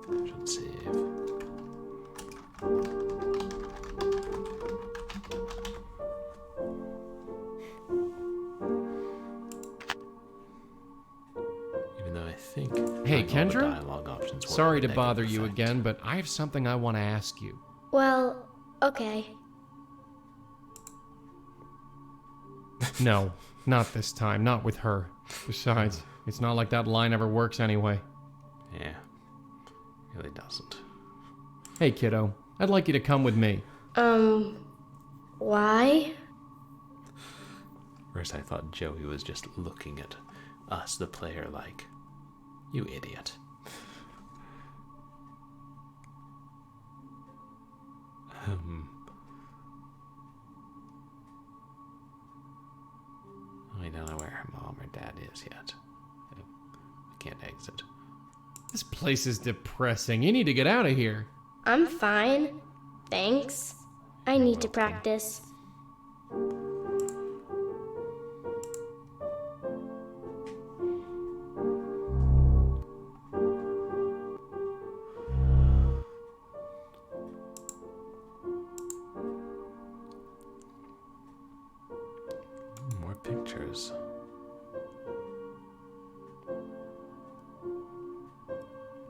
Should save. Even though I think Hey, all the Kendra? dialogue options work Sorry with to bother negative you effect. again, but I have something I want to ask you. Well, okay. No, not this time. Not with her. Besides, it's not like that line ever works anyway. Yeah, really doesn't. Hey, kiddo. I'd like you to come with me. Why? First I thought Joey was just looking at us, the player, like, you idiot. I don't know where her mom or dad is yet. I can't exit. This place is depressing. You need to get out of here. I'm fine. Thanks. I need to practice. More pictures.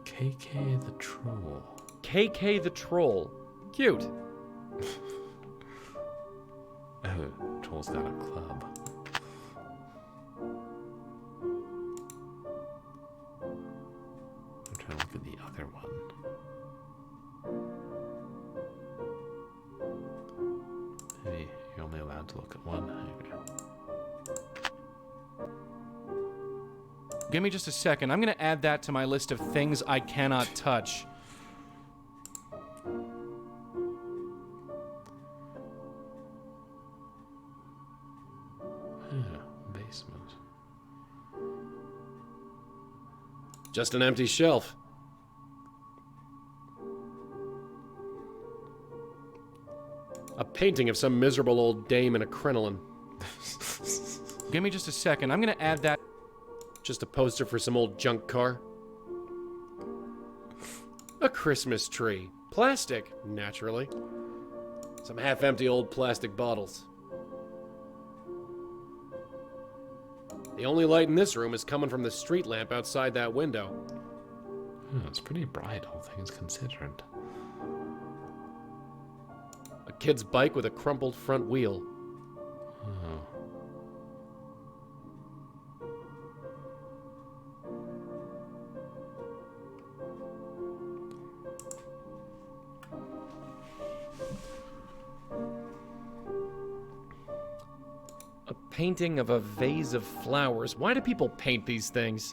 KK the Troll. KK the Troll. Cute. Oh, Troll's got a club. I'm trying to look at the other one. Maybe you're only allowed to look at one. Give me just a second. I'm going to add that to my list of things I cannot touch. Basement. Just an empty shelf. A painting of some miserable old dame in a crinoline. Give me just a second. I'm going to add that. Just a poster for some old junk car. A Christmas tree. Plastic, naturally. Some half-empty old plastic bottles. The only light in this room is coming from the street lamp outside that window. Oh, it's pretty bright, all things considered. A kid's bike with a crumpled front wheel. Oh. A painting of a vase of flowers. Why do people paint these things?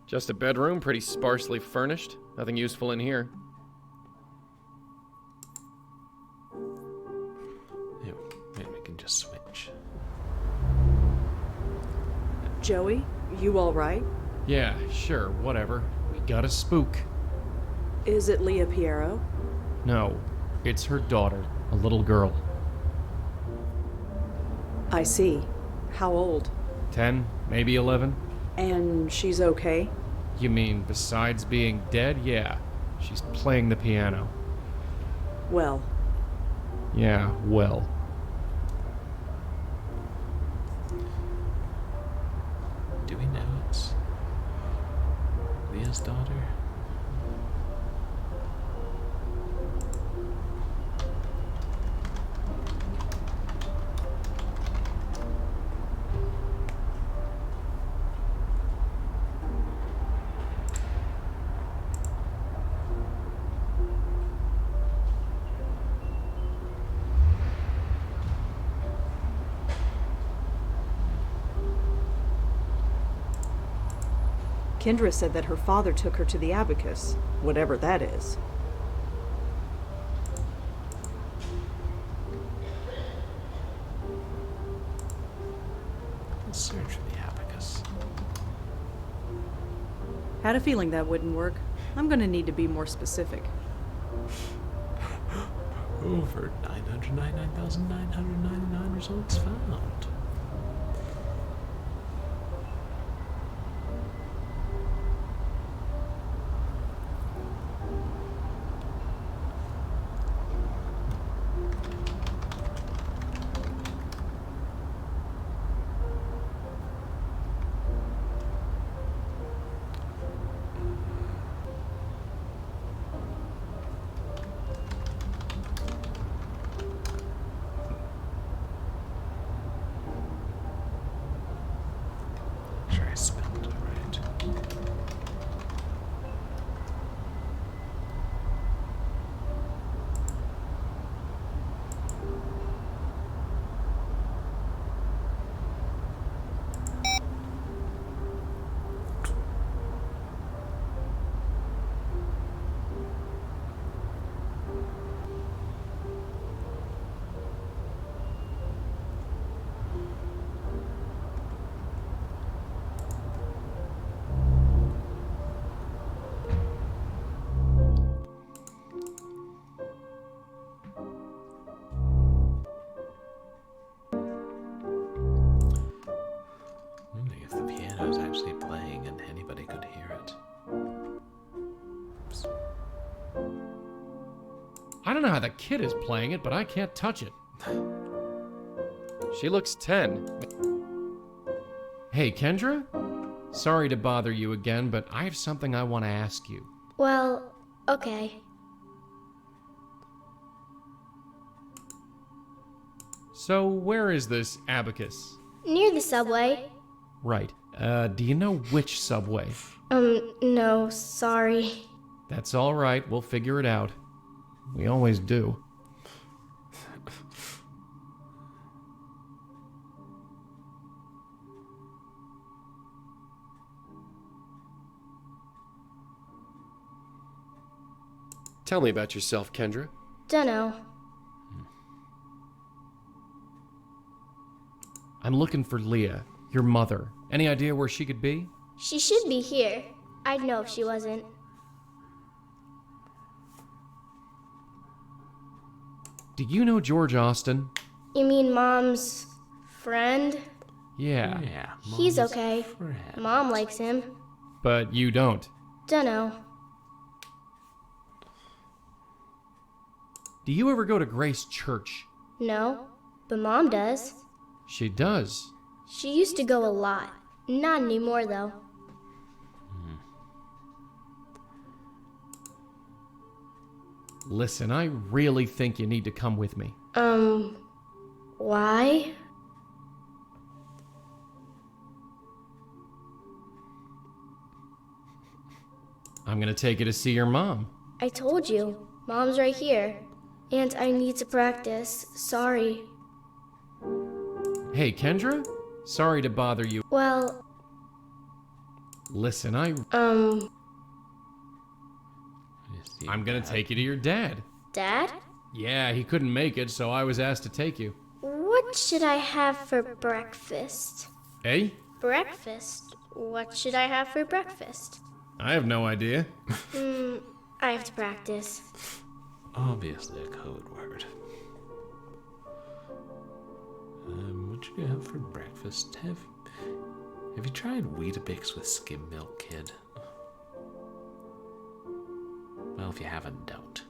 Just a bedroom, pretty sparsely furnished. Nothing useful in here. Maybe we can just switch. Joey, you all right? Yeah, sure, whatever. We got a spook. Is it Leah Piero? No, it's her daughter, a little girl. I see. How old? 10, maybe 11. And she's okay? You mean besides being dead? Yeah, she's playing the piano. Well. Yeah, well. Do we know it's Leah's daughter? Kendra said that her father took her to the abacus, whatever that is. Let's search for the abacus. Had a feeling that wouldn't work. I'm gonna need to be more specific. Over 999,999 results found. I don't know how the kid is playing it, but I can't touch it. She looks 10. Hey, Kendra? Sorry to bother you again, but I have something I want to ask you. Well, okay. So, where is this abacus? Near the subway. Right. Do you know which subway? No, sorry. That's all right. We'll figure it out. We always do. Tell me about yourself, Kendra. Dunno. I'm looking for Leah, your mother. Any idea where she could be? She should be here. I'd know if she wasn't. Do you know George Austin? You mean Mom's friend? Yeah. He's okay. Mom likes him. But you don't. Dunno. Do you ever go to Grace Church? No, but Mom does. She does. She used to go a lot. Not anymore, though. Listen, I really think you need to come with me. Why? I'm gonna take you to see your mom. I told you. Mom's right here. And I need to practice. Sorry. Hey, Kendra? Sorry to bother you. Well... Listen, I'm gonna take you to your dad. Dad? Yeah, he couldn't make it, so I was asked to take you. What should I have for breakfast? Eh? Breakfast? What should I have for breakfast? I have no idea. I have to practice. Obviously a code word. What should you have for breakfast? Have you tried Weetabix with skim milk, kid? Well, if you haven't, don't.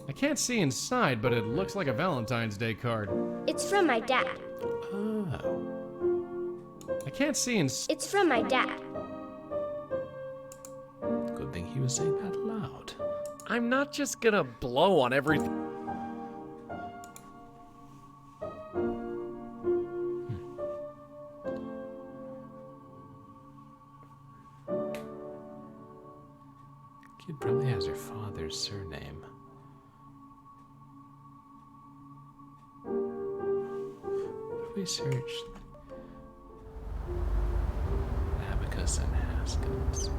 I can't see inside, but it looks like a Valentine's Day card. It's from my dad. Oh. I can't see inside. It's from my dad. Good thing he was saying that loud. I'm not just gonna blow on everything. Kid probably has her father's surname. If we search Abacus and Haskins.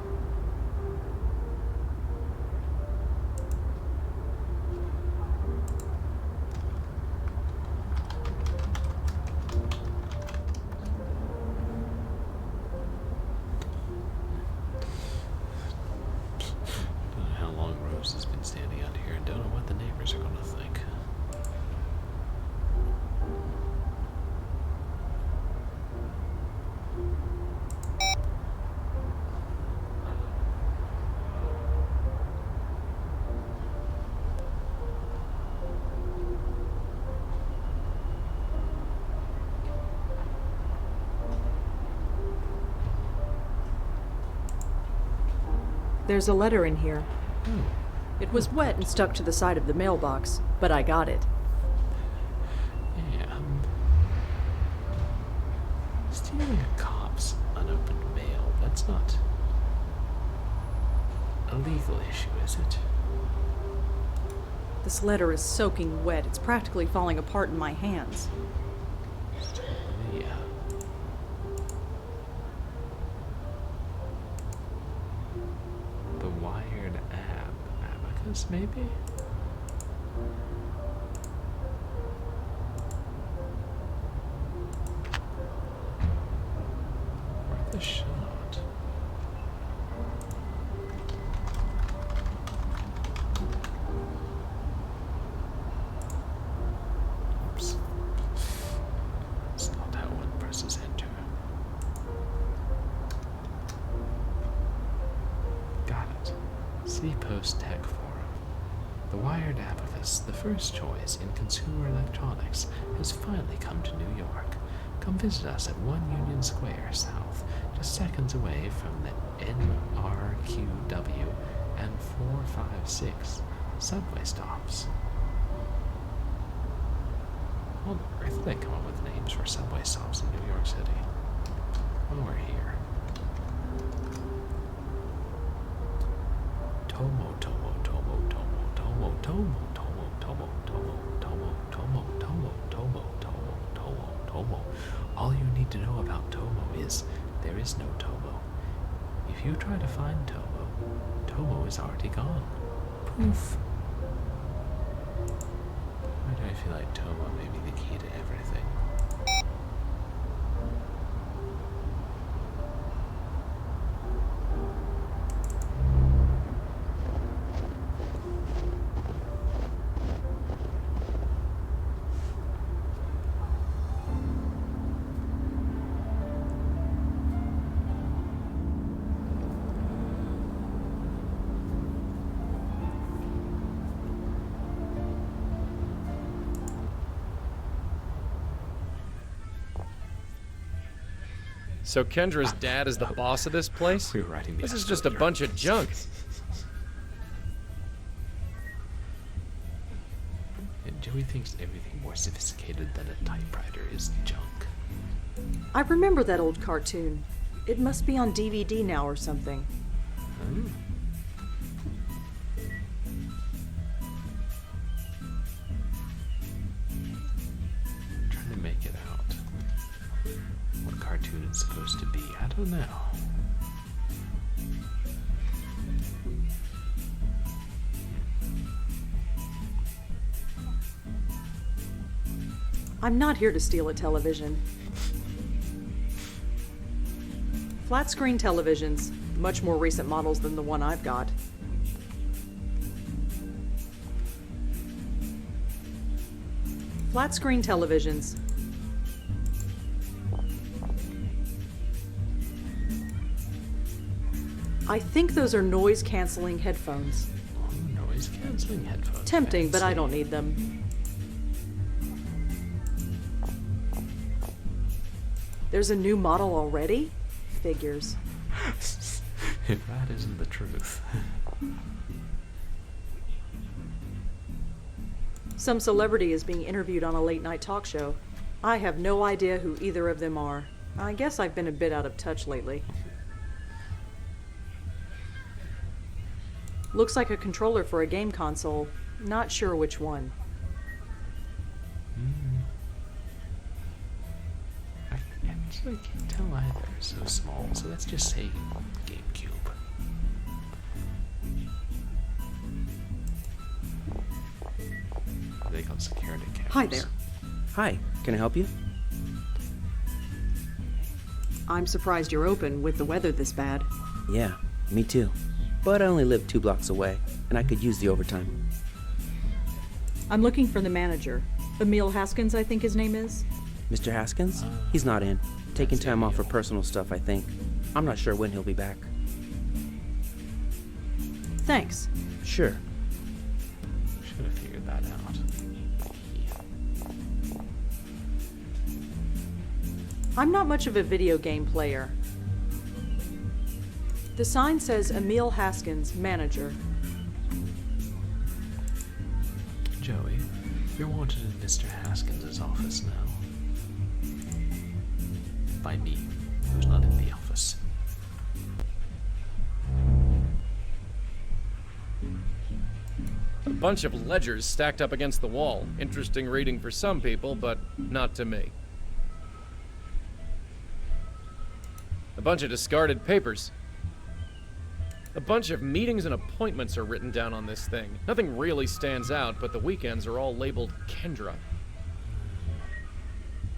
Don't know how long Rose has been standing out here and don't know what the neighbors are going to think. There's a letter in here. It was wet and stuck to the side of the mailbox, but I got it. Yeah. Stealing a cop's unopened mail, that's not a legal issue, is it? This letter is soaking wet. It's practically falling apart in my hands. Yeah. The wired abacus, maybe? Worth a shot. Oops. That's not how one presses enter. Got it. See Post Tech Forum. The Wired Apiphist, the first choice in consumer electronics, has finally come to New York. Come visit us at 1 Union Square South, just seconds away from the NRQW and 456 subway stops. What on earth did they come up with names for subway stops in New York City? While we're here. Tomo, Tomo, Tomo, Tomo, Tomo, Tomo, Tomo, Tomo, Tomo, Tomo, Tomo, Tomo, Tomo, Tomo, Tomo, Tomo. All you need to know about Tomo is there is no Tomo. If you try to find Tomo, Tomo is already gone. Poof. Why do I feel like Tomo may be the key to everything? So Kendra's dad is the boss of this place? We were writing the This is just a bunch of junk. And Joey thinks everything more sophisticated than a typewriter is junk. I remember that old cartoon. It must be on DVD now or something. Oh. Trying to make it out. What cartoon it's supposed to be, I don't know. I'm not here to steal a television. Flat screen televisions, much more recent models than the one I've got. Flat screen televisions. I think those are noise-canceling headphones. Oh, noise-canceling headphones. Tempting, but I don't need them. There's a new model already? Figures. If that isn't the truth. Some celebrity is being interviewed on a late-night talk show. I have no idea who either of them are. I guess I've been a bit out of touch lately. Looks like a controller for a game console. Not sure which one. I actually can't tell either. So small. So let's just say GameCube. They got security cameras. Hi there. Hi, can I help you? I'm surprised you're open with the weather this bad. Yeah, me too. But I only live 2 blocks away, and I could use the overtime. I'm looking for the manager. Emil Haskins, I think his name is. Mr. Haskins? He's not in. Taking time off for personal stuff, I think. I'm not sure when he'll be back. Thanks. Sure. Should have figured that out. I'm not much of a video game player. The sign says Emil Haskins, manager. Joey, you're wanted in Mr. Haskins' office now. By me, who's not in the office. A bunch of ledgers stacked up against the wall. Interesting reading for some people, but not to me. A bunch of discarded papers. A bunch of meetings and appointments are written down on this thing. Nothing really stands out, but the weekends are all labeled Kendra.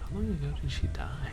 How long ago did she die?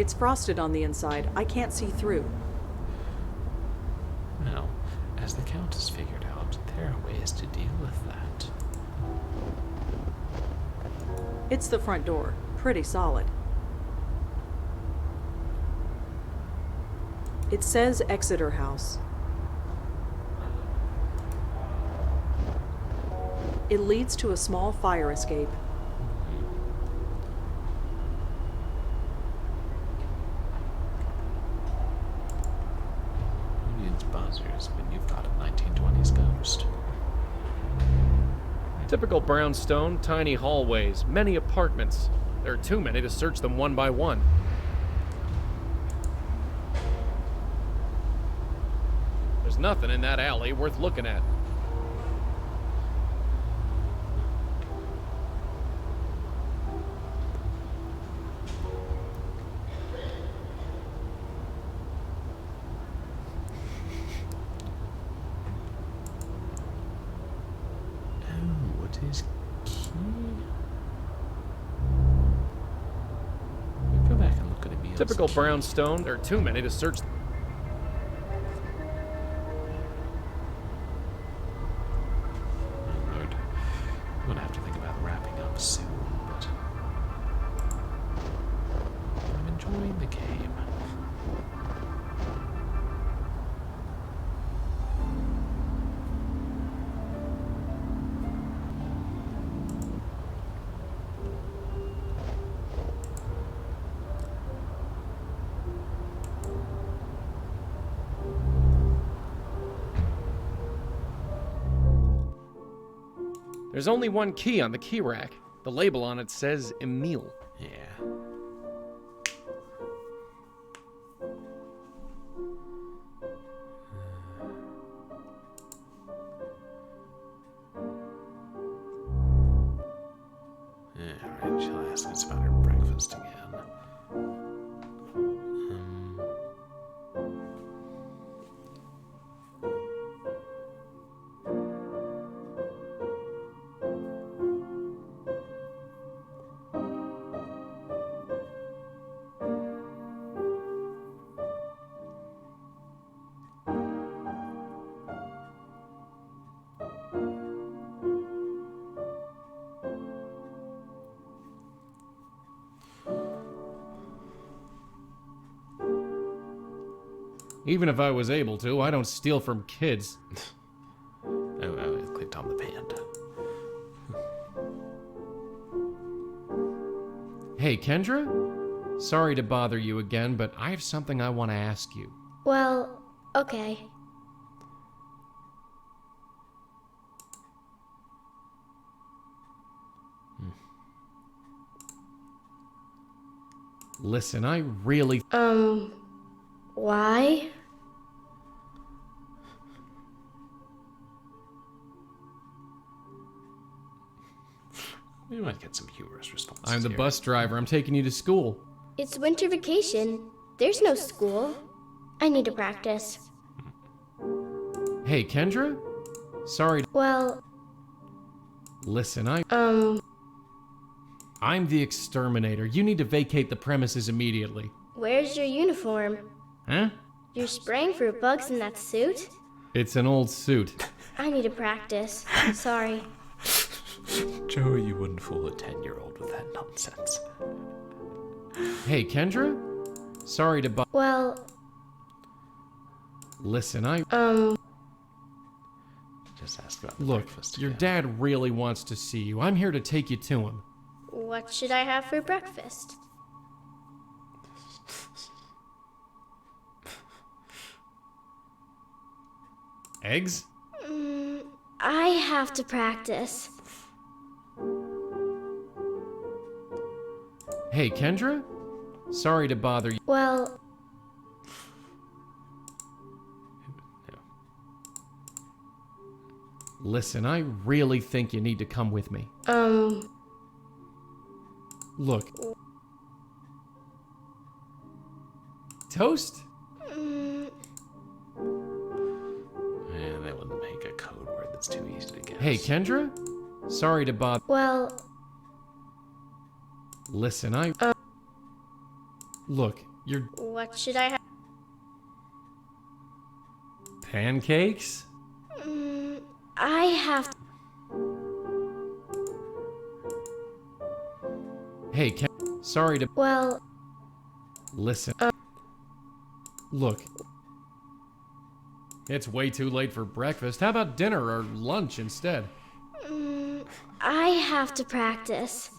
It's frosted on the inside. I can't see through. Well, as the Countess figured out, there are ways to deal with that. It's the front door. Pretty solid. It says Exeter House. It leads to a small fire escape. Who needs buzzers when you've got a 1920s ghost? Typical brownstone, tiny hallways, many apartments. There are too many to search them one by one. There's nothing in that alley worth looking at. His key. Go back and look at Emil's Typical key. brownstone. There are too many to search. Oh Lord, I'm gonna have to think about wrapping up soon, but I'm enjoying the game. There's only one key on the key rack. The label on it says Emil. Yeah. Alright, she'll ask us about her breakfast again. Even if I was able to, I don't steal from kids. I clicked on the panda. Hey, Kendra? Sorry to bother you again, but I have something I want to ask you. Well, okay. Listen, I really... Why? We might get some humorous responses. I'm the here. bus driver. I'm taking you to school. It's winter vacation. There's no school. I need to practice. Hey, Kendra? Sorry. Well... Listen, I'm the exterminator. You need to vacate the premises immediately. Where's your uniform? Huh? You're spraying for bugs in that suit? It's an old suit. I need to practice. Sorry. Joey, you wouldn't fool a 10-year-old with that nonsense. Hey, Kendra? Sorry to Well... Listen, Just ask about the Look, breakfast your again. dad really wants to see you. I'm here to take you to him. What should I have for breakfast? Eggs? I have to practice. Hey, Kendra? Sorry to bother you. Well... Listen, I really think you need to come with me. Look. Toast? Yeah, they wouldn't make a code word that's too easy to guess. Hey, Kendra? Sorry to bother. Well... Listen, Look, What should I have? Pancakes? I have. Hey, sorry to. Well. Listen. Look. It's way too late for breakfast. How about dinner or lunch instead? I have to practice.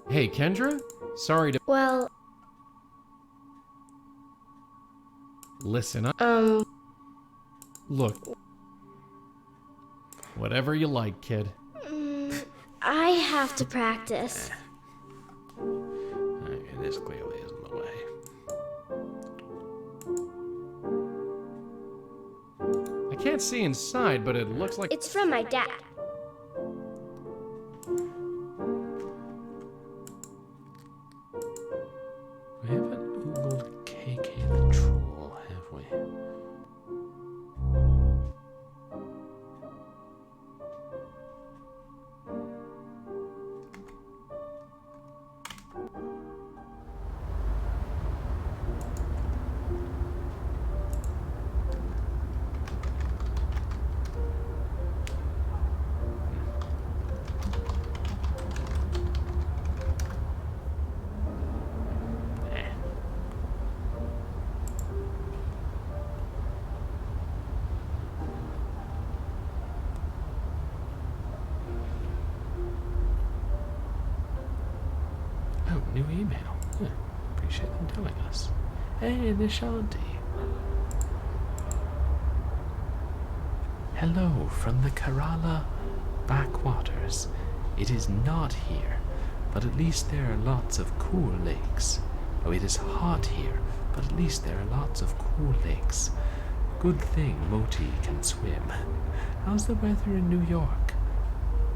Hey, Kendra? Sorry to. Well. Listen. Look. Whatever you like, kid. I have to practice. Okay, this clearly isn't the way. I can't see inside, but it looks like. It's from my dad. We haven't Googled KK the Troll, have we? Oh, new email. Huh. Appreciate them telling us. Hey, Nishanti. Hello from the Kerala backwaters. It is not here, but at least there are lots of cool lakes. Oh, it is hot here, but at least there are lots of cool lakes. Good thing Moti can swim. How's the weather in New York?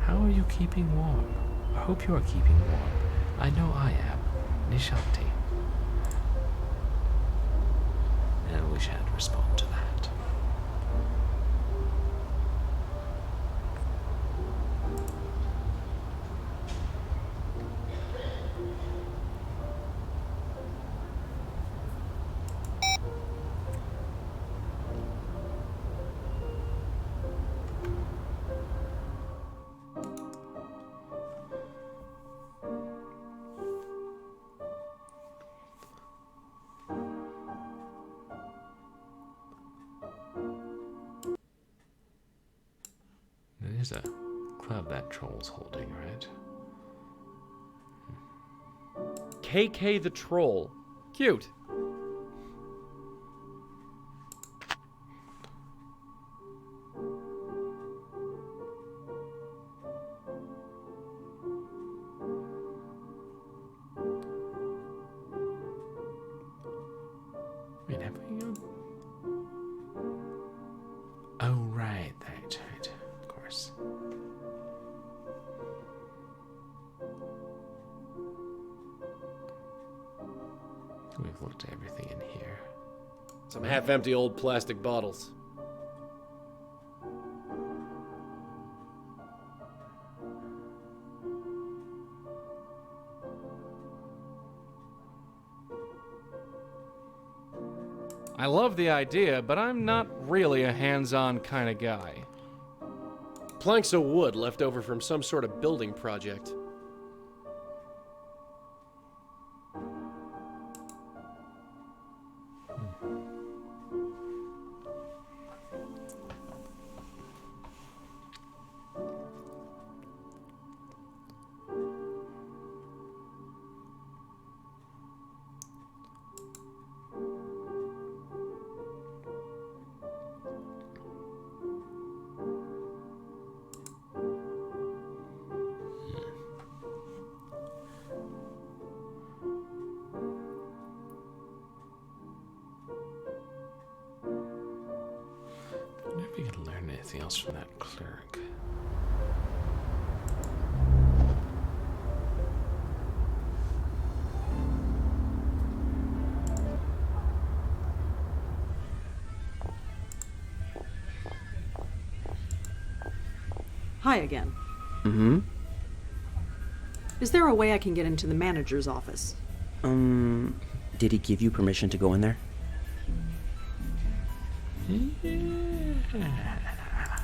How are you keeping warm? I hope you are keeping warm. I know I am. Nishanti. And we shan't respond to that. It is a club that Troll's holding, right? KK the Troll. Cute. Wait, have we gone? Oh, right, right. Of course. We've looked at everything in here. Some half-empty old plastic bottles. I love the idea, but I'm not really a hands-on kind of guy. Planks of wood left over from some sort of building project. I wonder if we could learn anything else from that clerk. Hi again. Mm-hmm. Is there a way I can get into the manager's office? Did he give you permission to go in there?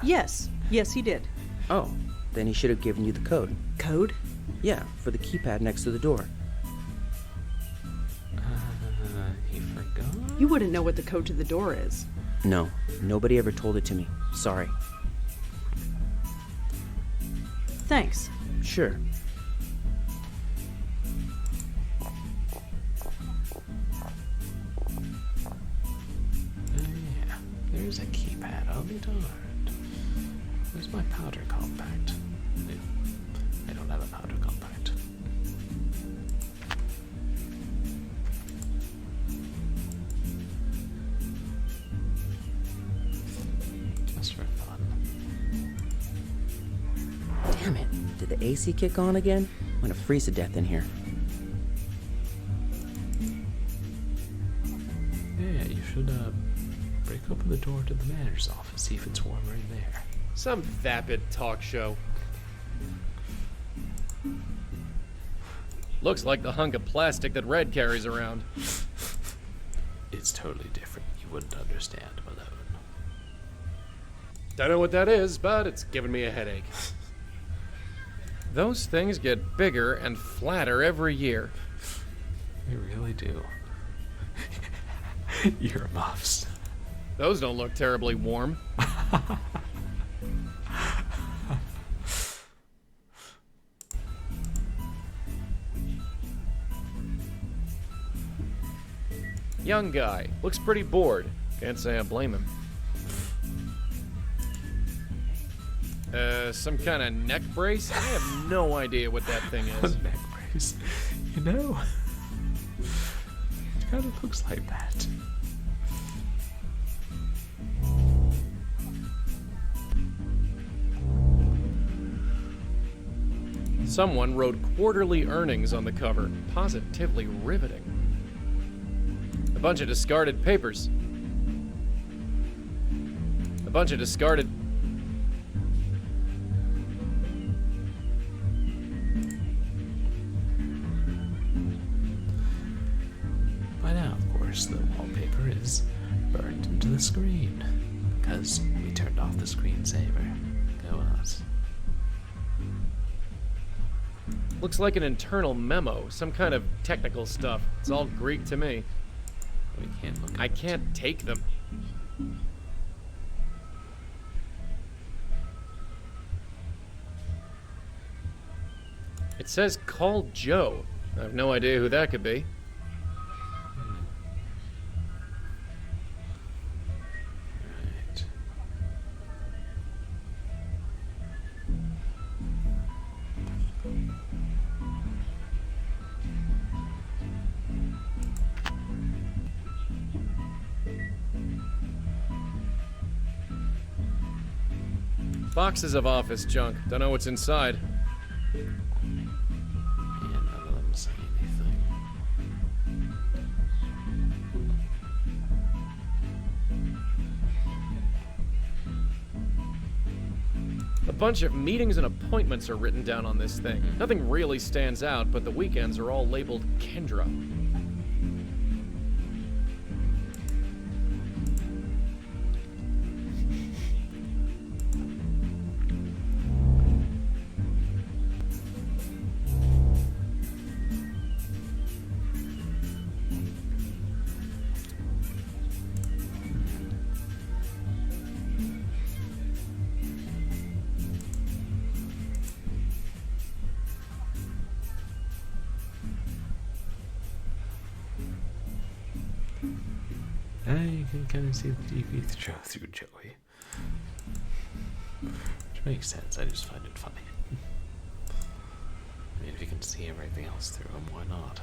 Yes, he did. Oh, then he should have given you the code. Code? Yeah, for the keypad next to the door. He forgot? You wouldn't know what the code to the door is. No, nobody ever told it to me. Sorry. Thanks. Sure. Yeah, there's a keypad. I'll be darned. Where's my powder compact? I don't have a powder compact. Just for fun. Damn it. Did the AC kick on again? I'm gonna freeze to death in here. Yeah, you should break open the door to the manager's office, see if it's warmer in there. Some vapid talk show. Looks like the hunk of plastic that Red carries around. It's totally different. You wouldn't understand, Malone. Don't know what that is, but it's giving me a headache. Those things get bigger and flatter every year. They really do. Earmuffs. Those don't look terribly warm. Young guy. Looks pretty bored. Can't say I blame him. Some kind of neck brace? I have no idea what that thing is. Neck brace. You know, it kind of looks like that. Someone wrote quarterly earnings on the cover. Positively riveting. A bunch of discarded papers. A bunch of discarded... By now, of course, the wallpaper is burned into the screen because we turned off the screensaver. Go us. Looks like an internal memo, some kind of technical stuff. It's all Greek to me. We can't look at I can't take them. It says call Joe. I have no idea who that could be. Right. Boxes of office junk. Don't know what's inside. Yeah, none of them say anything. A bunch of meetings and appointments are written down on this thing. Nothing really stands out, but the weekends are all labeled Kendra. You can kind of see the TV show through Joey. Which makes sense, I just find it funny. I mean, if you can see everything else through him, why not?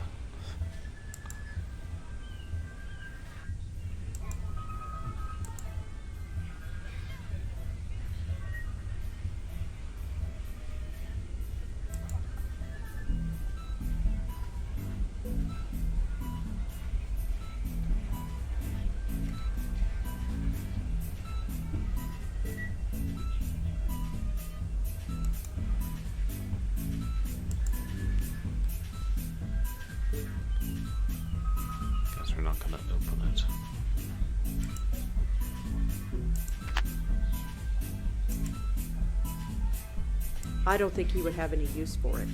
not going to open it. I don't think he would have any use for it.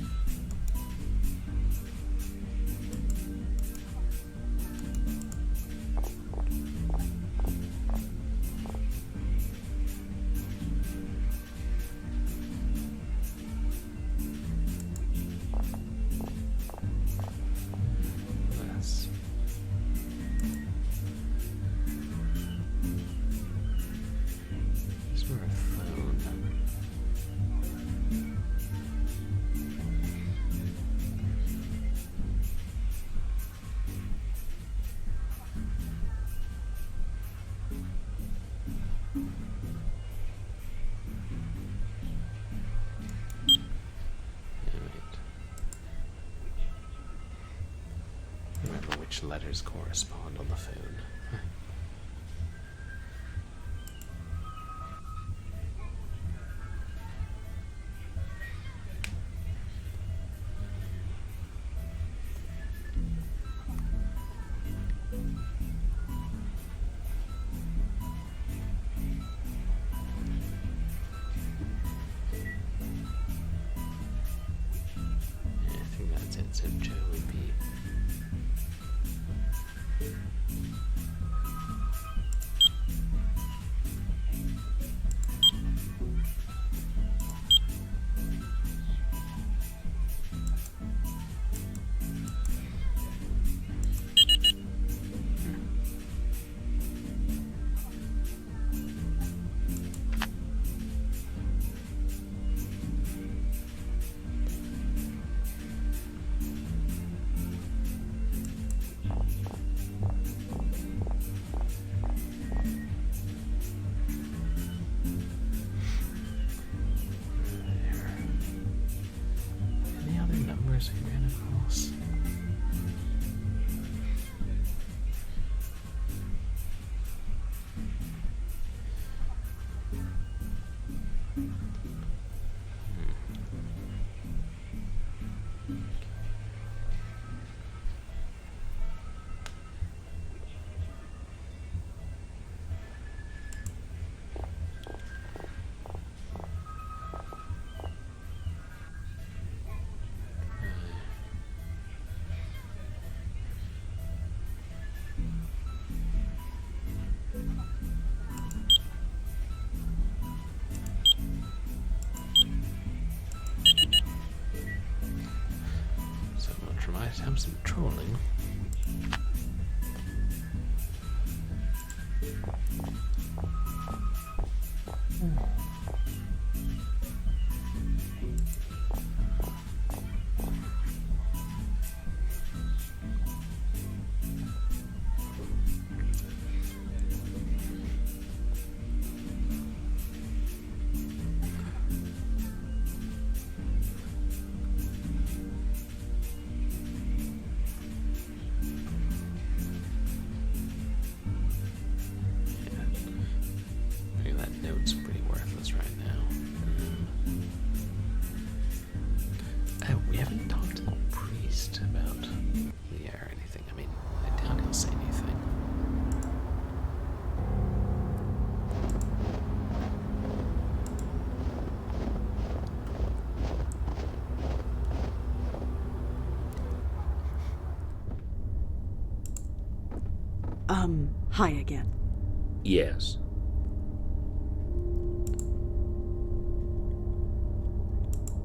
Which letters correspond on the phone. I think that's it, so Joe would be... We ran across. Might have some trolling. Hi again. Yes.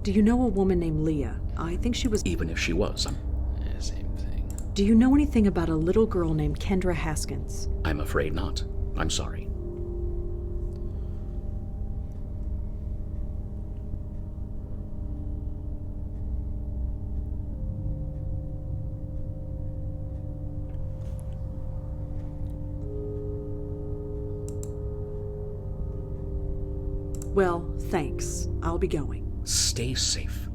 Do you know a woman named Leah? I think she was... Even if she was, Yeah, same thing. Do you know anything about a little girl named Kendra Haskins? I'm afraid not. I'm sorry. Well, thanks. I'll be going. Stay safe.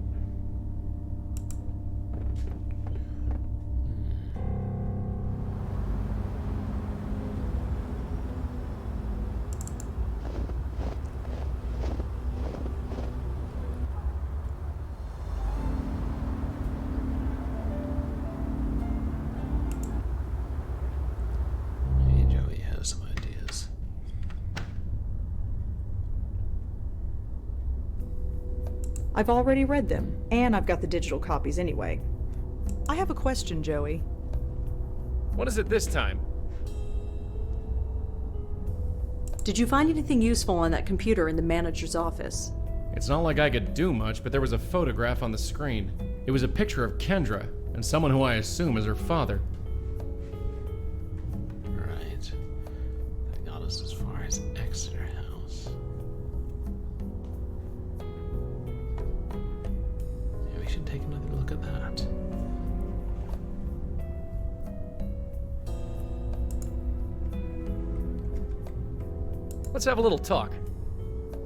I've already read them, and I've got the digital copies anyway. I have a question, Joey. What is it this time? Did you find anything useful on that computer in the manager's office? It's not like I could do much, but there was a photograph on the screen. It was a picture of Kendra, and someone who I assume is her father. Right. That got us as far as Exeter House. Yeah, we should take another look at that. Let's have a little talk.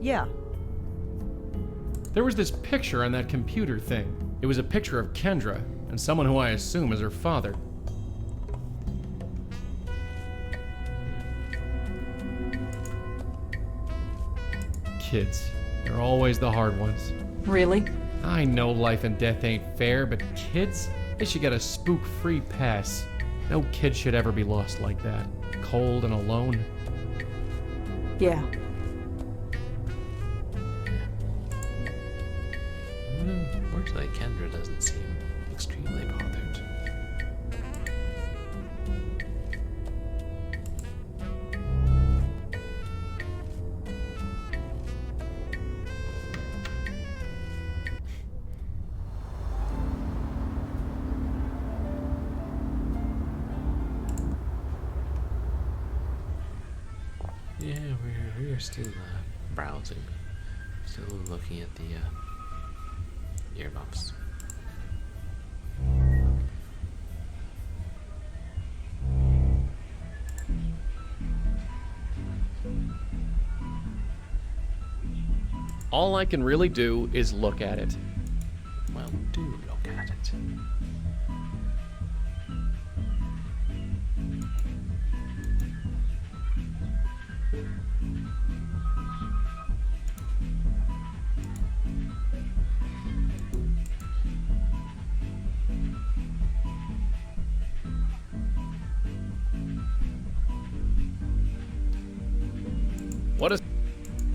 Yeah. There was this picture on that computer thing. It was a picture of Kendra, and someone who I assume is her father. Kids. They're always the hard ones. Really? I know life and death ain't fair, but kids, they should get a spook-free pass. No kid should ever be lost like that. Cold and alone. Yeah. Fortunately, Kendra doesn't seem extremely bothered. Yeah, we're still browsing, still looking at the earmuffs. All I can really do is look at it. Well, do look at it.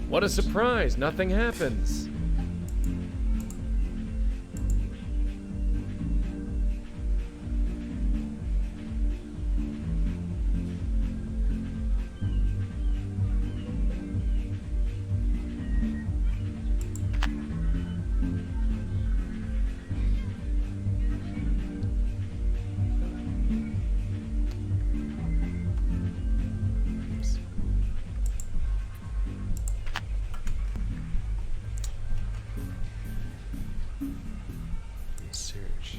What a surprise! Nothing happens. Search.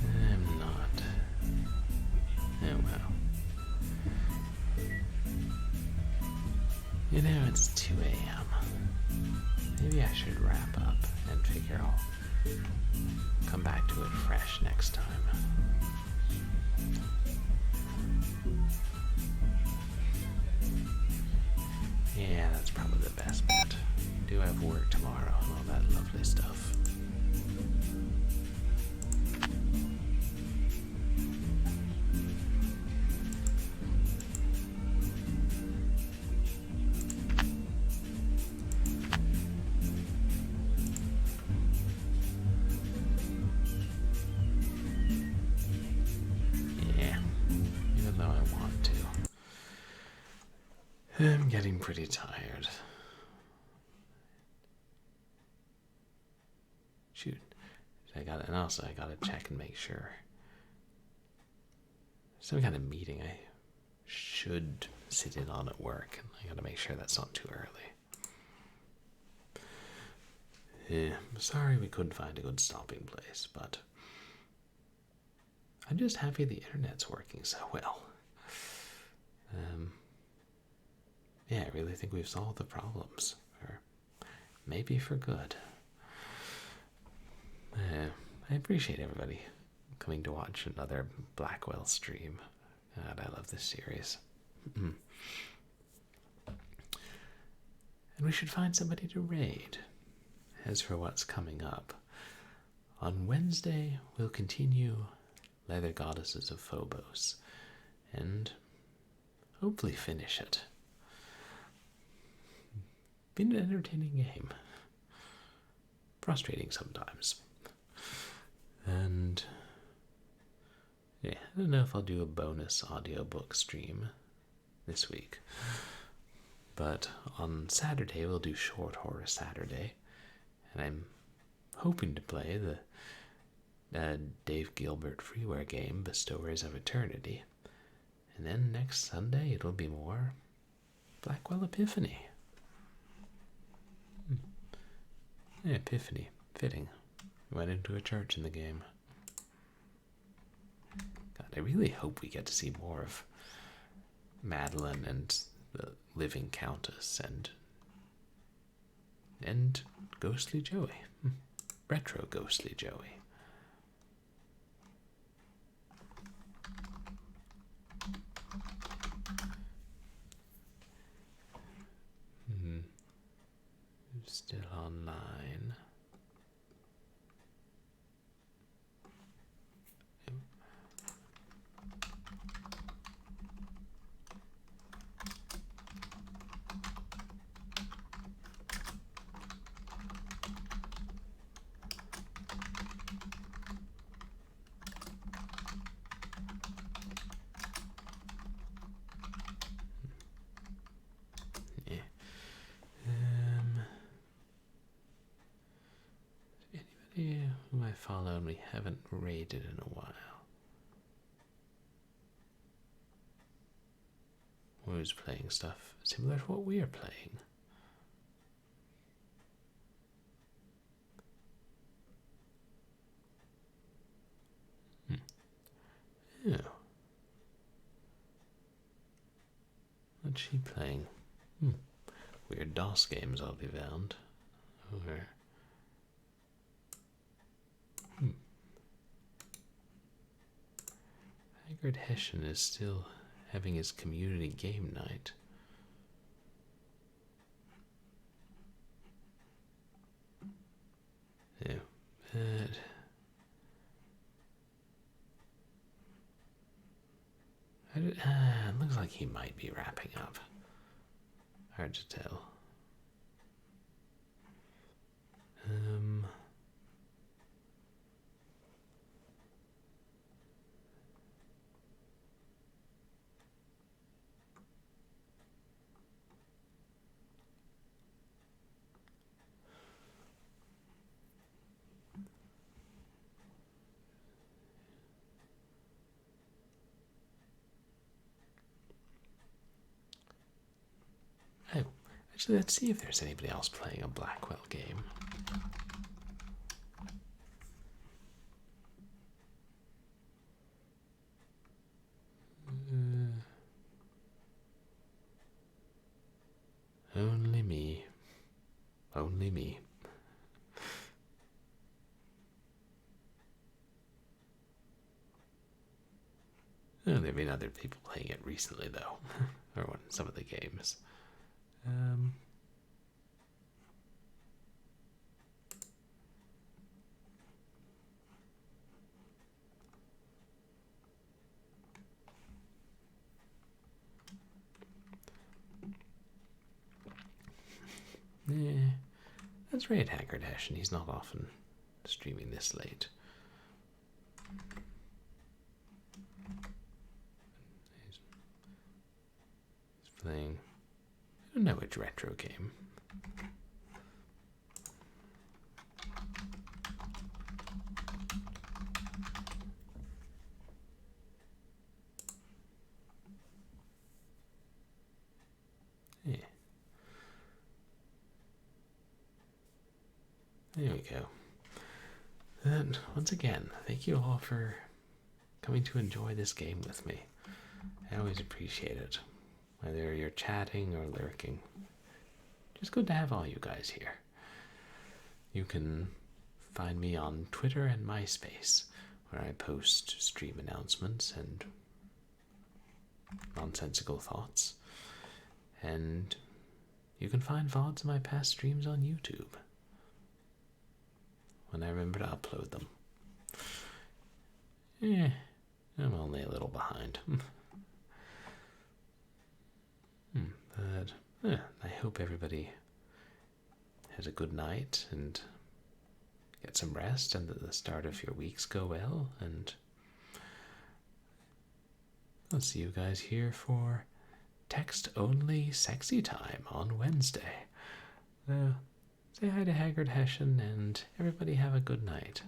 I'm not. Oh well. You know, it's 2 a.m. Maybe I should wrap up and figure I'll come back to it fresh next time. Yeah, that's probably the best bet. Do have work tomorrow and all that lovely stuff. Yeah, even though I want to. I'm getting pretty tired. Shoot. And also I gotta check and make sure. Some kind of meeting I should sit in on at work, and I gotta make sure that's not too early. Yeah, I'm sorry we couldn't find a good stopping place, but I'm just happy the internet's working so well. Yeah, I really think we've solved the problems, or maybe for good. I appreciate everybody coming to watch another Blackwell stream. God, I love this series. And we should find somebody to raid. As for what's coming up, on Wednesday we'll continue Leather Goddesses of Phobos, and hopefully finish it. Been an entertaining game. Frustrating sometimes. And yeah, I don't know if I'll do a bonus audiobook stream this week. But on Saturday we'll do Short Horror Saturday. And I'm hoping to play the Dave Gilbert freeware game, Bestowers of Eternity. And then next Sunday it'll be more Blackwell Epiphany. Yeah, Epiphany. Fitting. Went into a church in the game. God, I really hope we get to see more of Madeline and the living Countess and Ghostly Joey. Retro Ghostly Joey. Still online. Anybody who I follow and we haven't raided in a while? Who's playing stuff similar to what we are playing? Yeah. What's she playing? Weird DOS games, I'll be found. Or Haggard Hessian is still having his community game night. Yeah, but it looks like he might be wrapping up. Hard to tell. Oh, actually, let's see if there's anybody else playing a Blackwell game. Only me. Only me. Oh, there have been other people playing it recently, though. Or some of the games. Yeah, that's right, Haggard Hessian. He's not often streaming this late. He's playing, I don't know which retro game. Yeah. There we go. And once again, thank you all for coming to enjoy this game with me. I always appreciate it, whether you're chatting or lurking. Just good to have all you guys here. You can find me on Twitter and MySpace, where I post stream announcements and nonsensical thoughts. And you can find VODs of my past streams on YouTube when I remember to upload them. I'm only a little behind. But I hope everybody has a good night and get some rest, and that the start of your weeks go well, and I'll see you guys here for text-only sexy time on Wednesday. Say hi to Haggard Hessian, and everybody have a good night.